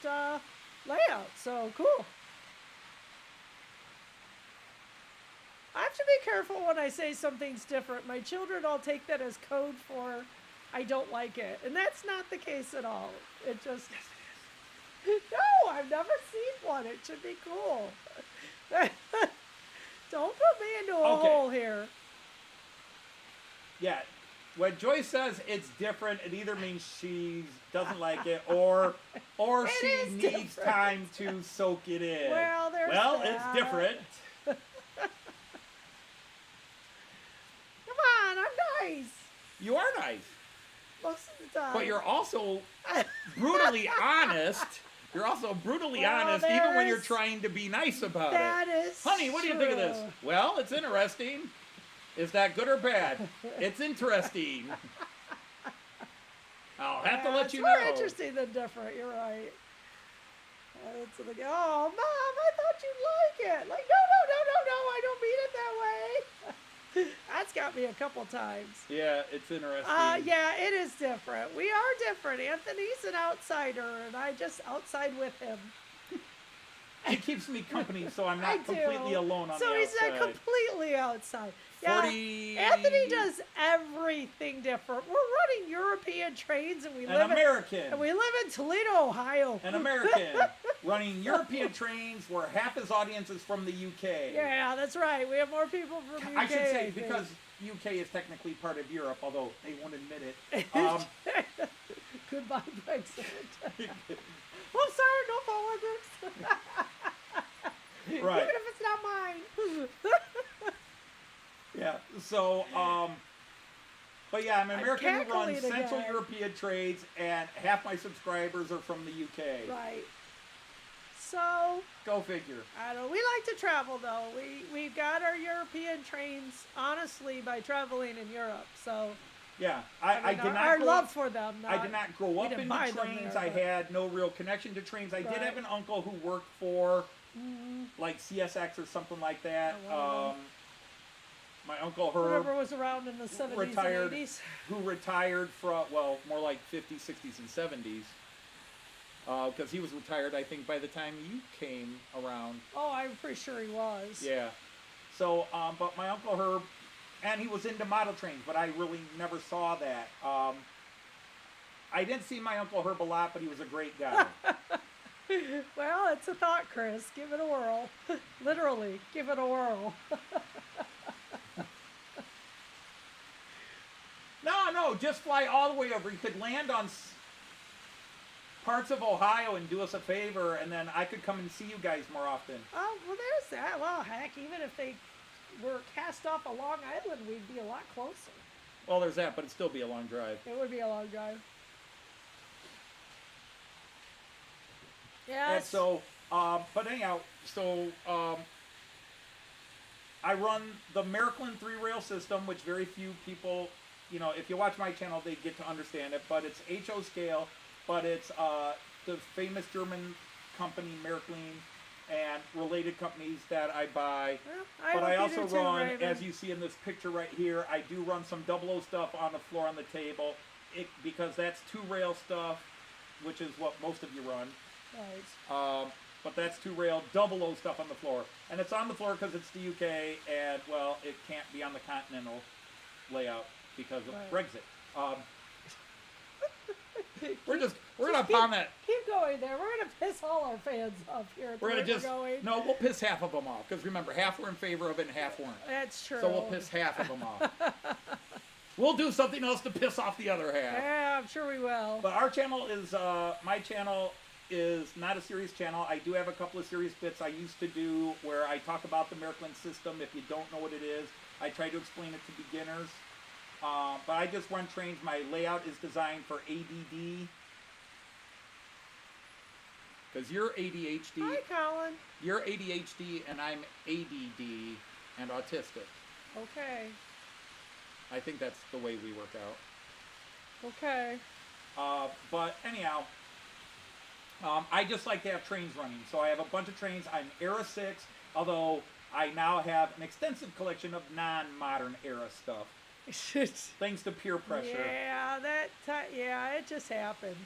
layout, so cool. I have to be careful when I say something's different. My children all take that as code for I don't like it, and that's not the case at all. It just... No, I've never seen one. It should be cool. Don't put me into a hole here. Yeah, when Joyce says it's different, it either means she doesn't like it or she needs different. time to soak it in. Well, there's it's that. different. Come on, I'm nice. You are nice, Most of the time. but you're also brutally honest. You're also brutally honest, even when you're trying to be nice about That it. is Honey, what do you think of this? true. Well, it's interesting. Is that good or bad? It's interesting. I'll have to let you know. It's more interesting than different. You're right. Oh, Mom, I thought you'd like it. Like, no, I don't mean it that way. That's got me a couple times. Yeah, it's interesting. Yeah, it is different. We are different. Anthony's an outsider, and I just outside with him. It keeps me company, so I'm I not do. completely alone on the So outside. he's not completely outside. Yeah, 40 Anthony does everything different. We're running European trains, and we live American. in Toledo, Ohio. An American running European trains where half his audience is from the UK. Yeah, that's right. We have more people from UK. I should say, think. because UK is technically part of Europe, although they won't admit it. Goodbye, Brexit. I'm sorry, no politics. Right. Even if it's not mine. Yeah, so, but yeah, I'm an American who runs cackling Central again. European trades, and half my subscribers are from the UK. Right. So, Go figure. I don't. We like to travel though. We got our European trains honestly by traveling in Europe. So Yeah, I I mean, did not our grow love up, for them. I did not grow up didn't into buy them trains. there, I but- had no real connection to trains. I did Right. have an uncle who worked for like CSX or something like that. Oh, wow. My uncle Herb, whatever was around in the 70s retired, and 80s. who retired from, well, more like 50s, 60s, and 70s. Because he was retired, I think, by the time you came around. Oh, I'm pretty sure he was. Yeah. So, but my uncle Herb, and he was into model trains, but I really never saw that. I didn't see my uncle Herb a lot, but he was a great guy. Well, it's a thought, Chris. Give it a whirl. Literally, give it a whirl. No, just fly all the way over. You could land on parts of Ohio and do us a favor, and then I could come and see you guys more often. Oh, well, there's that. Well, heck, even if they were cast off a Long Island, we'd be a lot closer. Well, there's that, but it'd still be a long drive. It would be a long drive. And Yes. so, but anyhow, I run the Märklin 3-rail system, which very few people, if you watch my channel, they get to understand it, but it's HO scale, but it's the famous German company Märklin and related companies that I buy. Well, But I hope you also do too, run, Raven. as you see in this picture right here, I do run some 00 stuff on the floor on the table, because that's 2-rail stuff, which is what most of you run. Right. But that's 2-rail 00 stuff on the floor. And it's on the floor because it's the UK, and, well, it can't be on the continental layout because of Right. Brexit. We're gonna pound that. Keep going there. We're gonna piss all our fans off here. At the We're gonna rate just going. we'll piss half of them off, because remember, half were in favor of it and half weren't. That's true. So we'll piss half of them off. We'll do something else to piss off the other half. Yeah, I'm sure we will. But our channel is my channel is not a serious channel. I do have a couple of serious bits I used to do where I talk about the Märklin system. If you don't know what it is, I try to explain it to beginners. But I just run trains. My layout is designed for ADD. Because you're ADHD. Hi, Colin. You're ADHD and I'm ADD and autistic. Okay. I think that's the way we work out. Okay. But anyhow, I just like to have trains running. So I have a bunch of trains. I'm Era 6, although I now have an extensive collection of non-modern era stuff. Thanks to peer pressure. Yeah, it just happened.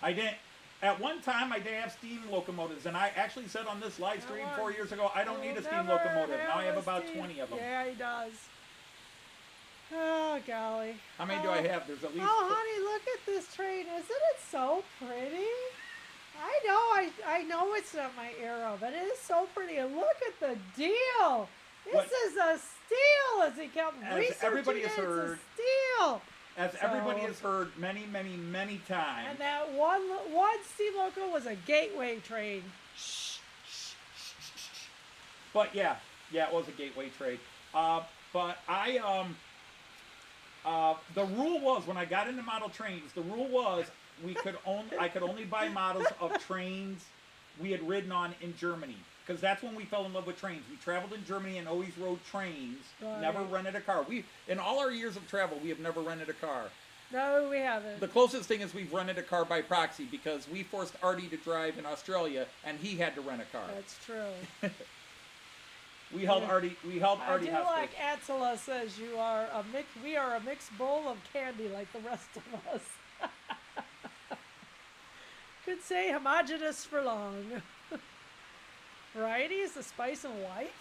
I didn't. At one time, I did have steam locomotives, and I actually said on this live stream 4 years ago, I don't need a steam locomotive. Now I have about 20 of them. Yeah, he does. Oh, golly. How many do I have? There's at least... Oh, honey, look at this train. Isn't it so pretty? I know it's not my era, but it is so pretty. And look at the deal. This is a steal, as he kept researching. Everybody has heard, it's a steal. Everybody has heard many, many, many times. And that one steam loco was a gateway train. But yeah, it was a gateway trade. But the rule was, when I got into model trains, the rule was I could only buy models of trains we had ridden on in Germany. Because that's when we fell in love with trains. We traveled in Germany and always rode trains. Right. Never rented a car. In all our years of travel, we have never rented a car. No, we haven't. The closest thing is we've rented a car by proxy because we forced Artie to drive in Australia and he had to rent a car. That's true. We held Artie hostage. Like Attila says, we are a mixed bowl of candy like the rest of us. Could say homogeneous for long. Variety is the spice of life.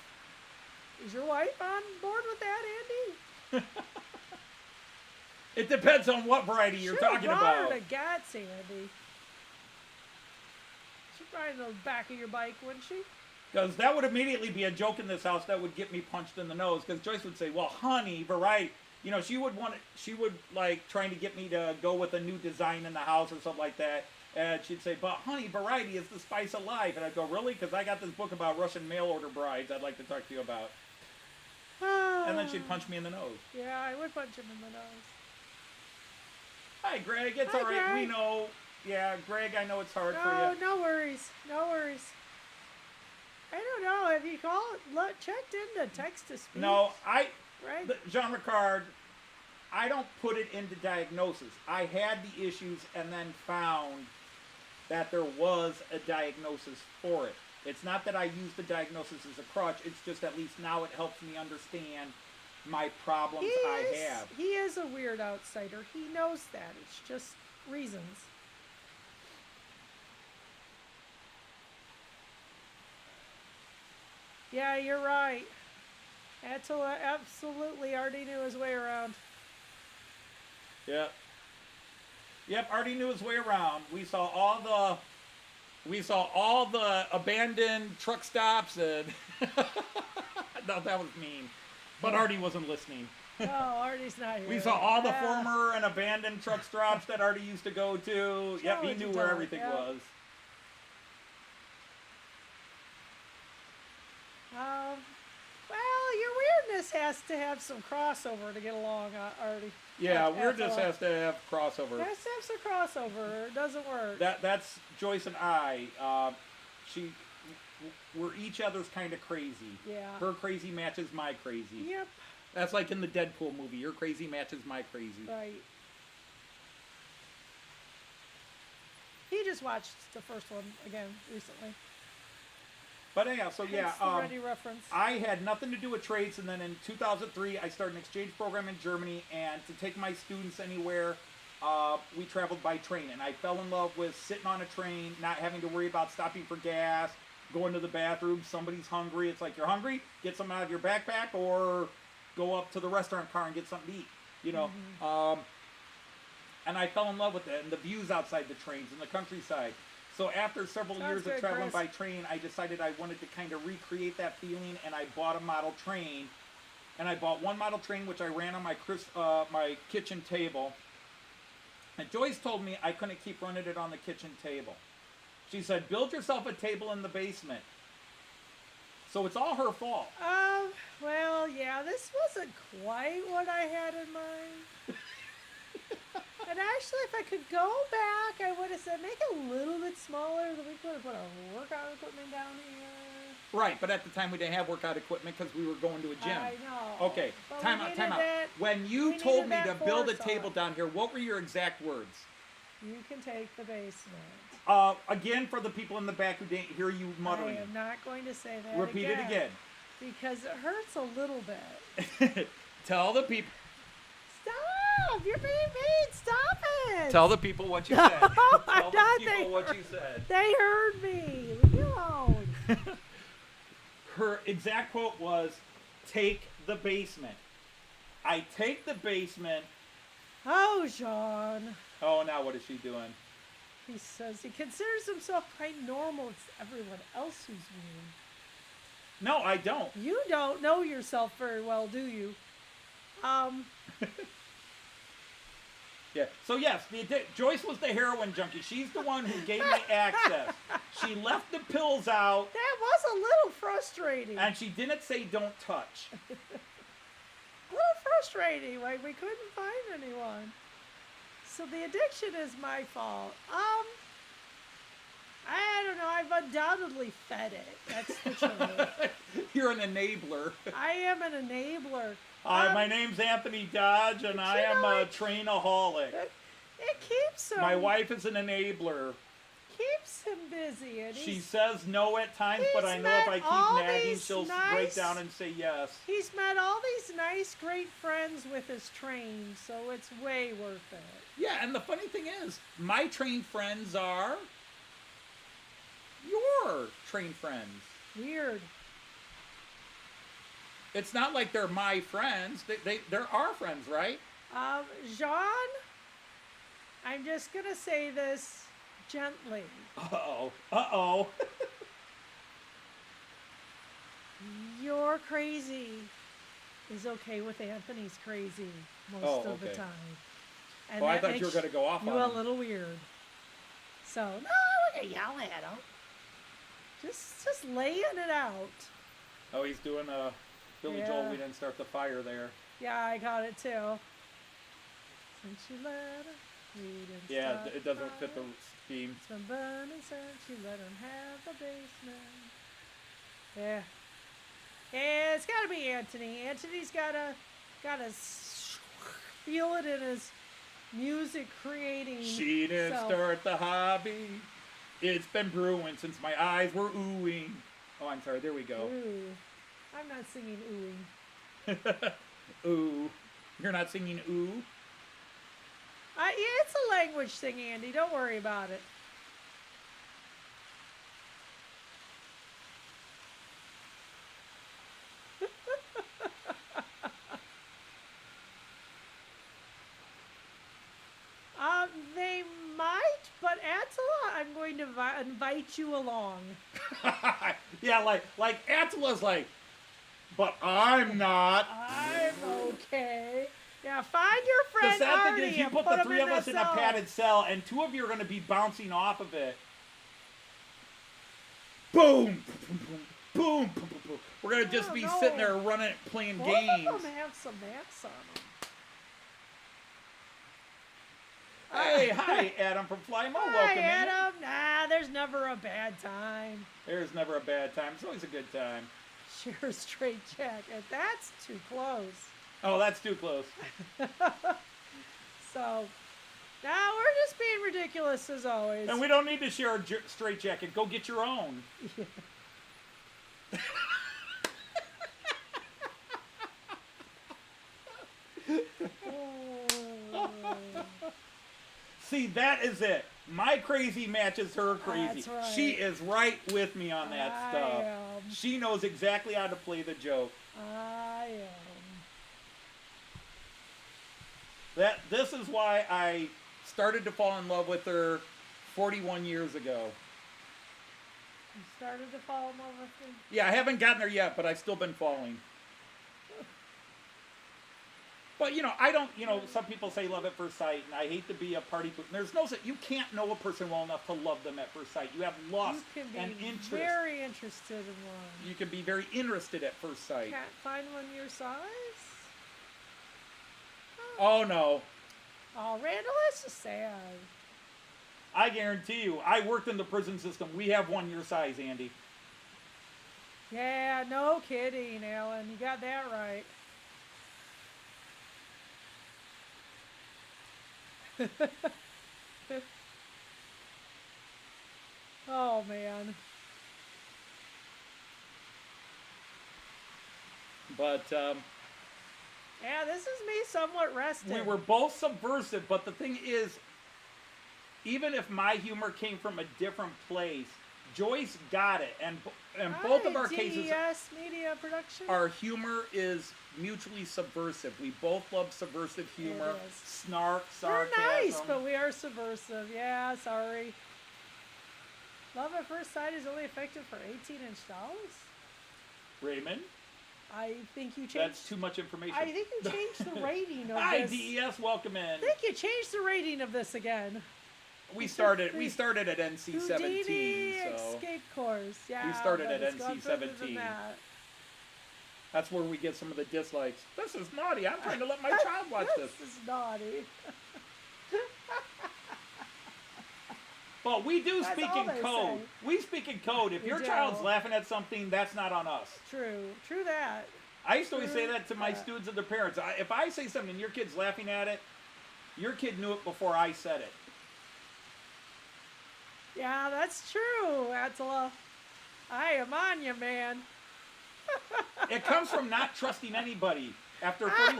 Is your wife on board with that, Andy? It depends on what variety you're talking about. Her to Gats, Andy. She'd ride on the back of your bike, wouldn't she? Because that would immediately be a joke in this house that would get me punched in the nose. Because Joyce would say, "Well, honey, variety." You know, she would like trying to get me to go with a new design in the house or something like that. And she'd say, "But honey, variety is the spice of life." And I'd go, "Really? Because I got this book about Russian mail order brides I'd like to talk to you about." And then she'd punch me in the nose. Yeah, I would punch him in the nose. Hi, Greg. It's all right. Greg. We know. Yeah, Greg, I know it's hard for you. No worries. No worries. I don't know. Have you checked into text-to-speech? No, Right? Jean Ricard, I don't put it into diagnosis. I had the issues and then found that there was a diagnosis for it. It's not that I use the diagnosis as a crutch. It's just at least now it helps me understand my problems I have. He is a weird outsider. He knows that. It's just reasons. Yeah, you're right. Attila absolutely already knew his way around. Yep. Artie knew his way around. We saw all the abandoned truck stops and no, that was mean. But Artie wasn't listening. No, Artie's not here. We saw all the former and abandoned truck stops that Artie used to go to. Yep, he knew where everything was. Well, your weirdness has to have some crossover to get along, Artie. Yeah, weirdness has to have crossover. Has to have some crossover, or it doesn't work. That's Joyce and I. We're each other's kind of crazy. Yeah. Her crazy matches my crazy. Yep. That's like in the Deadpool movie. Your crazy matches my crazy. Right. He just watched the first one again recently. But anyhow, so yeah, Ready reference. I had nothing to do with trades, and then in 2003, I started an exchange program in Germany, and to take my students anywhere, we traveled by train, and I fell in love with sitting on a train, not having to worry about stopping for gas, going to the bathroom, somebody's hungry. It's like, you're hungry? Get something out of your backpack, or go up to the restaurant car and get something to eat, you know. Mm-hmm. And I fell in love with it, and the views outside the trains and the countryside. So after several years of traveling by train, I decided I wanted to kind of recreate that feeling, and I bought a model train. And I bought one model train, which I ran on my kitchen table. And Joyce told me I couldn't keep running it on the kitchen table. She said, build yourself a table in the basement. So it's all her fault. Well, yeah, this wasn't quite what I had in mind. And actually, if I could go back, I would have said make it a little bit smaller. Then we could have put a workout equipment down here. Right, but at the time we didn't have workout equipment because we were going to a gym. I know. Okay, But time we out, time needed out. that- When you we told me needed to that build a force table on. down here, what were your exact words? You can take the basement. Again, for the people in the back who didn't hear you muttering. I am not going to say that Repeat it again. Because it hurts a little bit. Tell the people. Stop! You're being mean. Stop it. Tell the people what you said. Tell I'm the not people there. what you said. They heard me. Leave me alone. Her exact quote was, "Take the basement." I take the basement. Oh, Sean. Oh, now what is she doing? He says he considers himself quite normal. It's everyone else who's weird. No, I don't. You don't know yourself very well, do you? Yeah. So yes, Joyce was the heroin junkie. She's the one who gave me access. She left the pills out, That was a little frustrating. and she didn't say don't touch. A little frustrating. Like we couldn't find anyone. So the addiction is my fault. I don't know. I've undoubtedly fed it. That's the truth. You're an enabler. I am an enabler. My name's Anthony Dodge, and I am a trainaholic. It keeps him. My wife is an enabler. Keeps him busy, and She he's says no at times, but he's I know if I met keep all nagging, these she'll nice- break down and say yes. he's met all these nice, great friends with his train, so it's way worth it. Yeah, and the funny thing is, my train friends are your train friends. Weird. It's not like they're my friends. They're our friends, right? Jean, I'm just gonna say this gently. Uh-oh. Uh-oh. Your crazy is okay with Anthony's crazy most of the okay. time. And Oh, I that thought you makes were going to go off you on a him. little weird. So, no, I wouldn't yell at him. Just laying it out. Oh, he's doing a Billy Yeah. Joel. We didn't start the fire there. Yeah, I got it too. Since you let her, we didn't Yeah, start it doesn't fit the fire. theme. It's been burning since you let him have the basement. Yeah. Yeah, it's gotta be Anthony. Anthony's gotta feel it in his music creating. She didn't self. start the hobby. It's been brewing since my eyes were oohing. Oh, I'm sorry. There we go. Ooh. I'm not singing oohing. Ooh. You're not singing ooh? Yeah, it's a language thing, Andy. Don't worry about it. They might, but Attila, I'm going to invite you along. Yeah, like Attila's like, but I'm not. I'm okay. Yeah, find your friend The sad Artie thing is, you and put put the him three of in us the in a cell. padded cell, and two of you are going to be bouncing off of it. Boom! Boom! Boom! Boom! Boom! We're going to just Oh, be no. sitting there running, playing Both games. of them have some mats on them. Hey, hi, Adam from Flymo. Hi, Welcome in. Adam. Nah, there's never a bad time. There's never a bad time. It's always a good time. Share a straight check. And that's too close. Oh, that's too close. So, now we're just being ridiculous as always. And we don't need to share a straight jacket. Go get your own. See, that is it. My crazy matches her crazy. That's right. She is right with me on that I stuff. am. She knows exactly how to play the joke. I am. This is why I started to fall in love with her 41 years ago. You started to fall in love with me? Yeah, I haven't gotten there yet, but I've still been falling. But, you know, I don't, you know, some people say love at first sight, and I hate to be a party pooper. There's no, you can't know a person well enough to love them at first sight. You have lust You can be and interest. very interested in one. You can be very interested at first sight. Can't find one your size? Oh, no. Oh, Randall, that's just sad. I guarantee you, I worked in the prison system. We have one your size, Andy. Yeah, no kidding, Alan. You got that right. Oh, man. But, Yeah, this is me somewhat rested. we were both subversive, but the thing is, even if my humor came from a different place, Joyce got it, and both of our cases, DES Media Production. our humor is mutually subversive. We both love subversive humor, It is. snark, We're sarcasm. nice, but we are subversive. Yeah, sorry. Love at first sight is only effective for 18-inch dolls. Raymond, I think you changed. that's too much information. I think you changed the rating of Hi, this. DES, welcome in. I think you changed the rating of this again. We started at NC 17, Houdini so Escape Course. Yeah. We started but at it's gone NC further than 17. that. that's where we get some of the dislikes. This is naughty. I'm trying to let my child watch this. This is naughty. But we do That's speak all in they code. say. We speak in code. If We your do. child's laughing at something, that's not on us. True. True that. I used to always say that to my Yeah. students and their parents. If I say something and your kid's laughing at it, your kid knew it before I said it. Yeah, that's true, Attila. I am on you, man. It comes from not trusting anybody. After 40,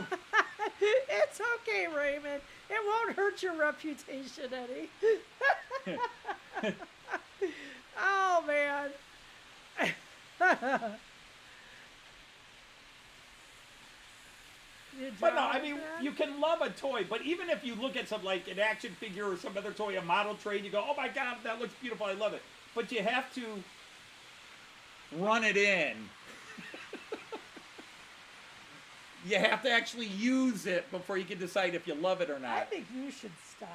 It's okay, Raymond. It won't hurt your reputation any. Oh, man. but no, I mean, you can love a toy, but even if you look at some, like an action figure or some other toy, a model train, you go, oh my God, that looks beautiful, I love it. But you have to run it in. You have to actually use it before you can decide if you love it or I not. think you should stop.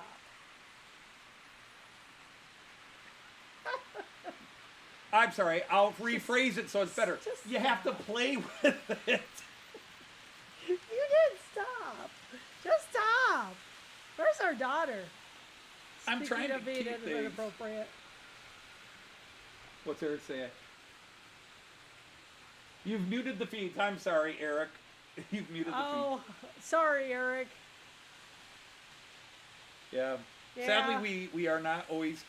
I'm sorry, I'll rephrase it so it's better. Just You have to play with it. You did stop. Just stop. Where's our daughter? I'm trying to Speaking of keep being things. inappropriate. What's Eric saying? You've muted the feeds. I'm sorry, Eric. You've muted the Oh, sorry, Eric. feed. Yeah. Yeah. Sadly, we are not always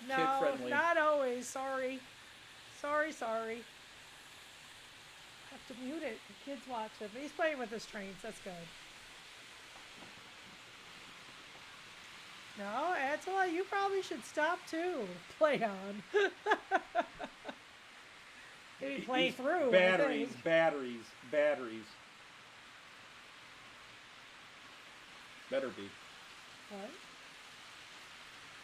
No, kid-friendly. not always. Sorry. Sorry. Have to mute it. The kids watch it. But he's playing with his trains. That's good. No, Attila, you probably should stop too. Play on. Maybe play It's through. I Batteries, think. batteries. Better be. What?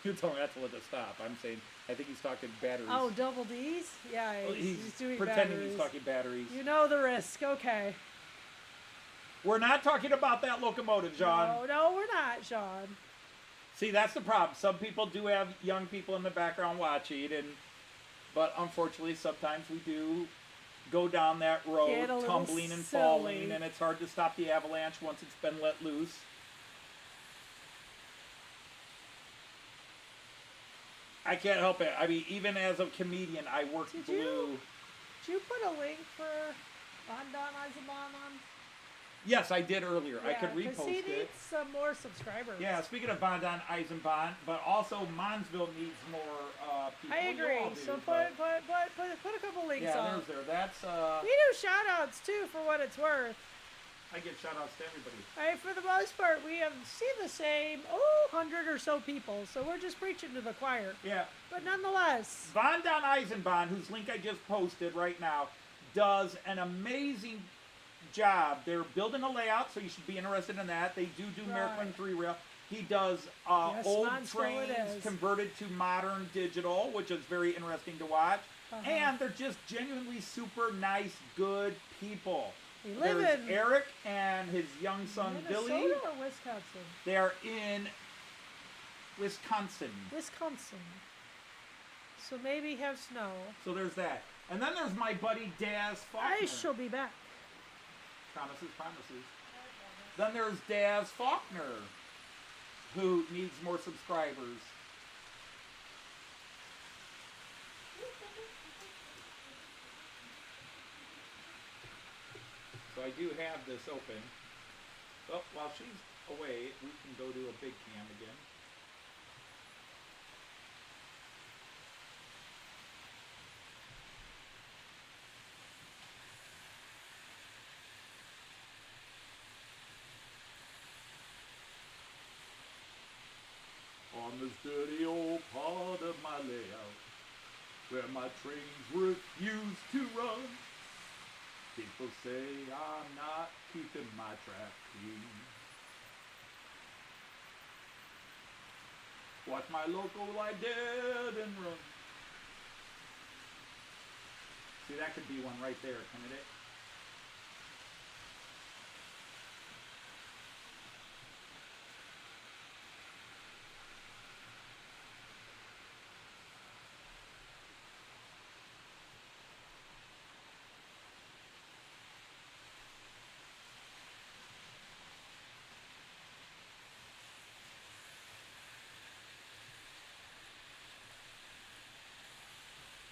You're telling Attila to stop. I'm saying, I think he's talking batteries. Oh, double D's? Yeah, Well, he's doing pretending batteries. he's talking batteries. You know the risk. Okay. We're not talking about that locomotive, John. No, we're not, Sean. See, that's the problem. Some people do have young people in the background watching, but unfortunately, sometimes we do go down that road, Get a little tumbling and silly. falling, and it's hard to stop the avalanche once it's been let loose. I can't help it. I mean, even as a comedian, I work Did blue. Did you put a link for Azuma on? Yes, I did earlier. I could 'cause repost he it. needs some more subscribers. Yeah, speaking of Van Eisenbahn, but also Monsville needs more people. I You agree. all do, So but- put a couple links yeah, on. there's there. That's We do shout outs too for what it's worth. I give shout outs to everybody. For the most part, we have seen the same 100 or so people. So we're just preaching to the choir. Yeah. But nonetheless, Van Eisenbahn, whose link I just posted right now, does an amazing job. They're building a layout, so you should be interested in that. They do Right. Märklin 3 rail. He does Yes, old Monsville it trains is. converted to modern digital, which is very interesting to watch. Uh-huh. And they're just genuinely super nice, good people. They live There's in Eric and his young son Minnesota Billy. or Wisconsin? They are in Wisconsin. Wisconsin. So maybe have snow. So there's that. And then there's my buddy Daz Faulkner. I shall be back. Promises, promises. Then there's Daz Faulkner, who needs more subscribers. So I do have this open. Well, while she's away, we can go to a big cam again. On this dirty old part of my layout, where my trains refuse to run, people say I'm not keeping my track clean. Watch my loco lie dead and run. See, that could be one right there, couldn't it?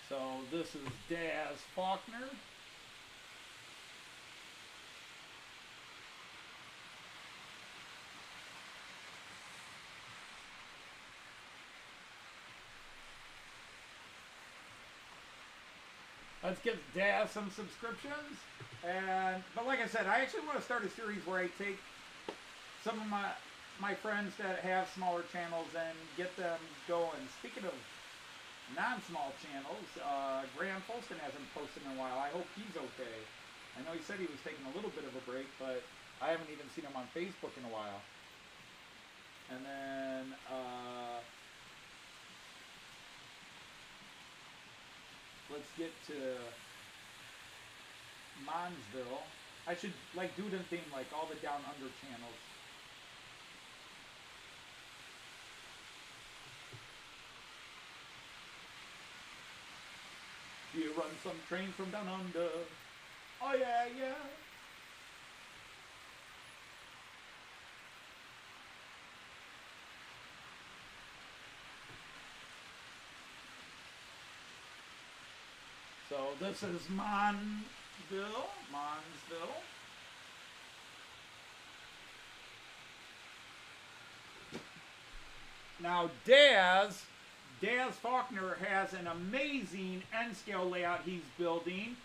So this is Daz Faulkner. Let's get Daz some subscriptions. But like I said, I actually want to start a series where I take some of my friends that have smaller channels and get them going. Speaking of non-small channels, Graham Folston hasn't posted in a while. I hope he's okay. I know he said he was taking a little bit of a break, but I haven't even seen him on Facebook in a while. And then let's get to Monsville. I should like do it in theme, like all the Down Under channels. You run some trains from down under. Oh yeah, yeah. So this is Monsville. Now Daz Faulkner has an amazing N-scale layout he's building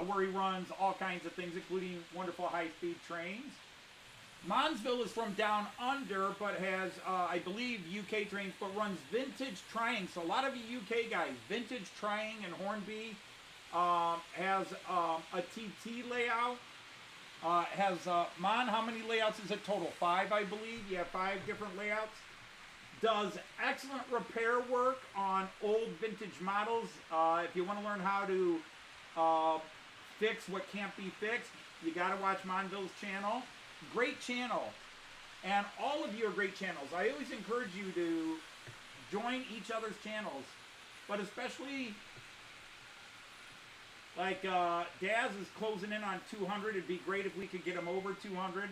where he runs all kinds of things, including wonderful high-speed trains. Monsville is from down under, but has, I believe, UK trains, but runs vintage trying. So a lot of you UK guys, vintage trying and Hornby has a TT layout. Mon, how many layouts is it total? 5, I believe. You have 5 different layouts. Does excellent repair work on old vintage models. If you want to learn how to fix what can't be fixed, you got to watch Monville's channel. Great channel. And all of you are great channels. I always encourage you to join each other's channels. But especially, like, Daz is closing in on 200. It'd be great if we could get him over 200.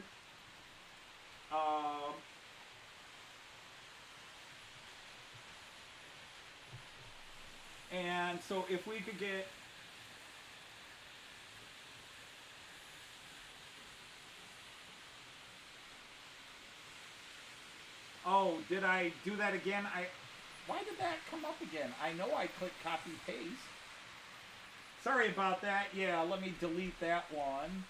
And so if we could get oh, did I do that again? Why did that come up again? I know I clicked copy paste. Sorry about that. Yeah, let me delete that one.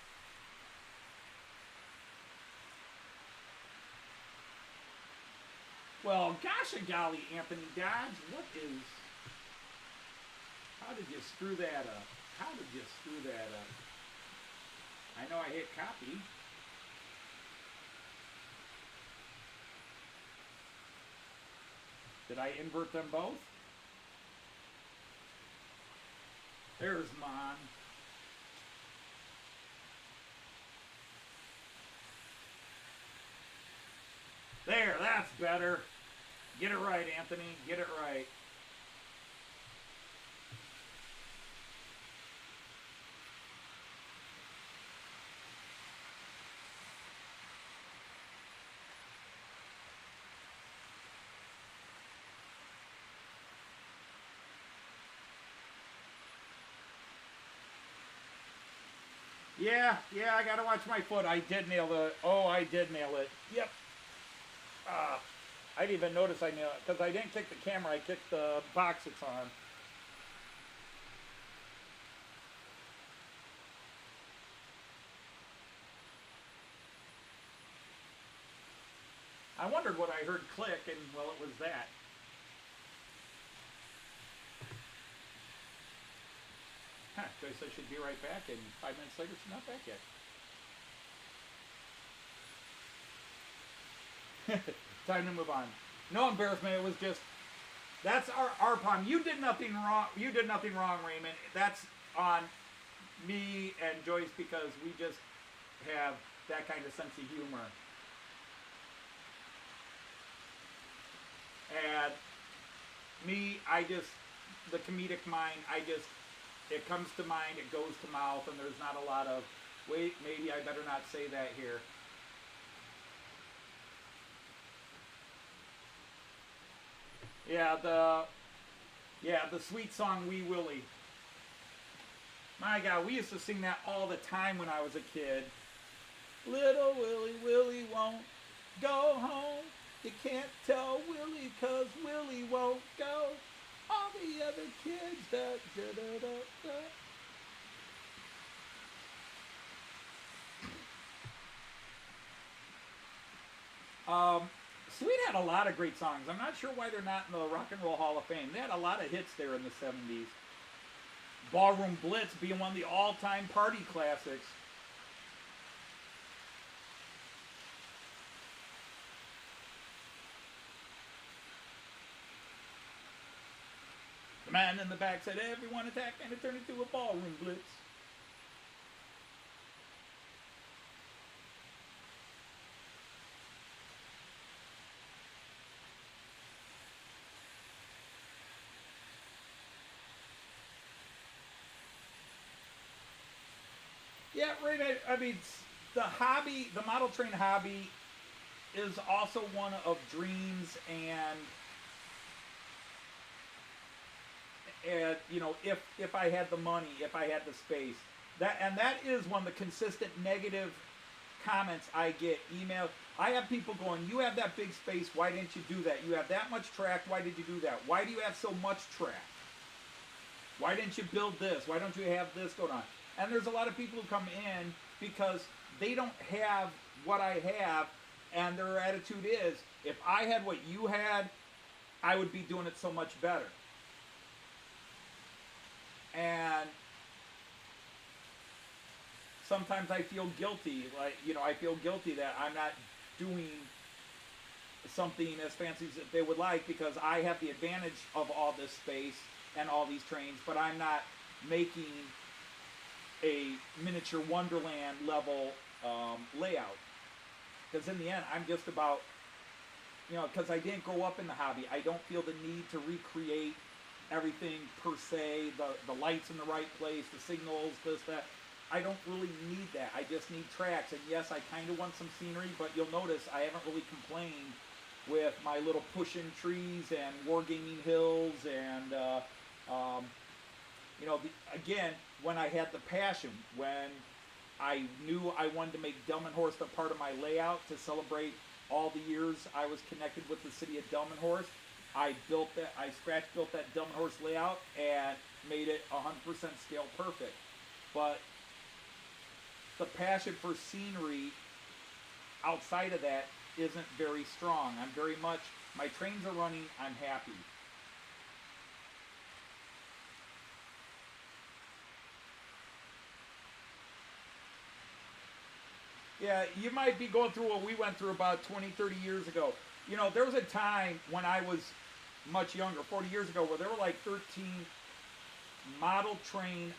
Well, gosh golly, Anthony Dodge, what is... How did you screw that up? How did you screw that up? I know I hit copy. Did I invert them both? There's Mon. There, that's better. Get it right, Anthony. Get it right. Yeah, I gotta watch my foot. I did nail it. Oh, I did nail it. Yep. I didn't even notice I nailed it because I didn't kick the camera. I kicked the box it's on. I wondered what I heard click, and well, it was that. Huh, Joyce said she'd be right back, and 5 minutes later, she's not back yet. Time to move on. No embarrassment. It was just that's our problem. You did nothing wrong. You did nothing wrong, Raymond. That's on me and Joyce because we just have that kind of sense of humor. And me, the comedic mind, it comes to mind, it goes to mouth, and there's not a lot of, wait, maybe I better not say that here. Yeah, the sweet song Wee Willie. My God, we used to sing that all the time when I was a kid. Little Willie, Willie won't go home. You can't tell Willie 'cause Willie won't go. All the other kids, da da da da da. Sweet had a lot of great songs. I'm not sure why they're not in the Rock and Roll Hall of Fame. They had a lot of hits there in the 70s. Ballroom Blitz being one of the all-time party classics. The man in the back said, everyone attack, and it turned into a ballroom blitz. Yeah, right. I mean, the model train hobby is also one of dreams and you know, if I had the money, if I had the space, that is one of the consistent negative comments I get. Email. I have people going, you have that big space, why didn't you do that? You have that much track, why did you do that? Why do you have so much track? Why didn't you build this? Why don't you have this going on? And there's a lot of people who come in because they don't have what I have, and their attitude is, if I had what you had, I would be doing it so much better. And sometimes I feel guilty, like, you know, I feel guilty that I'm not doing something as fancy as they would like because I have the advantage of all this space and all these trains, but I'm not making a miniature Wonderland level layout. Because in the end, I'm just about, you know, because I didn't grow up in the hobby, I don't feel the need to recreate everything per se, the lights in the right place, the signals, this, that. I don't really need that. I just need tracks. And yes, I kind of want some scenery, but you'll notice I haven't really complained with my little pushing trees and wargaming hills and, you know, again, when I had the passion, when I knew I wanted to make Delmenhorst a part of my layout to celebrate all the years I was connected with the city of Delmenhorst, I scratch built that Delmenhorst layout and made it 100% scale perfect. But the passion for scenery outside of that isn't very strong. I'm very much, my trains are running, I'm happy. Yeah, you might be going through what we went through about 20, 30 years ago. You know, there was a time when I was much younger, 40 years ago, where there were like 13 model train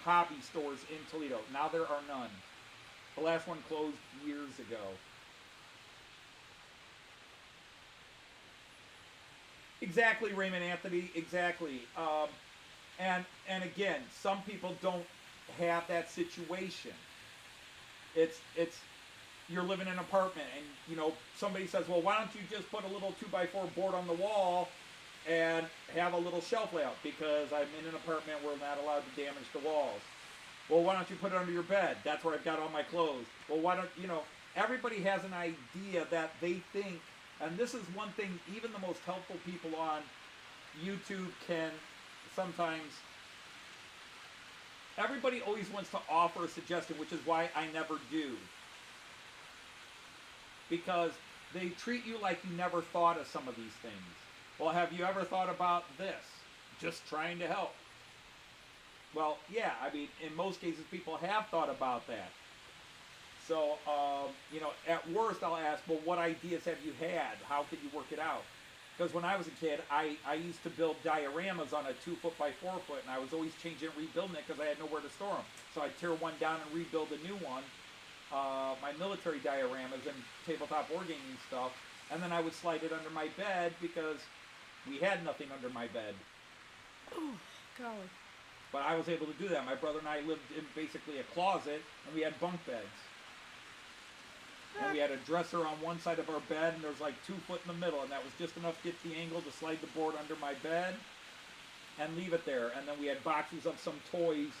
hobby stores in Toledo. Now there are none. The last one closed years ago. Exactly, Raymond Anthony. Exactly. And again, some people don't have that situation. It's you're living in an apartment, and you know somebody says, well, why don't you just put a little 2x4 board on the wall and have a little shelf layout? Because I'm in an apartment where we're not allowed to damage the walls. Well, why don't you put it under your bed? That's where I've got all my clothes. Well, why don't, you know, everybody has an idea that they think, and this is one thing even the most helpful people on YouTube can sometimes, everybody always wants to offer a suggestion, which is why I never do. Because they treat you like you never thought of some of these things. Well, have you ever thought about this? Just trying to help. Well, yeah, I mean, in most cases, people have thought about that. So, you know, at worst, I'll ask, well, what ideas have you had? How could you work it out? Because when I was a kid, I used to build dioramas on a 2-foot by 4-foot, and I was always changing and rebuilding it because I had nowhere to store them. So I'd tear one down and rebuild a new one. My military dioramas and tabletop wargaming stuff, and then I would slide it under my bed because we had nothing under my bed. Oh, golly. But I was able to do that. My brother and I lived in basically a closet, and we had bunk beds. And we had a dresser on one side of our bed, and there was like 2 foot in the middle, and that was just enough to get the angle to slide the board under my bed and leave it there. And then we had boxes of some toys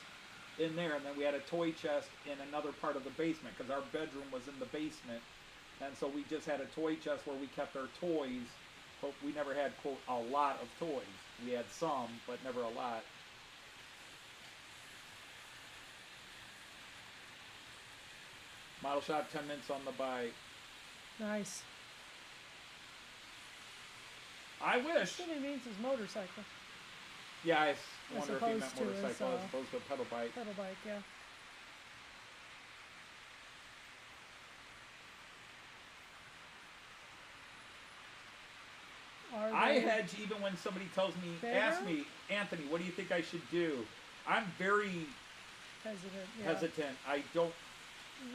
in there, and then we had a toy chest in another part of the basement because our bedroom was in the basement, and so we just had a toy chest where we kept our toys, but we never had, quote, a lot of toys. We had some, but never a lot. Model shop, 10 minutes on the bike. Nice. I wish. What he means is motorcycle. Yeah, I As wonder if he meant opposed to his, motorcycle as opposed to a pedal bike. Pedal bike, yeah. Are I they hedge even when somebody tells me, bigger? ask me, Anthony, what do you think I should do? I'm very hesitant? Yeah. hesitant. I don't.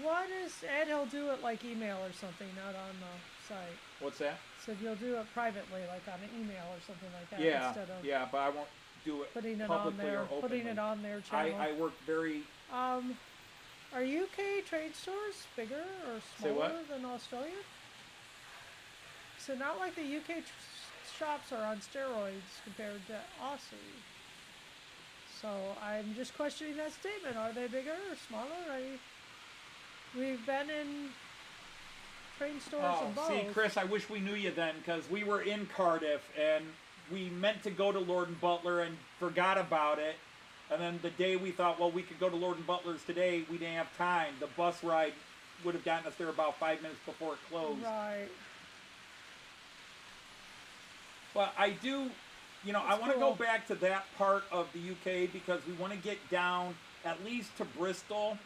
What is, and he'll do it like email or something, not on the site. What's that? So you'll do it privately, like on an email or something like that, Yeah, instead of yeah, but I won't do it putting it on publicly their or openly. putting it on their channel. I work very. Are UK trade stores bigger or Say smaller what? than Australia? So not like the UK shops are on steroids compared to Aussie. So I'm just questioning that statement. Are they bigger or smaller? We've been in train stores in both. See, Chris, I wish we knew you then, because we were in Cardiff and we meant to go to Lord and Butler and forgot about it. And then the day we thought, well, we could go to Lord and Butler's today, we didn't have time. The bus ride would have gotten us there about 5 minutes before it closed. Right. But I do, you know, I want to cool. go back to that part of the UK because we want to get down at least to Bristol,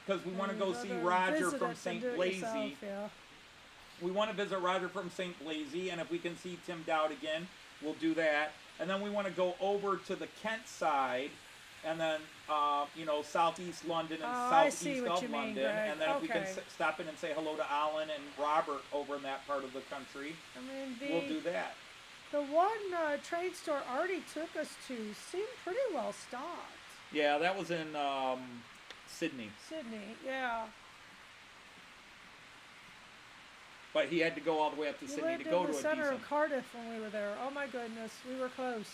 because we want to go see Roger from St. Blasey. Yeah. We want to visit Roger from St. Blasey, and if we can see Tim Dowd again, we'll do that. And then we want to go over to the Kent side, and then, you know, southeast London and southeast of London. Greg. And then if we can Okay. stop in and say hello to Alan and Robert over in that part of the country, I mean, we'll do that. the one trade store Artie took us to seemed pretty well stocked. Yeah, that was in Sydney. Sydney, yeah. But he had to go all the way up to We Sydney lived to go in to the a center decent. of Cardiff when we were there. Oh my goodness, we were close.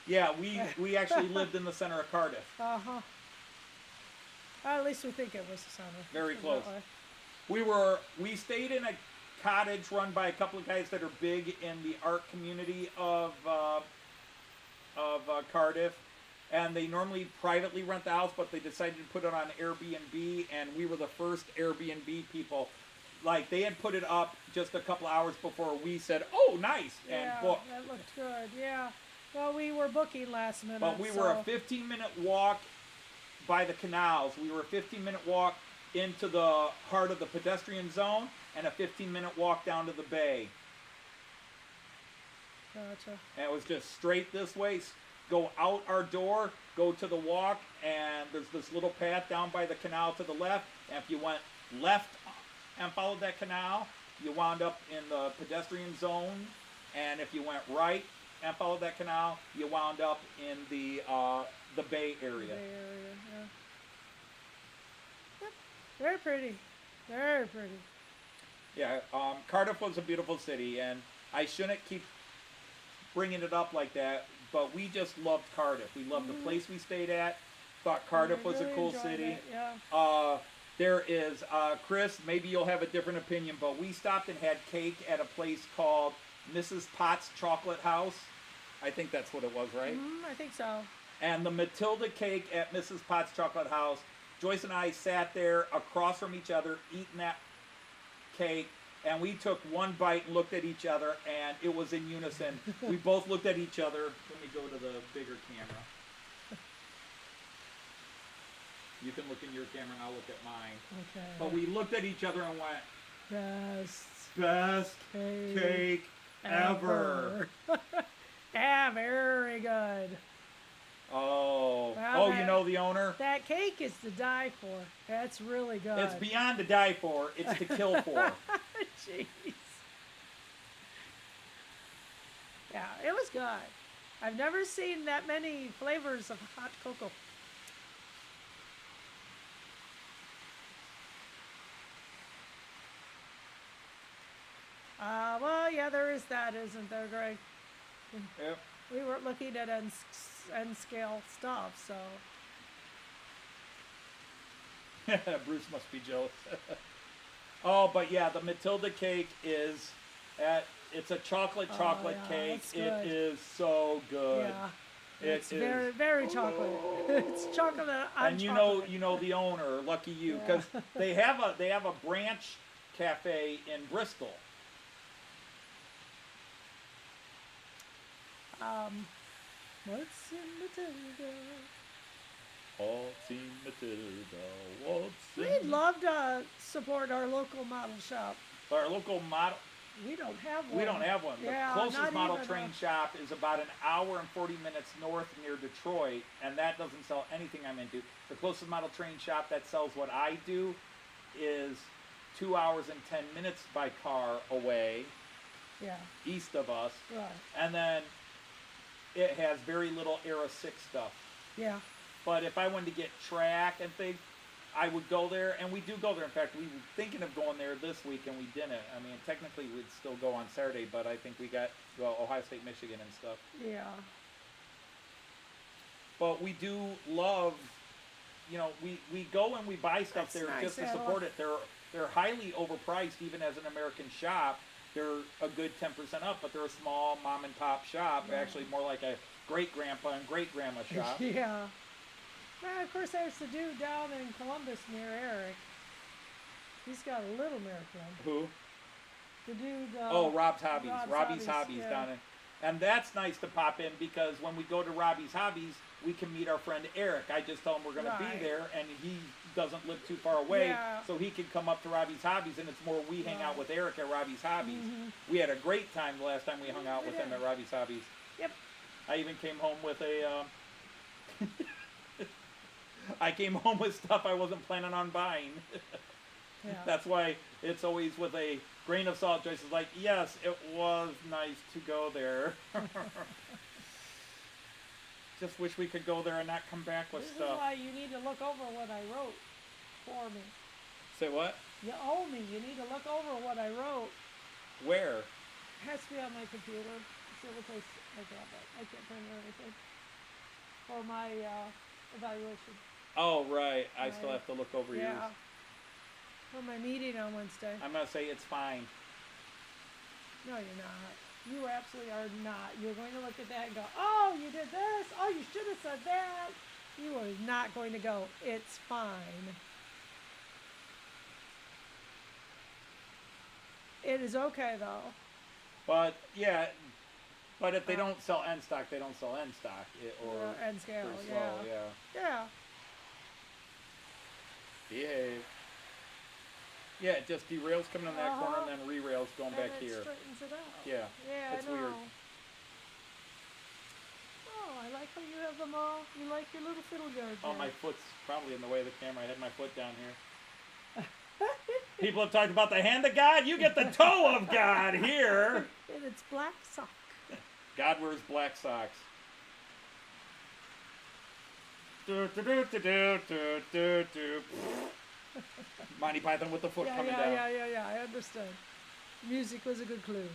Yeah, we actually lived in the center of Cardiff. Uh-huh. At least we think it was the center. Very Let's put it close. that way. We stayed in a cottage run by a couple of guys that are big in the art community of Cardiff, and they normally privately rent the house, but they decided to put it on Airbnb, and we were the first Airbnb people. Like, they had put it up just a couple hours before we said, "Oh, nice," and Yeah, booked. that looked good. Yeah. Well, we were booking last minute. But we were a 15-minute walk by the canals. We were a 15-minute walk into the heart of the pedestrian zone, and a 15-minute walk down to the bay. Gotcha. And it was just straight this way. Go out our door, go to the walk, and there's this little path down by the canal to the left. And if you went left and followed that canal, you wound up in the pedestrian zone. And if you went right, and followed that canal, you wound up in the Bay Area. Bay Area, yeah. Yep. Very pretty. Very pretty. Yeah, Cardiff was a beautiful city, and I shouldn't keep bringing it up like that, but we just loved Cardiff. We loved the place we stayed at. Thought Cardiff was a really cool enjoyed city. it, yeah. There is, Chris, maybe you'll have a different opinion, but we stopped and had cake at a place called Mrs. Potts Chocolate House. I think that's what it was, right? I think so. And the Matilda cake at Mrs. Potts Chocolate House, Joyce and I sat there across from each other eating that cake, and we took one bite and looked at each other, and it was in unison. We both looked at each other. Let me go to the bigger camera. You can look in your camera and I'll look at mine. Okay. But we looked at each other and went, Best best cake ever. Yeah, very good. Oh, Well, you know the owner? That cake is to die for. That's really good. It's beyond to die for. It's to kill for. Jeez. Yeah, it was good. I've never seen that many flavors of hot cocoa. Well, yeah, there is that, isn't there, Greg? Yep. We were looking at end scale stuff, so. Bruce must be jealous. Oh, but yeah, the Matilda cake is it's a chocolate yeah, cake. it's It good. is so good. Yeah. It It's is. very, very chocolate. It's chocolate on And chocolate. you know the owner, lucky you, Yeah. because they have a branch cafe in Bristol. What's in Matilda? What's in Matilda? What's We'd love to support our local model shop. Our local model. We don't have one. We don't have one. Yeah, The closest not model even train shop is about an hour and 40 minutes north near Detroit, and that doesn't sell anything I'm into. The closest model train shop that sells what I do is 2 hours and 10 minutes by car away, Yeah, east of us, right. and then it has very little Era 6 stuff. Yeah. But if I wanted to get track and things, I would go there, and we do go there. In fact, we were thinking of going there this week, and we didn't. I mean, technically, we'd still go on Saturday, but I think we got Ohio State, Michigan, and stuff. Yeah. But we do love, we go and we buy stuff That's there nice, just to yeah. support it. They're highly overpriced, even as an American shop. They're a good 10% up, but they're a small mom and pop shop, actually more like a great grandpa and great grandma shop. Yeah. Well, of course, there's the dude down in Columbus near Eric. He's got a little Märklin. Who? The dude. Rob's Hobbies. Rob's Robbie's Hobbies, Hobbies yeah. down in. And that's nice to pop in because when we go to Robbie's Hobbies, we can meet our friend Eric. I just tell him we're going to Right. be there, and he doesn't live too far away, Yeah. so he can come up to Robbie's Hobbies, and it's more we hang out Right. with Eric at Robbie's Hobbies. Mm-hmm. We had a great time the last time we hung out We with him did. at Robbie's Hobbies. Yep. I even came home with a. I came home with stuff I wasn't planning on buying. Yeah. That's why it's always with a grain of salt. Joyce is like, yes, it was nice to go there. Just wish we could go there and not come back with This is stuff. why you need to look over what I wrote for me. Say what? You owe me. You need to look over what I wrote. Where? It has to be on my computer. It's the only place I can have it. I can't print or anything. For my evaluation. Oh, right. I still Right. have to look over Yeah. yours. For my meeting on Wednesday. I'm going to say it's fine. No, you're not. You absolutely are not. You're going to look at that and go, oh, you did this. Oh, you should have said that. You are not going to go, it's fine. It is okay, though. But, yeah. But if they don't sell end stock, they don't sell end stock. Or End scale, pretty yeah. slow, yeah. Yeah. Behave. Yeah, it just derails coming in that corner Uh-huh. and then re-rails going And back it here. straightens it out. Yeah. Yeah, It's I know. weird. Oh, I like how you have them all. You like your little fiddle yard Oh, there. my foot's probably in the way of the camera. I had my foot down here. People have talked about the hand of God. You get the toe of God here. And it's black sock. God wears black socks. Monty Python with the foot Yeah, coming yeah, down. yeah. I understood. Music was a good clue.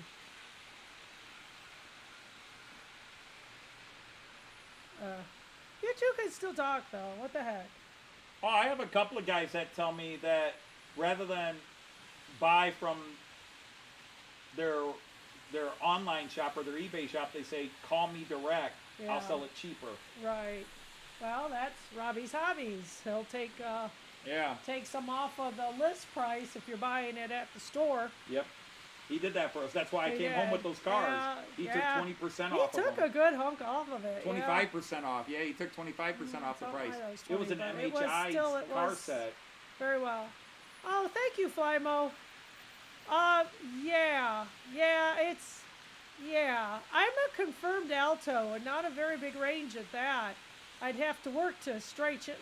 You two can still talk though. What the heck? Oh, I have a couple of guys that tell me that rather than buy from their online shop or their eBay shop, they say, call me direct. Yeah. I'll sell it cheaper. Right. Well, that's Robbie's hobbies. He'll take Yeah. some off of the list price if you're buying it at the store. Yep. He did that for us. That's why I He came did. home with those cars. Yeah, He yeah. took 20% He off took of them. a good hunk off of it. 25% off. Yeah, he took 25% off the Something price. like that was It was 20, an but it was MHI still- it car was- set. Very well. Oh, thank you, Flymo. Yeah. I'm a confirmed alto and not a very big range at that. I'd have to work to straight to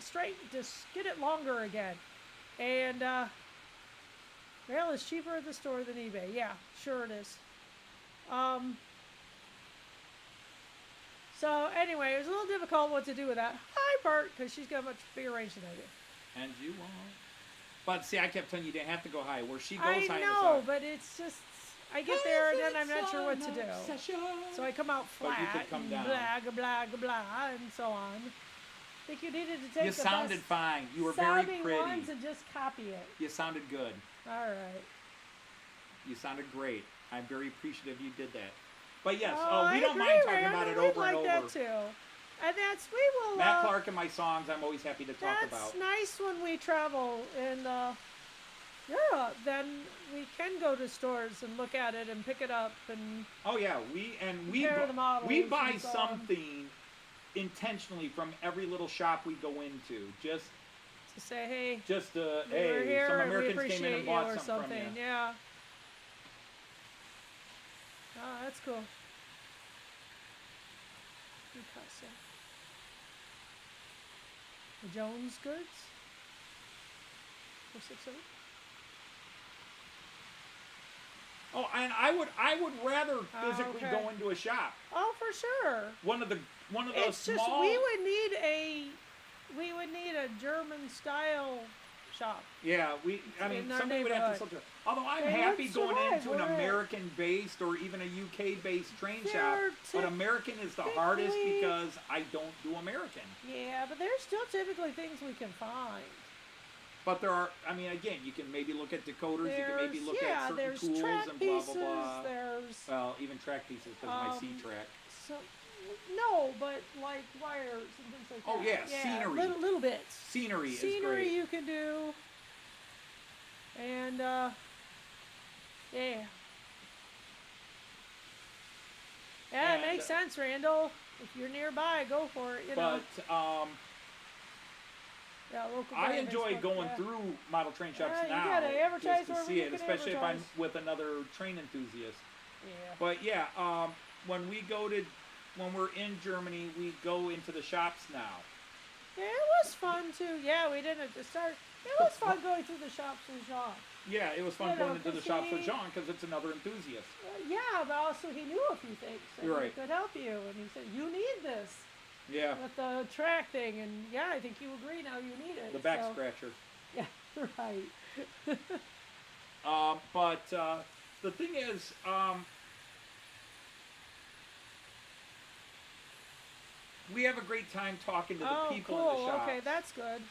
get it longer again. And well, it's cheaper at the store than eBay. Yeah, sure it is. So anyway, it was a little difficult what to do with that. Hi, Bart, because she's got a much bigger range than I do. And you won't. But see, I kept telling you, you didn't have to go high. Where she goes I high know, in the but it's just I get there and then I'm not sure what to do. So I come out But flat, you could come and down. blah blah blah blah, and so on. I think you needed to take You the sounded best fine. You were very sounding pretty. ones and just copy it. You sounded good. All right. You sounded great. I'm very appreciative you did that. But yes, Oh, we I don't agree, mind talking Rand. about it We'd over like and that over. too. And that's we will. Matt Clark and my songs, I'm always happy to talk That's about. nice when we travel in Europe. Then we can go to stores and look at it and pick it up and. Oh yeah, we Compare the models we buy and so on. something intentionally from every little shop we go into. Just To say, hey, to we were hey, here some and we Americans came in appreciate and you bought or something from something. you. Yeah. Oh, that's cool. Picasso. The Jones goods. 460. Oh, and I would rather physically okay. go into a shop. Oh, for sure. One of those It's just small. we would need a German style shop. Yeah, I mean, in our somebody would have to neighborhood. filter. Although I'm They happy would going survive, into an wouldn't it? American-based or even a UK-based train shop, They're but American is the hardest typically- because I don't do American. Yeah, but there's still typically things we can find. But there are, I mean, again, you can maybe look at decoders, you can maybe look at certain there's tools track and blah, pieces, blah, blah. there's Well, even track pieces because my C-track. some, no, but like wires and things like Oh, that. yeah, scenery. Little bits. Scenery is Scenery great. you can do. And yeah. Yeah, And, it makes sense, Randall. If you're nearby, go for it, you know. But Yeah, local I guy, enjoy Facebook, going yeah. through model train shops Yeah, you now gotta advertise just to wherever see you it, can especially if I'm advertise. with another train enthusiast. Yeah. But yeah, when we're in Germany, we go into the shops now. Yeah, it was fun too. Yeah, we didn't at the start. It was fun going through the shops with Jean. Yeah, it was fun You know, going into the 'cause shops with he- Jean because it's another enthusiast. Yeah, but also he knew a few things. And You're he right. could help you. And he said, you need this Yeah, with the track thing. And yeah, I think you agree now you need it. the back so, scratcher. Yeah, right. But the thing is, we have a great time talking to the Oh, people cool. in the shops. Okay, that's good.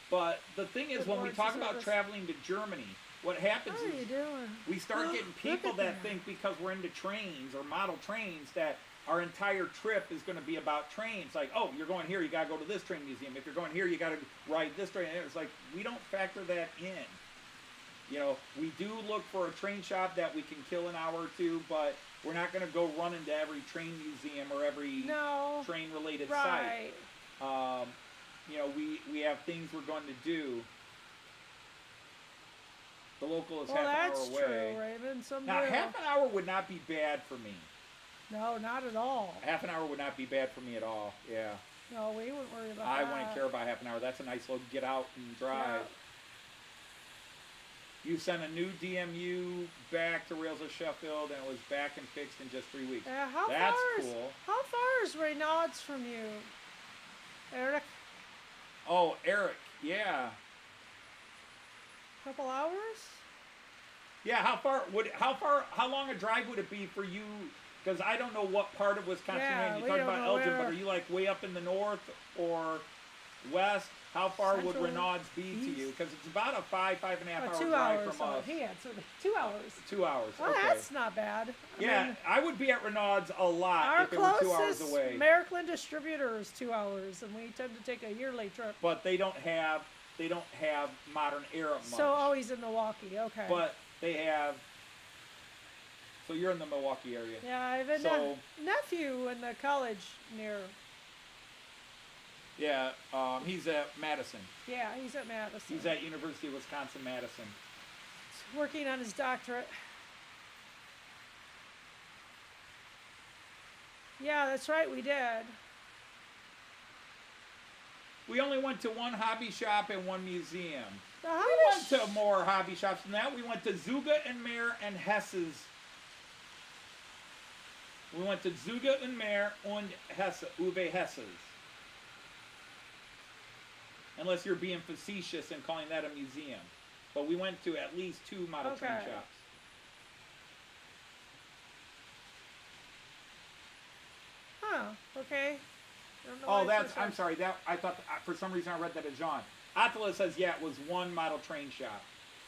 But the thing is, Good when we words talk of about service. traveling to Germany, what happens How are you is doing? we start getting Look people at that that. think because we're into trains or model trains that our entire trip is going to be about trains. Like, oh, you're going here, you got to go to this train museum. If you're going here, you got to ride this train. It's like we don't factor that in. You know, we do look for a train shop that we can kill an hour or two, but we're not going to go run into every train museum or every No. train-related Right. site. You know, we have things we're going to do. The local is Well, half an hour that's away. true, Raven. Some Now, do. half an hour would not be bad for me. No, not at all. Half an hour would not be bad for me at all. Yeah. No, we wouldn't worry about I that. wouldn't care about half an hour. That's a nice little get out and drive. You sent a new DMU back to Rails of Sheffield, and it was back and fixed in just 3 weeks. That's cool. How far is Reynolds from you, Eric? Oh, Eric, yeah. Couple hours? Yeah, how long a drive would it be for you? Because I don't know what part of Wisconsin you're in. You talk about Elgin, but are you like way up in the north or west? How far Central, would Renaud's be to you? Because it's about a 5.5 hour 2 drive hours. from us. He answered 2 hours. 2 hours. Well, okay. that's not bad. I would be at Renaud's a lot Our if it were 2 hours closest away. Märklin distributor is 2 hours, and we tend to take a yearly trip. But they don't have modern era much. So he's in Milwaukee. Okay. But they have. So you're in the Milwaukee area. Yeah, I have a nephew in the college near. Yeah, he's at Madison. Yeah, he's at Madison. He's at University of Wisconsin-Madison. Working on his doctorate. Yeah, that's right, we did. We only went to one hobby shop and one museum. The We went to more hobby shops than that. We went to Zuga and Mehr and Hesse's. We went to Zuga and Mehr und Hesse, Uwe Hesse's. Unless you're being facetious and calling that a museum. But we went to at least 2 model train shops. Huh, okay. I don't know why Oh, it that's, says I'm sorry, I thought, for some reason I read that as Jean. Attila says, yeah, it was one model train shop.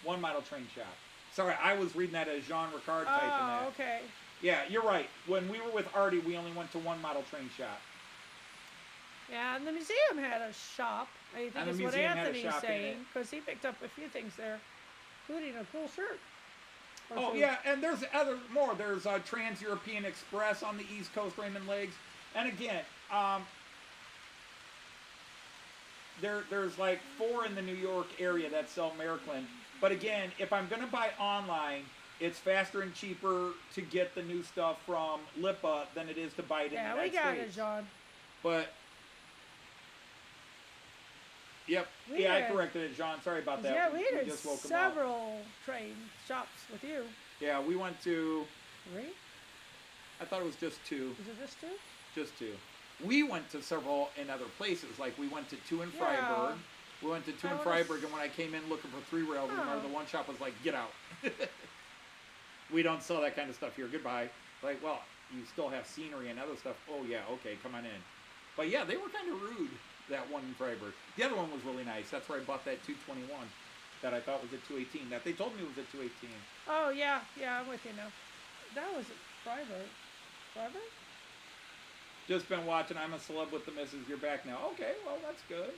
One model train shop. Sorry, I was reading that as Jean Ricard typing that. Oh, okay. Yeah, you're right. When we were with Artie, we only went to one model train shop. Yeah, and the museum had a shop. I think And the is what museum had a Anthony's shop in saying, it. because he picked up a few things there, including a cool shirt. Oh, yeah, and there's more. There's Trans-European Express on the East Coast, Raymond Legs. And again, there's like 4 in the New York area that sell Märklin. But again, if I'm going to buy online, it's faster and cheaper to get the new stuff from Lipa than it is to buy it in the United States. Yeah, we got it, John. But, yep. I corrected it, John. Sorry about that. Yeah, we did just woke him up. several train shops with you. Yeah, we went to, 3? I thought it was just 2. Is it just 2? Just 2. We went to several in other places. Like we went to 2 in Yeah. Freiburg. We went to 2 in Freiburg, and when I came in looking for 3 rail, remember the one shop was like, "Get out. We don't sell that kind of stuff here. Goodbye." Like, well, you still have scenery and other stuff. Oh yeah, okay, come on in. But yeah, they were kind of rude. That one in Freiburg. The other one was really nice. That's where I bought that 221 that I thought was a 218. That they told me was a 218. Oh, yeah, I'm with you now. That was at Freiburg. Freiburg? Just been watching I'm a Celeb with the Missus. You're back now. Okay, well, that's good.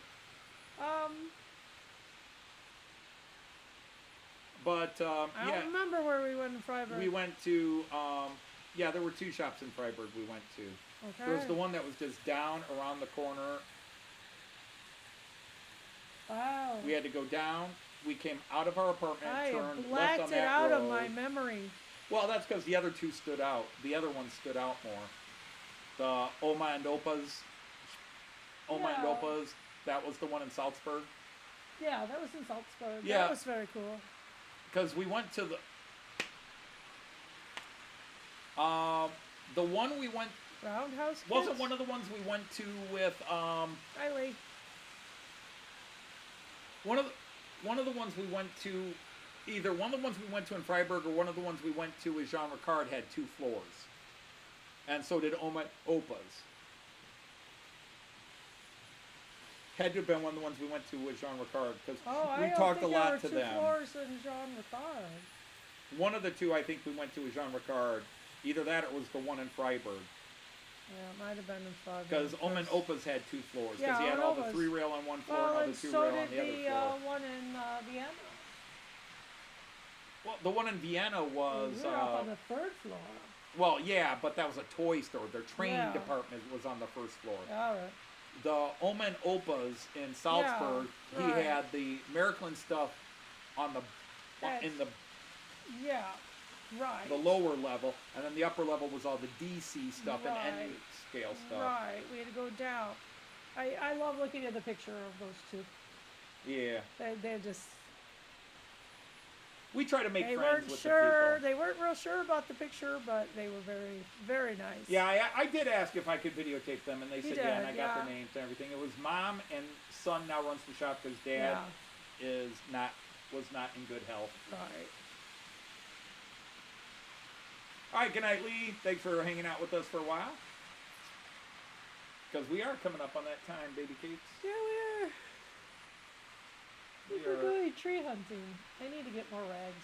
But, I don't remember where we went in Freiburg. we went to, there were 2 shops in Freiburg we went to. Okay. There was the one that was just down around the corner. Wow. We had to go down. We came out of our apartment, I turned left blacked on it that out road. of my memory. Well, that's because the other 2 stood out. The other one stood out more. The Oma and Opa's. That was the one in Salzburg. Yeah, that was in Salzburg. Yeah. That was very cool. Because we went to the one we went, Roundhouse Kids? wasn't one of the ones we went to with, Hi, Lee. one of the ones we went to, either one of the ones we went to in Freiburg or one of the ones we went to with Jean Ricard had 2 floors. And so did Opa's. Had to have been one of the ones we went to with Jean Ricard because we talked a lot to them. There were 2 floors in Jean Ricard. One of the 2 I think we went to with Jean Ricard. Either that or it was the one in Freiburg. Yeah, it might have been in Freiburg. Because Omen Opa's had 2 floors. Because Yeah, he had Omen all the Opa's. 3 rail on one floor Well, and all the and 2 so rail did on the other the floor. one in Vienna. Well, the one in Vienna was. We were up on the 3rd floor. Well, yeah, but that was a toy store. Their train Yeah. department was on the 1st floor. All right. The Omen Opa's in Salzburg, Yeah, he right. had the Märklin stuff on the in the Yeah, right. the lower level, and then the upper level was all the DC stuff and Right. N scale stuff. Right, we had to go down. I love looking at the picture of those 2. Yeah. They're just We try to make They friends weren't with sure. the people. They weren't real sure about the picture, but they were very, very nice. Yeah, I did ask if I could videotape them, and they said did, yeah, and I got yeah. their names and everything. It was mom and son now runs the shop because dad was not in good health. Right. All right, good night, Lee. Thanks for hanging out with us for a while. Because we are coming up on that time, baby cakes. Yeah, we are. We're going tree hunting. I need to get more rags.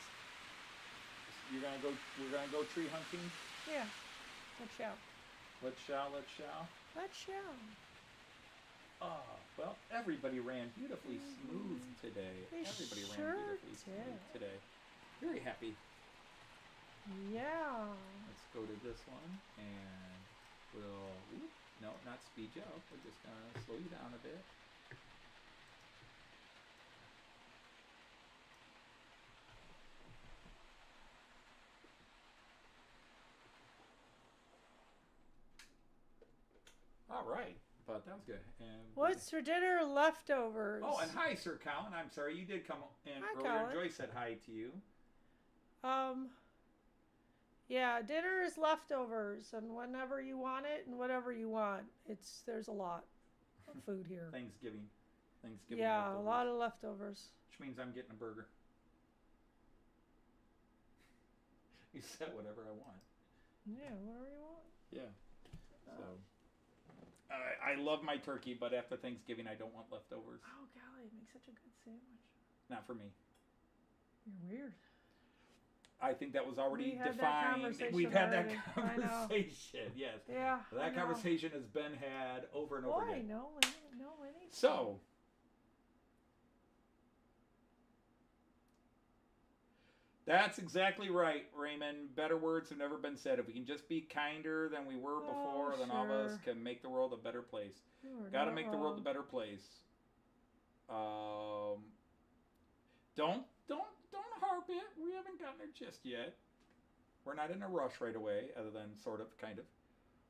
We're gonna go tree hunting. Yeah. Let's shout. Let's shall. Let's shout. Oh, well, everybody ran beautifully smooth today. They Everybody sure ran beautifully smooth did. today. Very happy. Yeah. Let's go to this one, and no, not speed you up. We're just gonna slow you down a bit. All right, but that was good. And What's for dinner? Leftovers. Oh, and hi, Sir Colin. I'm sorry you did come in Hi, earlier. Colin. Joyce said hi to you. Yeah, dinner is leftovers, and whenever you want it, and whatever you want, there's a lot of food here. Thanksgiving. Yeah, leftovers, a lot of leftovers. which means I'm getting a burger. You said whatever I want. Yeah, whatever you want. Yeah. So I love my turkey, but after Thanksgiving, I don't want leftovers. Oh golly, it makes such a good sandwich. Not for me. You're weird. I think that was already We had that defined. conversation We've had that already. I know. conversation. Yes. Yeah. I That know. conversation has been had over and over Boy, again. no, anything. So, that's exactly right, Raymond. Better words have never been said. If we can just be kinder than we were before, then all of us sure. can make the world a better place. You are Got to not make the world a wrong. better place. Don't harp it. We haven't gotten there just yet. We're not in a rush right away, other than sort of, kind of.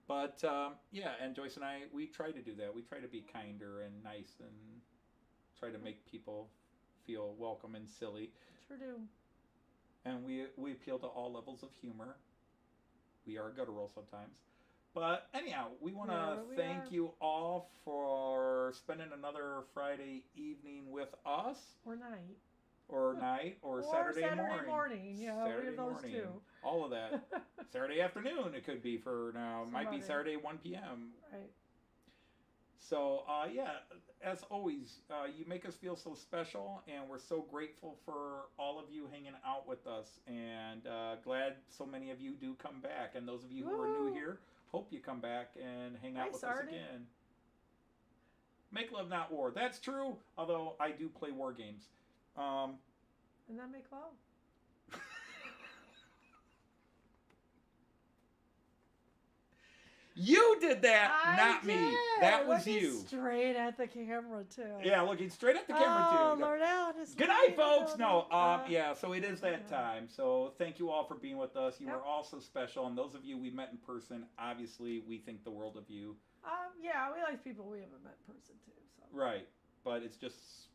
But yeah, and Joyce and I, we try to do that. We try to be kinder and nice and try to make people feel welcome and silly. Sure do. And we appeal to all levels of humor. We are guttural sometimes. But anyhow, we want to Yeah, we thank are. you all for spending another Friday evening with us, Or night. or night, or Saturday morning. Yeah, we have those too. All of that. Saturday afternoon it could be for now. Might be Somebody. Saturday 1 p.m. Right. So, yeah, as always, you make us feel so special, and we're so grateful for all of you hanging out with us, and glad so many of you do come back. And those of you who are new Woo. here, hope you come back and hang out Hi, with Sardi. us again. Make love, not war. That's true, although I do play war games. And then make love. You did that, not I me. did. That was Looking you. Straight at the camera too. Yeah, looking straight at the camera, Oh, too. Lord out. Good night, folks. No, yeah, so it is that time. So thank you all for being with us. You Yep. are all so special. And those of you we met in person, obviously, we think the world of you. Yeah, we like people we haven't met in person too. So. Right. But it's just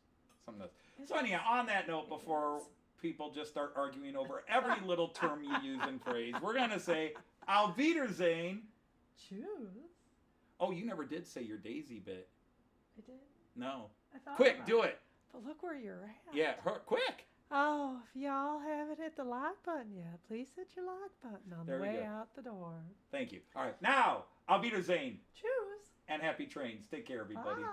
something else. Is So it? anyhow, on that note, before people just start arguing over every little term you use and phrase, we're going to say, Auf Wiedersehen. Choose. Oh, you never did say your Daisy bit. I did. No. I thought Quick, about do it. But look where you're at. Yeah, quick. Oh, if y'all haven't hit the like button yet, please hit your like button on There the we way go. out the door. Thank you. All right. Now, Auf Wiedersehen. Choose. And happy trains. Take care, everybody. Bye.